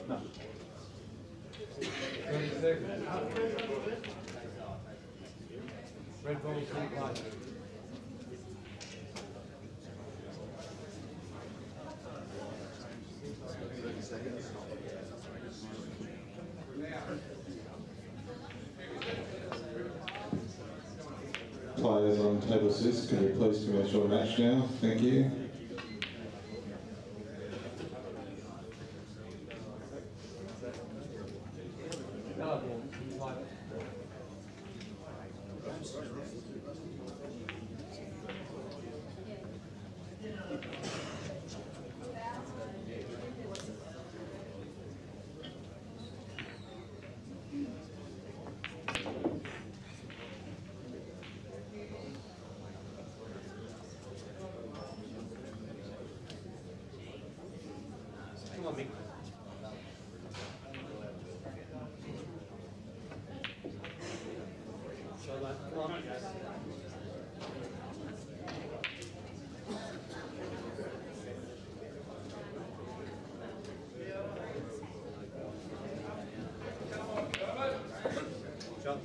No. 30 seconds. Red ball, 25. Players on table 6, can you please commence your match now? Thank you. Come on, Mick. Show that. Come on. Shot.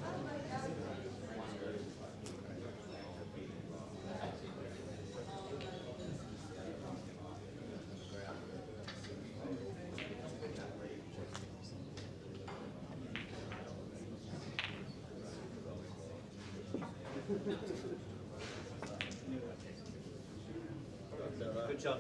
Good shot.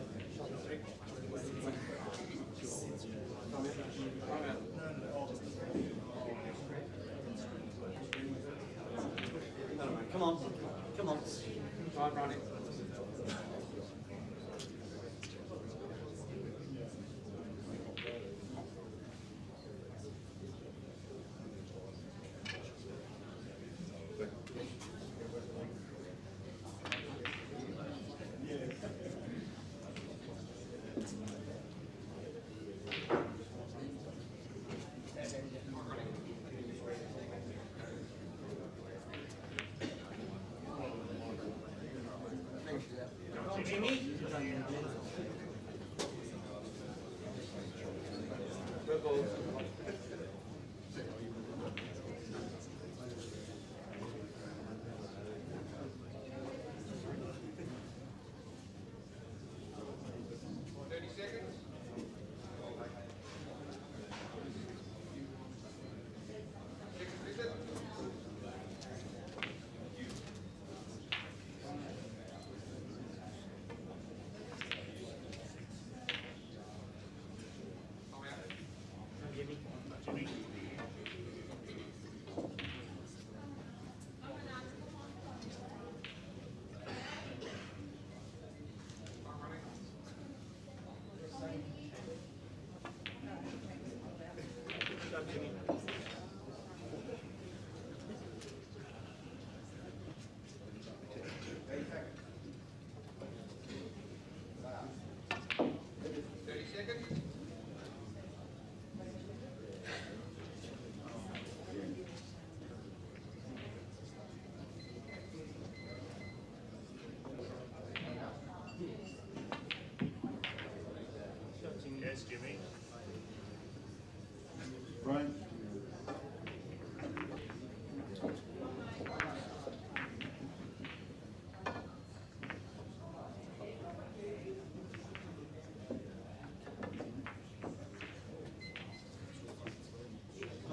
Come on, come on. Try and run it. Jimmy? Red ball.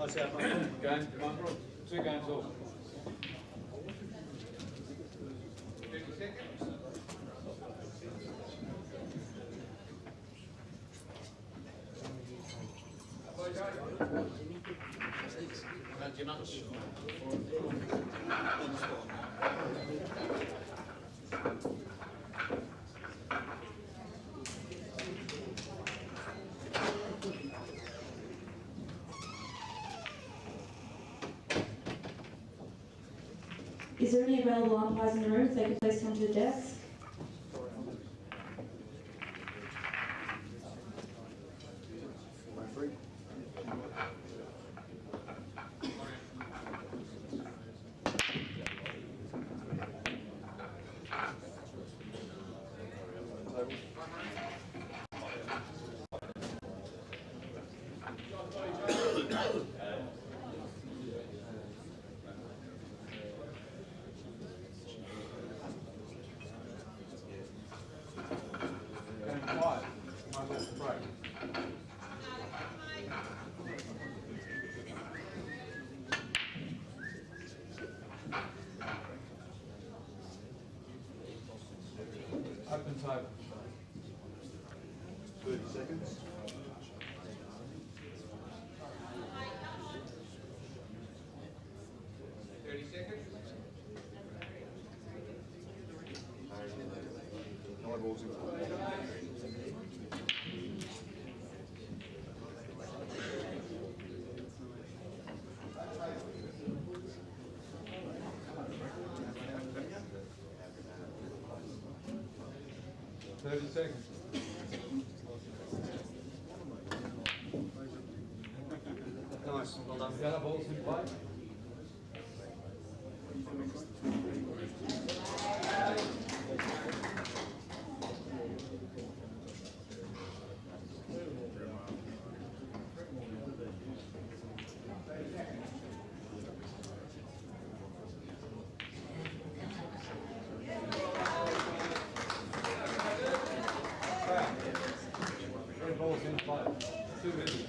Nice out, mate. Game, come on, bro. 2 games off. 50 seconds. Thank you much. Is there any available umpires in the room? If they could please come to the desk. Game 5. Might as well break. Open table. 30 seconds. No balls in play. Seconds. Nice, well done. Yellow balls in play. Red balls in play. 2 minutes.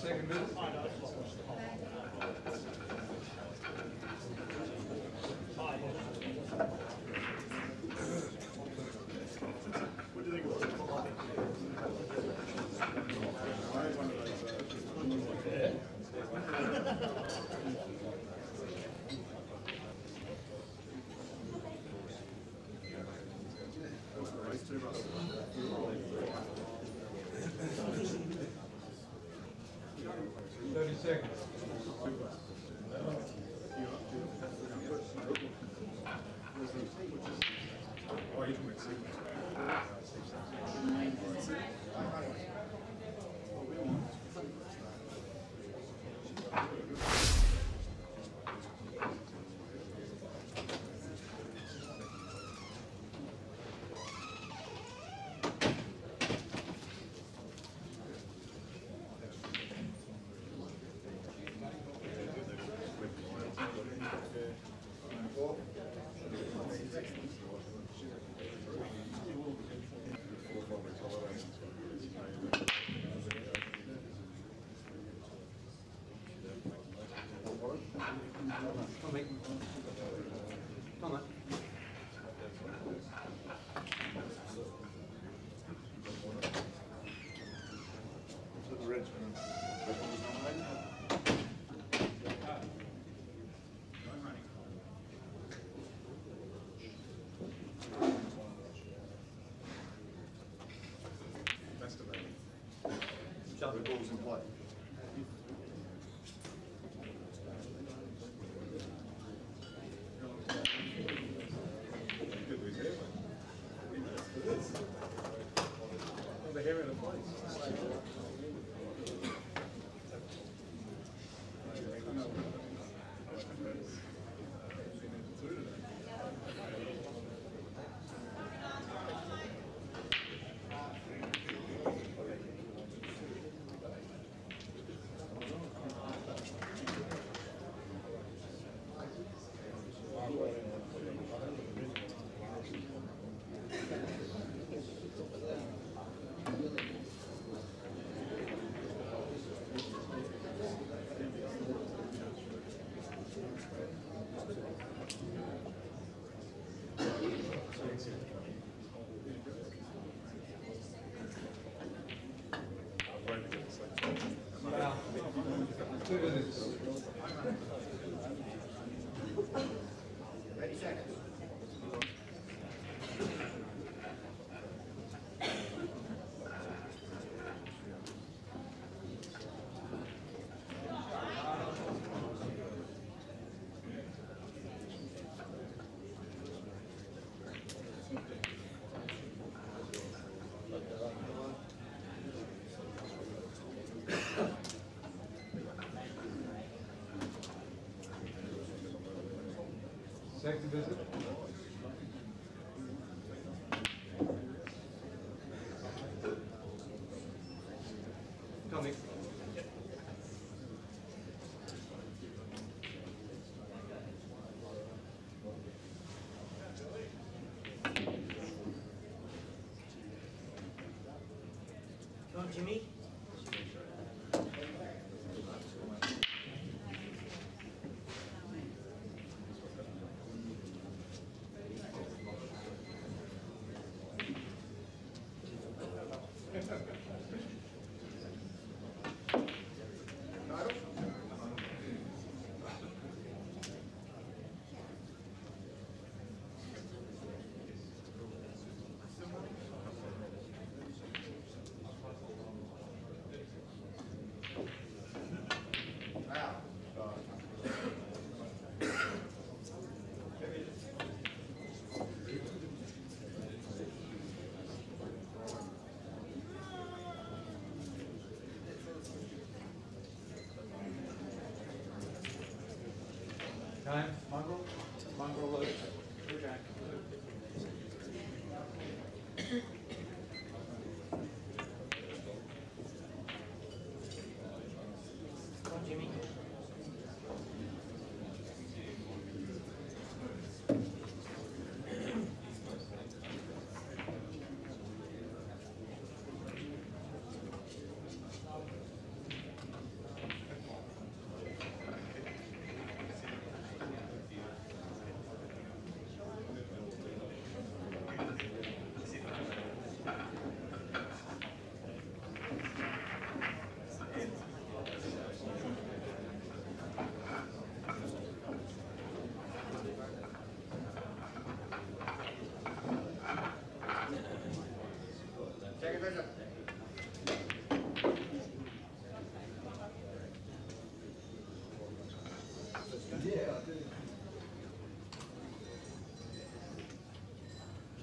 Second minute. What do you think about it? Seconds. Oh, you can make seconds. ball's in play. The hair in the place. Wow. 2 minutes. 30 seconds. Second visit. Coming. Come on, Jimmy. Time. Mongrel. Mongrel load. Come on, Jimmy. Second visit.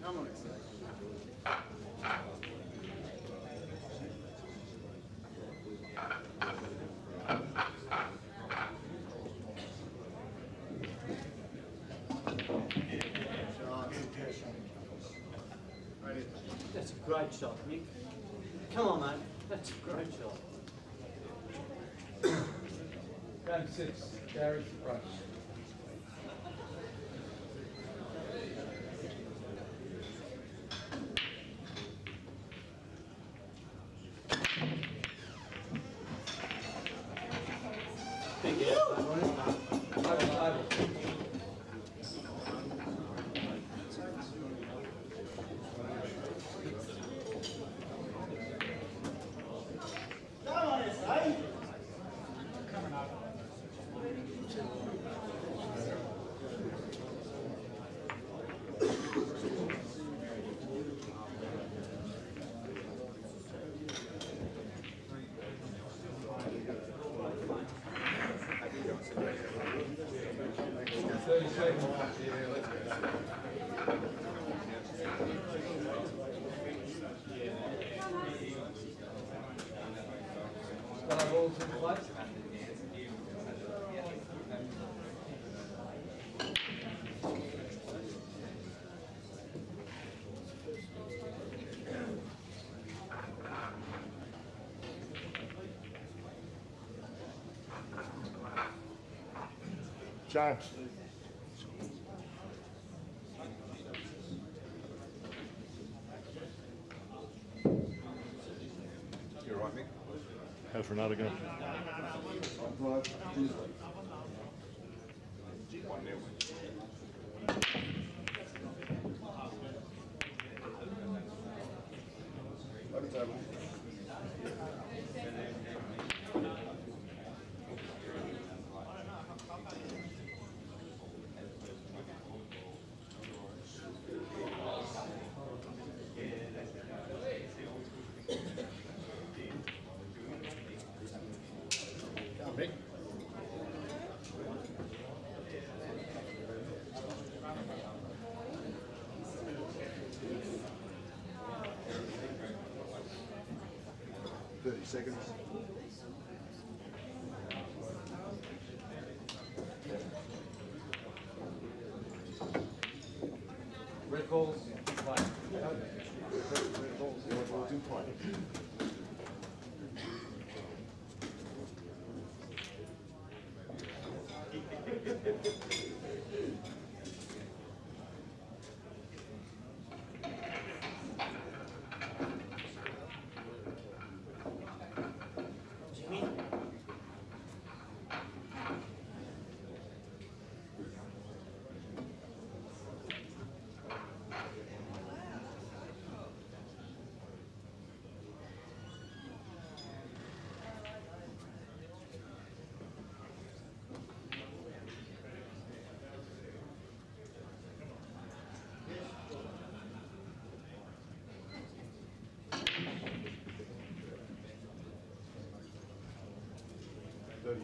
Come on, That's a great shot, Nick. Come on, mate. That's a great shot. Round 6. Gary Rush. Big out, mate. Over. Yellow balls in place. James. You're right, Mick. How's Renata going? 1-0. Over table. Mick. Seconds. Red balls in play. Red balls in play.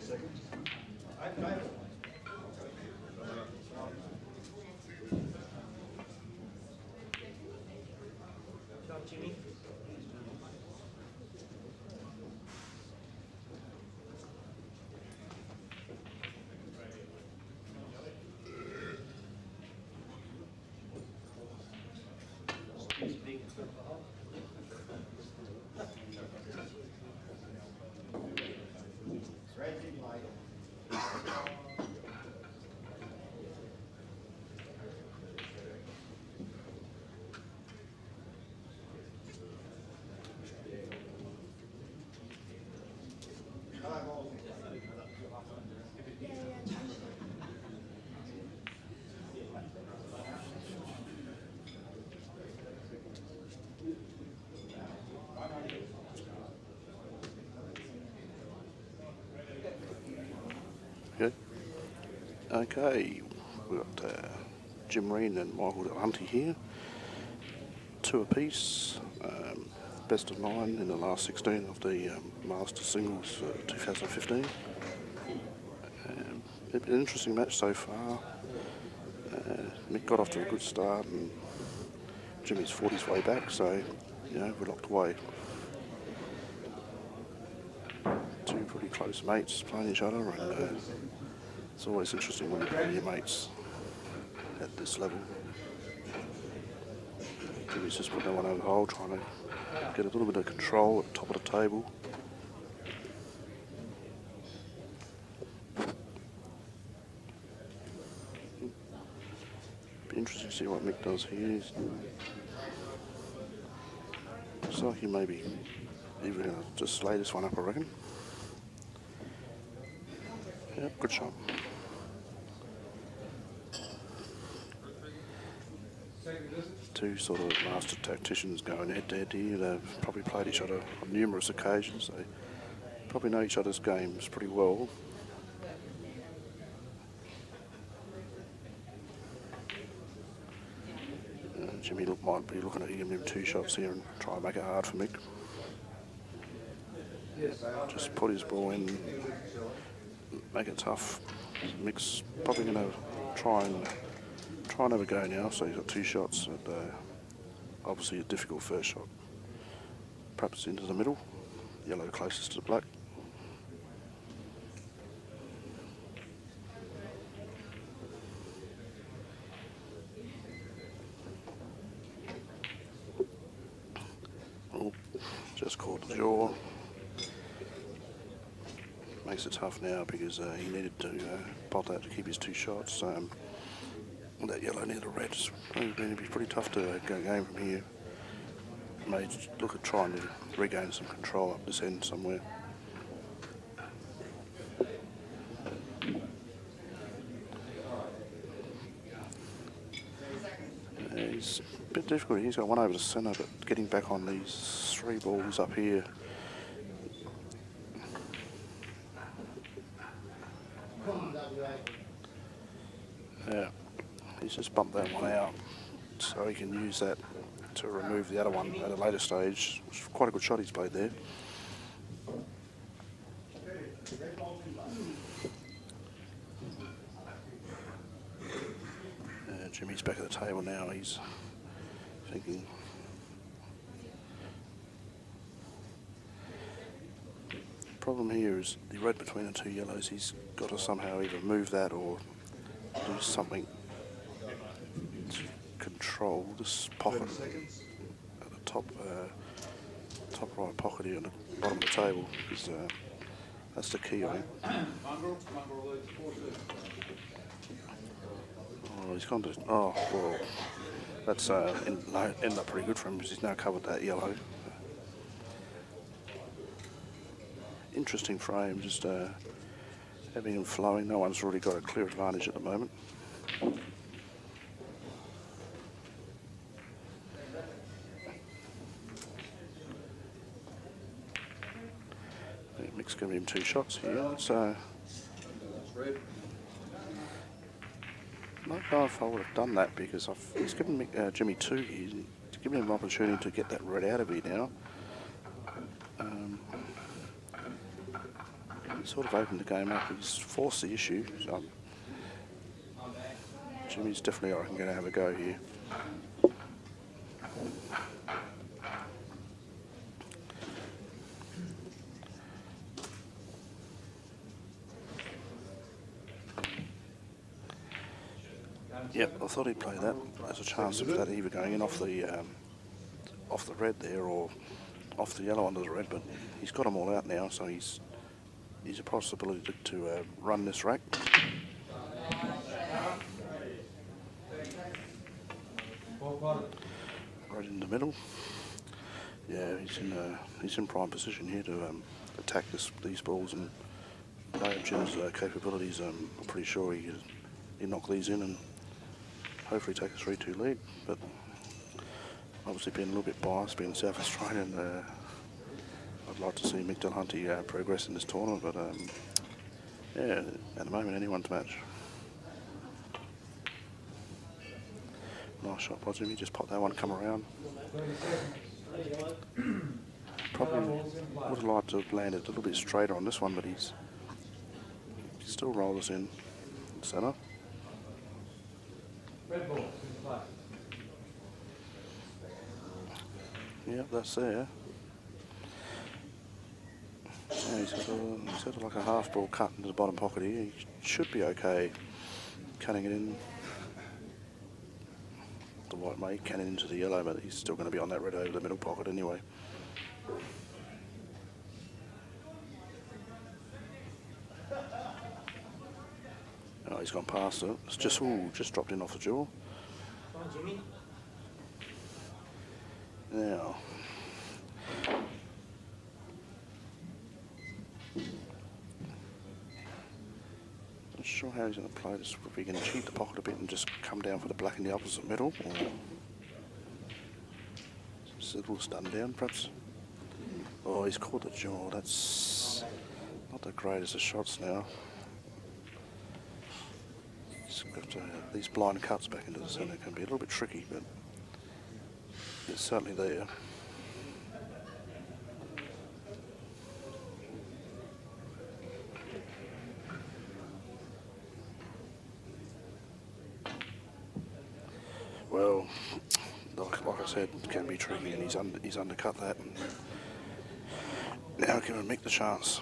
Seconds. Go, Jimmy. Okay, we've got Jim Reen and Michael Hunty here. 2 apiece. Best of 9 in the last 16 of the Masters Singles for 2015. It's been an interesting match so far. Mick got off to a good start and Jimmy's fought his way back, so we're locked away. 2 pretty close mates playing each other, and it's always interesting when you play your mates at this level. Jimmy's just put no one over the hole, trying to get a little bit of control at the top of the table. Be interesting to see what Mick does here. Looks like he may be even going to just lay this one up, I reckon. Yep, good shot. Two sort of master tacticians going head to head here. They've probably played each other on numerous occasions. They probably know each other's games pretty well. Jimmy might be looking at giving him 2 shots here and try and make it hard for Mick. Just put his ball in, make it tough. Mick's probably going to try and have a go now, so he's got 2 shots, and obviously a difficult first shot. Perhaps into the middle, yellow closest to the black. the jaw. Makes it tough now because he needed to pot that to keep his 2 shots. That yellow near the red is going to be pretty tough to go game from here. May look at trying to regain some control up this end somewhere. He's a bit difficult. He's got one over the centre, but getting back on these 3 balls up here. Yeah, he's just bumped that one out, so he can use that to remove the other one at a later stage. It's quite a good shot he's played there. Jimmy's back at the table now. He's thinking. The problem here is the red between the 2 yellows. He's got to somehow either move that or do something to control this pocket at the top right pocket here on the bottom of the table, because that's the key, I think. Oh, he's gone to. Oh, well, that's ended up pretty good for him because he's now covered that yellow. Interesting frame, just having him flowing. No one's really got a clear advantage at the moment. Mick's giving him 2 shots here, so I don't know if I would have done that because he's given Jimmy 2 here. He's given him an opportunity to get that red out of here now. He sort of opened the game up. He's forced the issue. So Jimmy's definitely, I reckon, going to have a go here. Yep, I thought he'd play that. There's a chance of that either going in off the red there or off the yellow onto the red, but he's got them all out now, so he's a possibility to run this rack. Right in the middle. Yeah, he's in prime position here to attack these balls and play up Jim's capabilities. I'm pretty sure he knock these in and hopefully take a 3-2 lead, but obviously being a little bit biased, being South Australian, I'd like to see Mick Hunty progress in this tournament, but yeah, at the moment anyone's match. Nice shot by Jimmy, just pop that one, come around. Probably would have liked to have landed a little bit straighter on this one, but he's still rolled us in centre. Red ball, play. Yep, that's there. Yeah, he's got like a half ball cut into the bottom pocket here. He should be okay cutting it in the white mate, canning into the yellow, but he's still going to be on that red over the middle pocket anyway. Oh, he's gone past it. It's just dropped in off the jaw. Come on, Jimmy. Now, not sure how he's going to play this. If he can cheat the pocket a bit and just come down for the black in the opposite middle, or just a little stun down, perhaps. Oh, he's caught the jaw. That's not the greatest of shots now. These blind cuts back into the centre can be a little bit tricky, but it's certainly there. Well, like I said, it can be tricky, and he's undercut that, and now give him Mick the chance.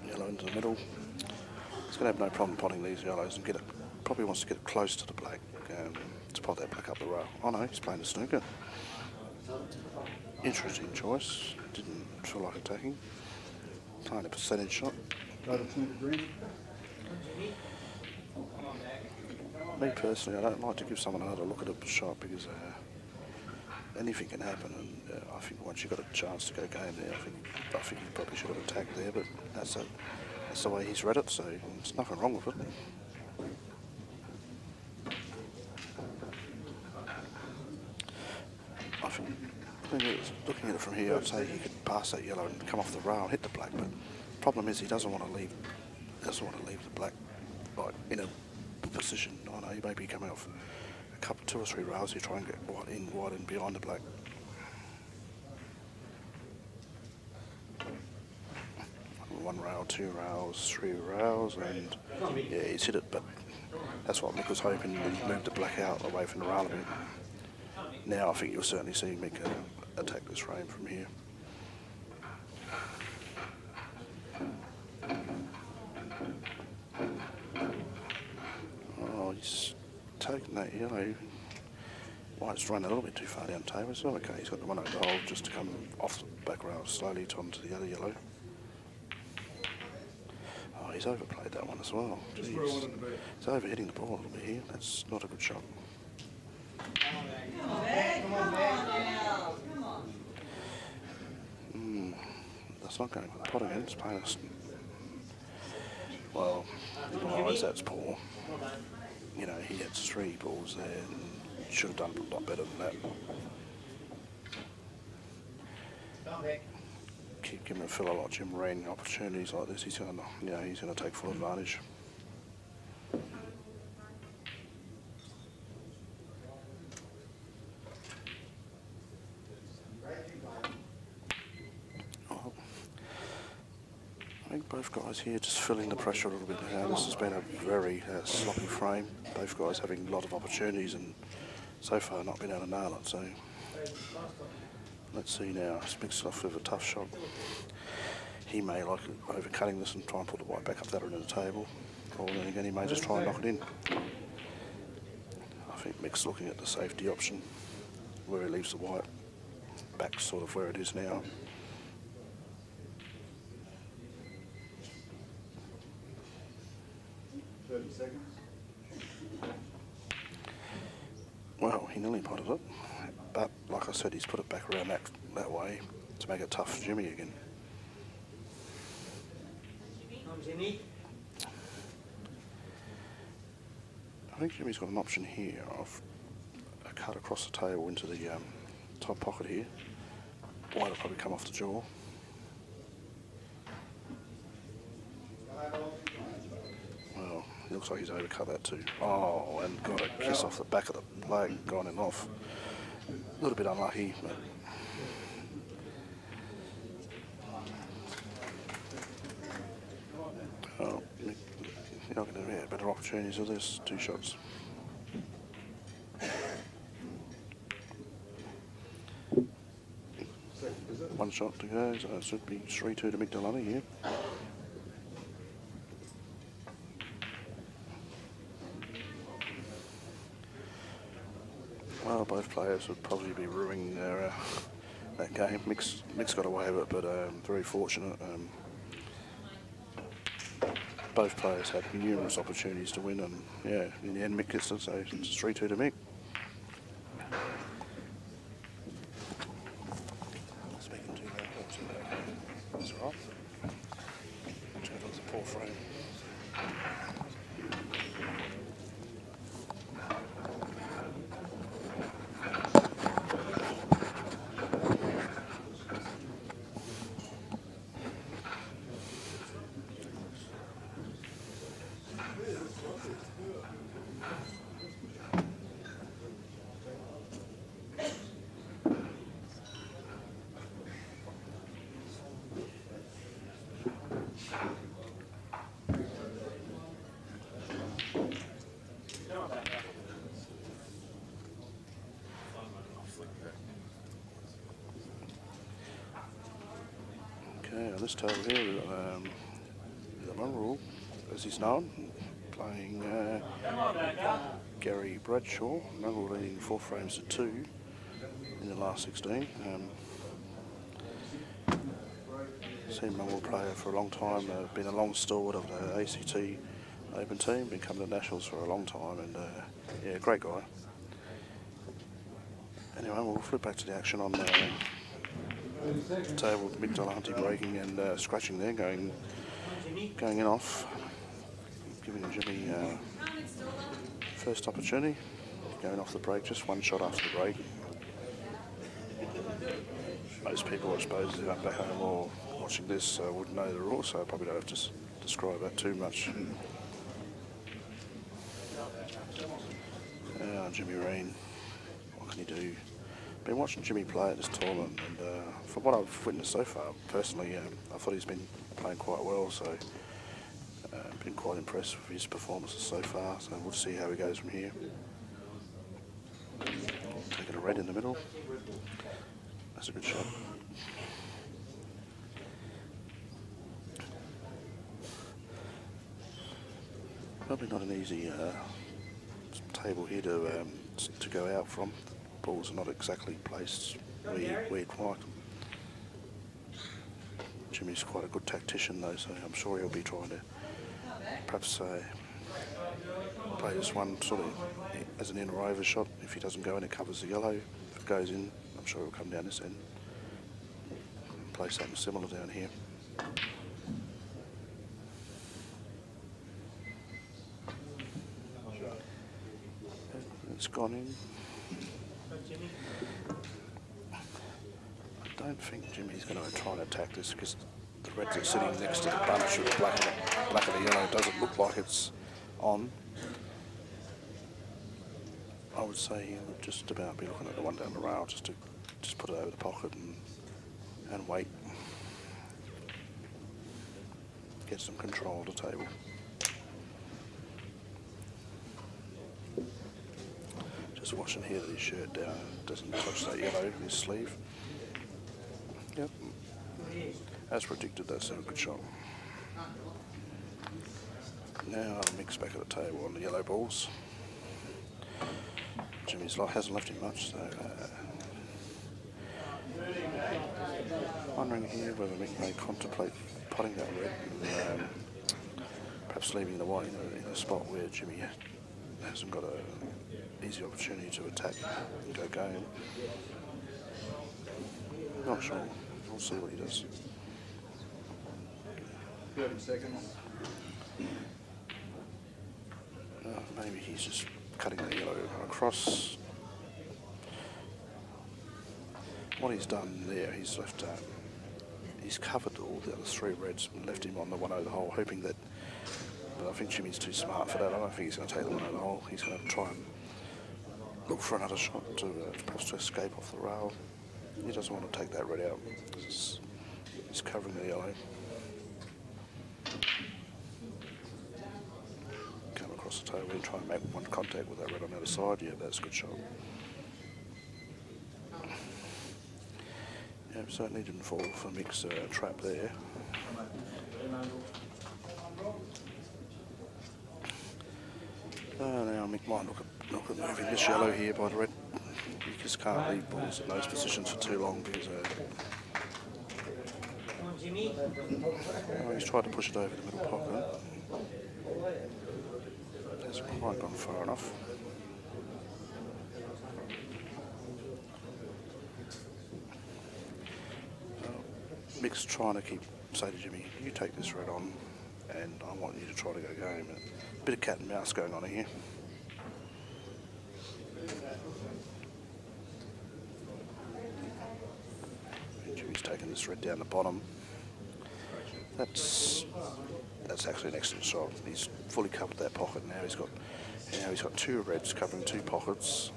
Yellow into the middle. He's going to have no problem potting these yellows and get probably wants to get close to the black to pot that black up the rail. Oh no, he's playing the snooker. Interesting choice. Didn't feel like attacking. Tiny percentage shot. Me personally, I don't like to give someone another look at a shot because anything can happen, and I think once you've got a chance to go game there, I think he probably should have attacked there, but that's the way he's read it, so there's nothing wrong with it. I think looking at it from here, I'd say he could pass that yellow and come off the rail and hit the black, but the problem is he doesn't want to leave the black like in a position. I know he maybe come out a couple, 2 or 3 rails. You try and get wide and behind the black. One rail, 2 rails, 3 rails, and yeah, he's hit it. But that's what Mick was hoping. He moved the black out away from the rail a bit. Now I think you'll certainly see Mick attack this frame from here. Oh, he's taken that yellow. White's run a little bit too far down the table. It's not okay. He's got the one over the hole just to come off the back rail slowly onto the other yellow. Oh, he's overplayed that one as well. Jeez. He's overhitting the ball a little bit here. That's not a good shot. That's not going for the pot again. It's playing us. Well, in my eyes, that's poor. You know, he had 3 balls there and should have done a lot better than that. Keep giving a fellow like Jim Wren opportunities like this. He's going to take full advantage. I think both guys here just feeling the pressure a little bit now. This has been a very sloppy frame. Both guys having a lot of opportunities and so far not been able to nail it. So let's see now. Mick's off with a tough shot. He may like overcutting this and try and put the white back up that end of the table. Or then again he may just try and knock it in. I think Mick's looking at the safety option where he leaves the white back sort of where it is now. Well, he nearly potted it, but like I said, he's put it back around that way to make it tough for Jimmy again. I think Jimmy's got an option here of a cut across the table into the top pocket here. White will probably come off the jaw. Well, it looks like he's overcut that too. Oh, and got a kiss off the back of the leg, gone in off. A little bit unlucky, but oh, you're not going to get better opportunities with this. 2 shots. One shot to go, so it should be 3-2 to Mick Delaney here. Well, both players would probably be ruining their that game. Mick's got away with it, but very fortunate. Both players had numerous opportunities to win, and yeah, in the end Mick gets it, so it's 3-2 to Mick. Speaking too loud, that's right. That was a poor frame. Okay, on this table here we've got the one rule, as is known, playing Gary Bradshaw. Mungall leading 4 frames to 2 in the last 16. Seen Mungall player for a long time, been a long stalwart of the ACT Open team, been coming to Nationals for a long time, and yeah, great guy. Anyway, we'll flip back to the action on the table. Mick Hunty breaking and scratching there, going in off, giving Jimmy first opportunity, going off the break, just 1 shot after the break. Most people, I suppose, who aren't back home or watching this wouldn't know the rules, so I probably don't have to describe that too much. Jimmy Reen, what can he do? Been watching Jimmy play at this tournament, and from what I've witnessed so far, personally, I thought he's been playing quite well, so been quite impressed with his performances so far, so we'll see how he goes from here. Taking a red in the middle. That's a good shot. Probably not an easy table here to go out from. The balls are not exactly placed where you'd like them. Jimmy's quite a good tactician though, so I'm sure he'll be trying to perhaps play this one sort of as an in or over shot. If he doesn't go in, it covers the yellow. If it goes in, I'm sure it'll come down this end. Play something similar down here. It's gone in. I don't think Jimmy's going to try and attack this because the reds are sitting next to the bunch of the black and the yellow. It doesn't look like it's on. I would say he would just about be looking at the one down the rail just to put it over the pocket and wait. Get some control of the table. Just watching here that his shirt down doesn't touch that yellow in his sleeve. Yep. As predicted, that's a good shot. Now Mick's back at the table on the yellow balls. Jimmy's hasn't left him much, so wondering here whether Mick may contemplate potting that red and perhaps leaving the white in a spot where Jimmy hasn't got an easy opportunity to attack and go game. Not sure. We'll see what he does. 30 seconds. Maybe he's just cutting the yellow across. What he's done there, he's left. He's covered all the other 3 reds and left him on the one over the hole, hoping that. But I think Jimmy's too smart for that. I don't think he's going to take the one over the hole. He's going to try and look for another shot to perhaps to escape off the rail. He doesn't want to take that red out. He's covering the yellow. Come across the table and try and make one contact with that red on the other side. Yeah, that's a good shot. Yeah, certainly didn't fall for Mick's trap there. Now Mick might look at moving this yellow here by the red. You just can't leave balls in those positions for too long because he's tried to push it over the middle pocket. Hasn't quite gone far enough. Mick's trying to say to Jimmy, you take this red on and I want you to try to go game. A bit of cat and mouse going on here. And Jimmy's taking this red down the bottom. That's actually an excellent shot. He's fully covered that pocket now. He's got 2 reds covering 2 pockets,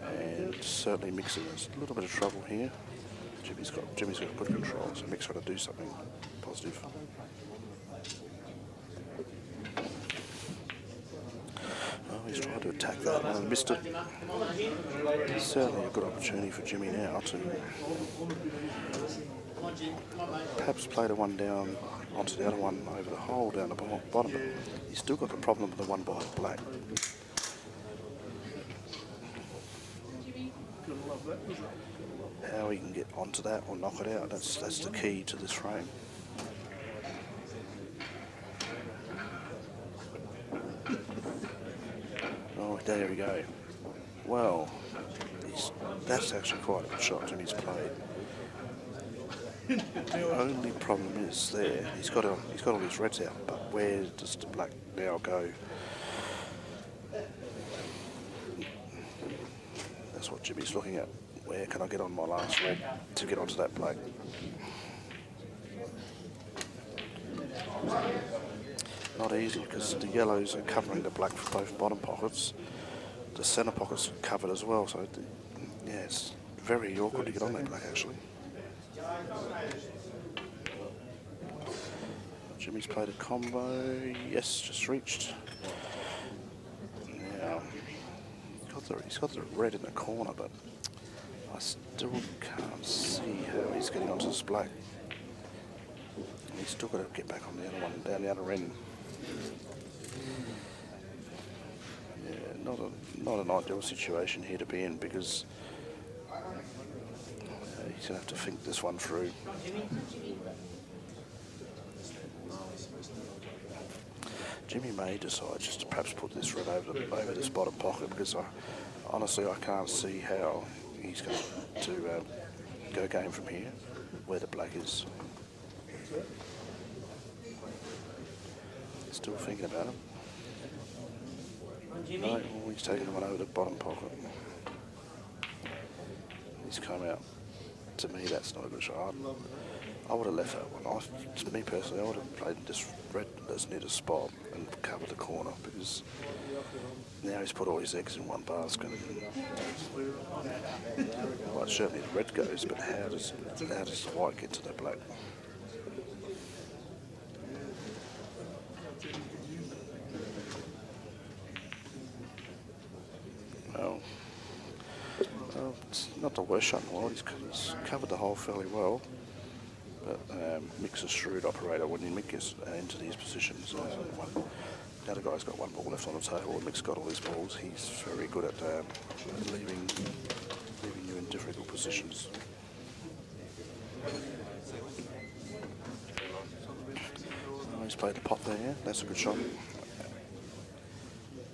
and certainly Mick's in a little bit of trouble here. Jimmy's got good control, so Mick's trying to do something positive. Well, he's trying to attack that one and missed it. Certainly a good opportunity for Jimmy now to Come on, Jim. Come on, mate. Perhaps played a one down onto the other one over the hole down the bottom. He's still got the problem with the one by the black. How he can get onto that or knock it out, that's the key to this frame. Oh, there we go. Well, that's actually quite a good shot Jimmy's played. The only problem is there, he's got all his reds out, but where does the black now go? That's what Jimmy's looking at. Where can I get on my last red to get onto that black? Not easy because the yellows are covering the black for both bottom pockets. The centre pocket's covered as well, so yeah, it's very awkward to get on that black actually. Jimmy's played a combo, yes, just reached. Now, he's got the red in the corner, but I still can't see how he's getting onto this black. He's still got to get back on the other one, down the other end. Yeah, not an ideal situation here to be in because he's going to have to think this one through. Jimmy may decide just to perhaps put this red over this bottom pocket because honestly I can't see how he's going to go game from here where the black is. Still thinking about it. No, he's taking the one over the bottom pocket. He's come out. To me, that's not a good shot. I would have left that one. To me personally, I would have played this red that's near the spot and covered the corner because now he's put all his eggs in one basket. Well, certainly the red goes, but how does the white get to the black? Well, it's not the worst shot in the world. He's covered the hole fairly well. But Mick's a shrewd operator. When Mick gets into these positions, the other guy's got one ball left on the table. Mick's got all his balls. He's very good at leaving you in difficult positions. He's played the pot there. That's a good shot.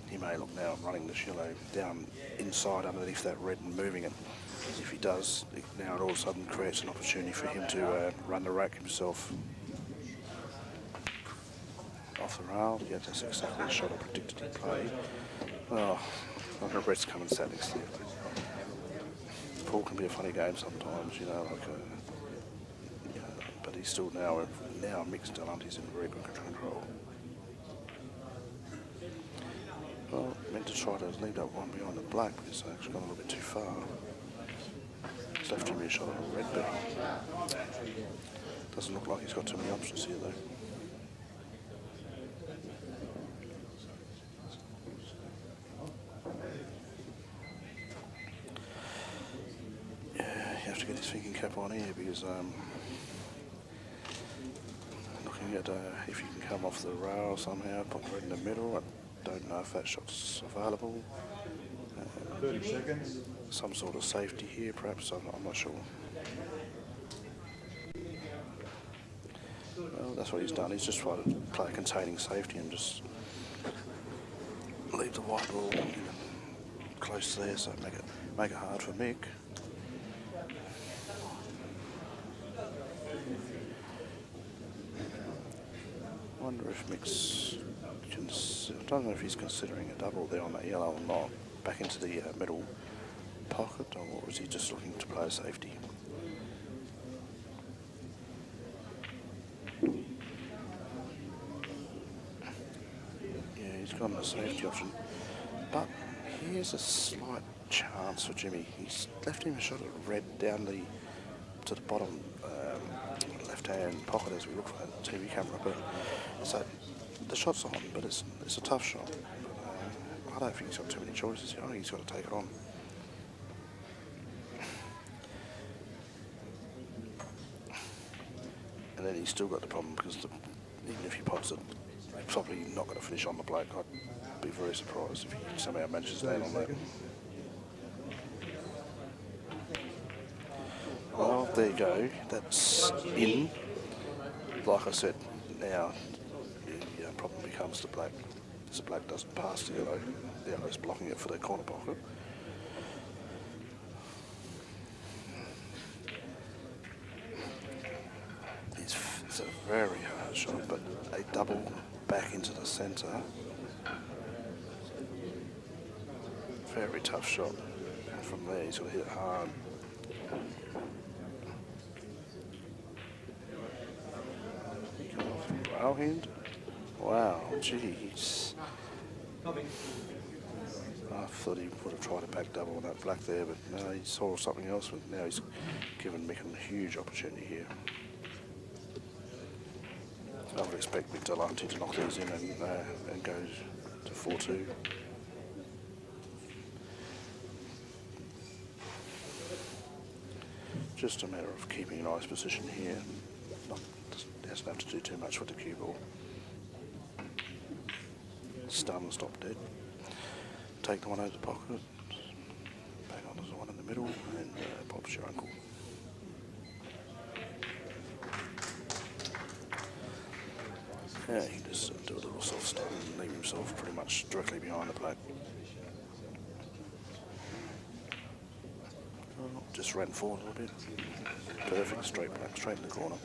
He may look now running this yellow down inside underneath that red and moving it. If he does, now it all of a sudden creates an opportunity for him to run the rack himself. Off the rail, yeah, that's exactly the shot I predicted he'd play. Oh, I regret coming sat next to him. Pool can be a funny game sometimes, you know, but he's still now mixed down, Hunty's in very good control. Well, meant to try to leave that one behind the black, but it's actually gone a little bit too far. He's left him a shot on a red bit. Doesn't look like he's got too many options here though. Yeah, you have to get his thinking cap on here because looking at if you can come off the rail somehow, put red in the middle. I don't know if that shot's available. 30 seconds. Some sort of safety here, perhaps. I'm not sure. Well, that's what he's done. He's just tried to play a containing safety and just leave the white ball close there, so make it hard for Mick. I wonder if Mick's. I don't know if he's considering a double there on that yellow or not. Back into the middle pocket, or was he just looking to play a safety? Yeah, he's gone the safety option. But here's a slight chance for Jimmy. He's left him a shot of red down to the bottom left-hand pocket as we look for that TV camera. But so the shot's on, but it's a tough shot. I don't think he's got too many choices here. I think he's got to take it on. then he's still got the problem because even if he pops it, he's probably not going to finish on the plate. I'd be very surprised if he somehow manages to land on that. Well, there you go. That's in. Like I said, now the problem becomes the black. As the black doesn't pass the yellow's blocking it for their corner pocket. It's a very hard shot, but a double back into the centre. Very tough shot. And from there, he's got to hit it hard. Rail hand? Wow, jeez. I thought he would have tried a back double on that black there, but no, he saw something else. But now he's given Mick a huge opportunity here. I would expect Mick Hunty to knock these in and go to 4-2. Just a matter of keeping a nice position here. Doesn't have to do too much with the cue ball. Stun and stop dead. Take the one out of the pocket. Back on the one in the middle and pops your uncle. Yeah, he can just do a little soft stun and leave himself pretty much directly behind the black. Oh, just ran forward a little bit. Perfect, straight black, straight in the corner.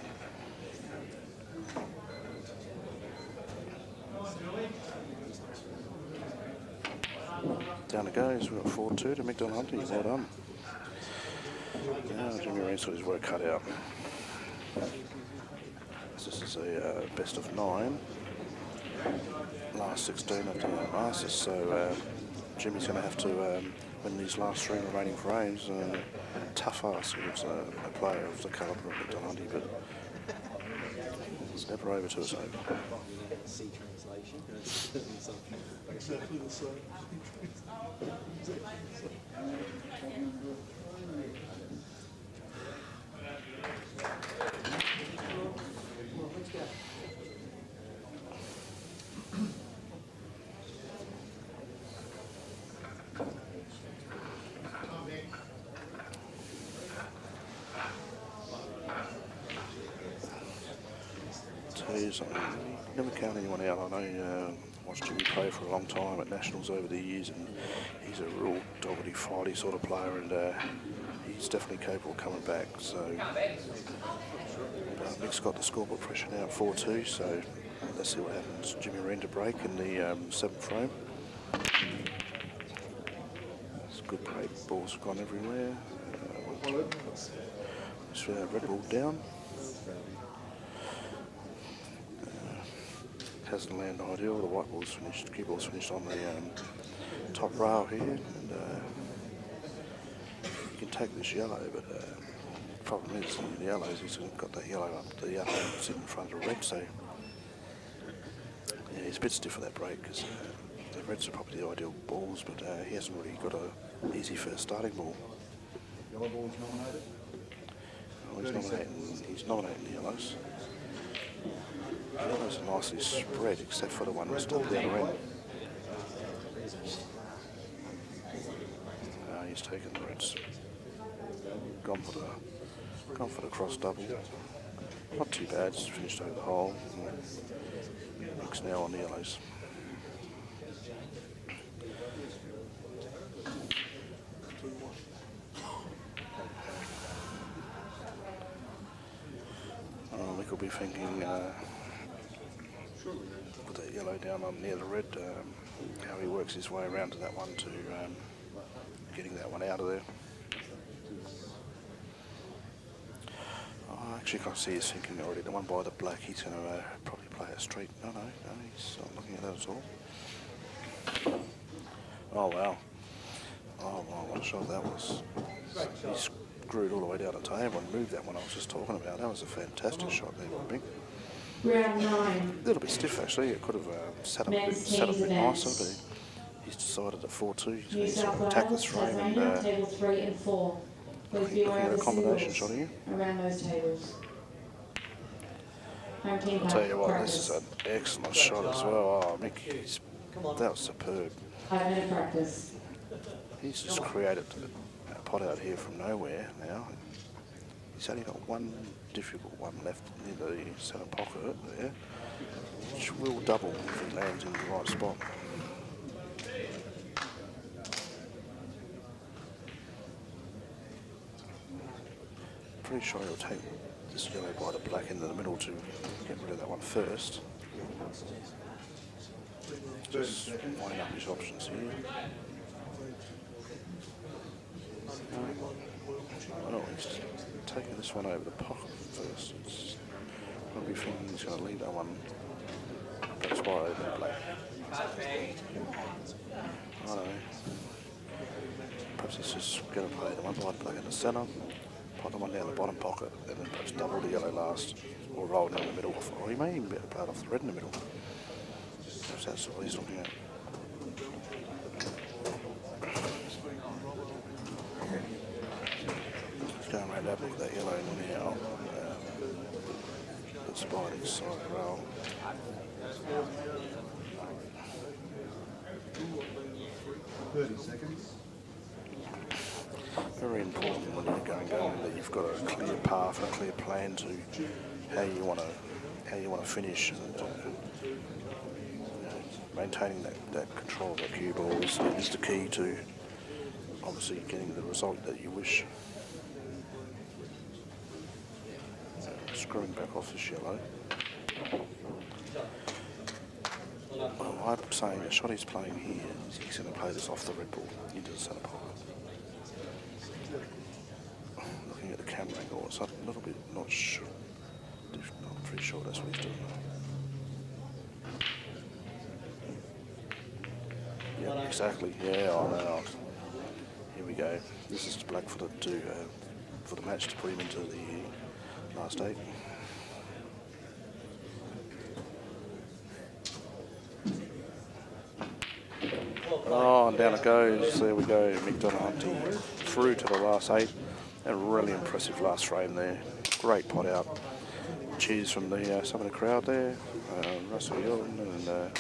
Down it goes, we've got 4-2 to Mick Hunty. Well done. Now Jimmy Rand's got his work cut out. This is a best of 9. Last 16 of the Masters, so Jimmy's going to have to win these last 3 remaining frames. Tough ask against a player of the calibre of Mick Hunty, but it's never over till it's over. C translation. Exactly the same. Tell you something, never count anyone out. I know watched Jimmy play for a long time at Nationals over the years, and he's a real doggedy, fighty sort of player, and he's definitely capable of coming back. So Mick's got the scoreboard pressure now at 4-2, so let's see what happens. Jimmy Rand to break in the 7th frame. It's a good break, balls have gone everywhere. Red ball down. Hasn't landed ideal. The white ball's finished, cue ball's finished on the top rail here, and you can take this yellow, but the problem is the yellows, he's got that yellow up, the yellow sitting in front of the red, so yeah, he's a bit stiff for that break because the reds are probably the ideal balls, but he hasn't really got an easy first starting ball. Yellow ball's nominated? Oh, he's nominating the yellows. The yellows are nicely spread, except for the one that's still the other end. He's taken the reds. Gone for the cross double. Not too bad, just finished over the hole. Looks now on the yellows. We could be thinking put that yellow down on near the red, how he works his way around to that one to getting that one out of there. I actually can't see his thinking already. The one by the black, he's going to probably play it straight. No, he's not looking at that at all. Oh wow. Oh wow, what a shot that was. He screwed all the way down the table and moved that one I was just talking about. That was a fantastic shot there by Mick. Round 9. A little bit stiff actually. It could have set up a bit nicer, but he's decided at 4-2 he's going to sort of attack this frame and table 3 and 4. Please be looking aware at of a the combination singles shot here. around those tables. Home team I'll tell you what, practice. this is an excellent shot as well. Oh, Mick, that was superb. 5-minute practice. He's just created a pot out here from nowhere now. He's only got one difficult one left in the centre pocket there, which will double if he lands in the right spot. Pretty sure he'll take this yellow by the black into the middle to get rid of that one first. Just winding up his options here. Oh, he's taking this one over the pocket first. It's probably thinking he's going to leave that one. That's why over the black. I don't know. Perhaps he's just going to play the one by the black in the centre, put the one down the bottom pocket, and then perhaps double the yellow last, or roll it in the middle. Or he may even be able to play it off the red in the middle. Perhaps that's what he's looking at. Going right up with that yellow now. That's by his side roll. Very important when you're going that you've got a clear path and a clear plan to how you want to finish. And, maintaining that control of the cue ball is the key to obviously getting the result that you wish. Screwing back off this yellow. Well, I'm saying the shot he's playing here is he's going to play this off the red ball into the centre pocket. Looking at the camera angle, it's a little bit not sure. I'm pretty sure that's what he's doing. Yeah, exactly. Yeah, I know. Here we go. This is black for the match to put him into the last 8. Oh, and down it goes. There we go. Hunty through to the last 8. A really impressive last frame there. Great pot out. Cheers from some of the crowd there. Russell Hilton and a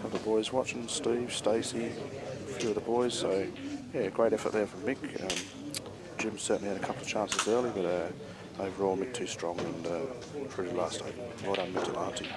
couple of boys watching. Steve, Stacey, a few of the boys. So yeah, great effort there from Mick. Jim certainly had a couple of chances early, but overall Mick too strong and through the last 8. Well done, Mick Hunty.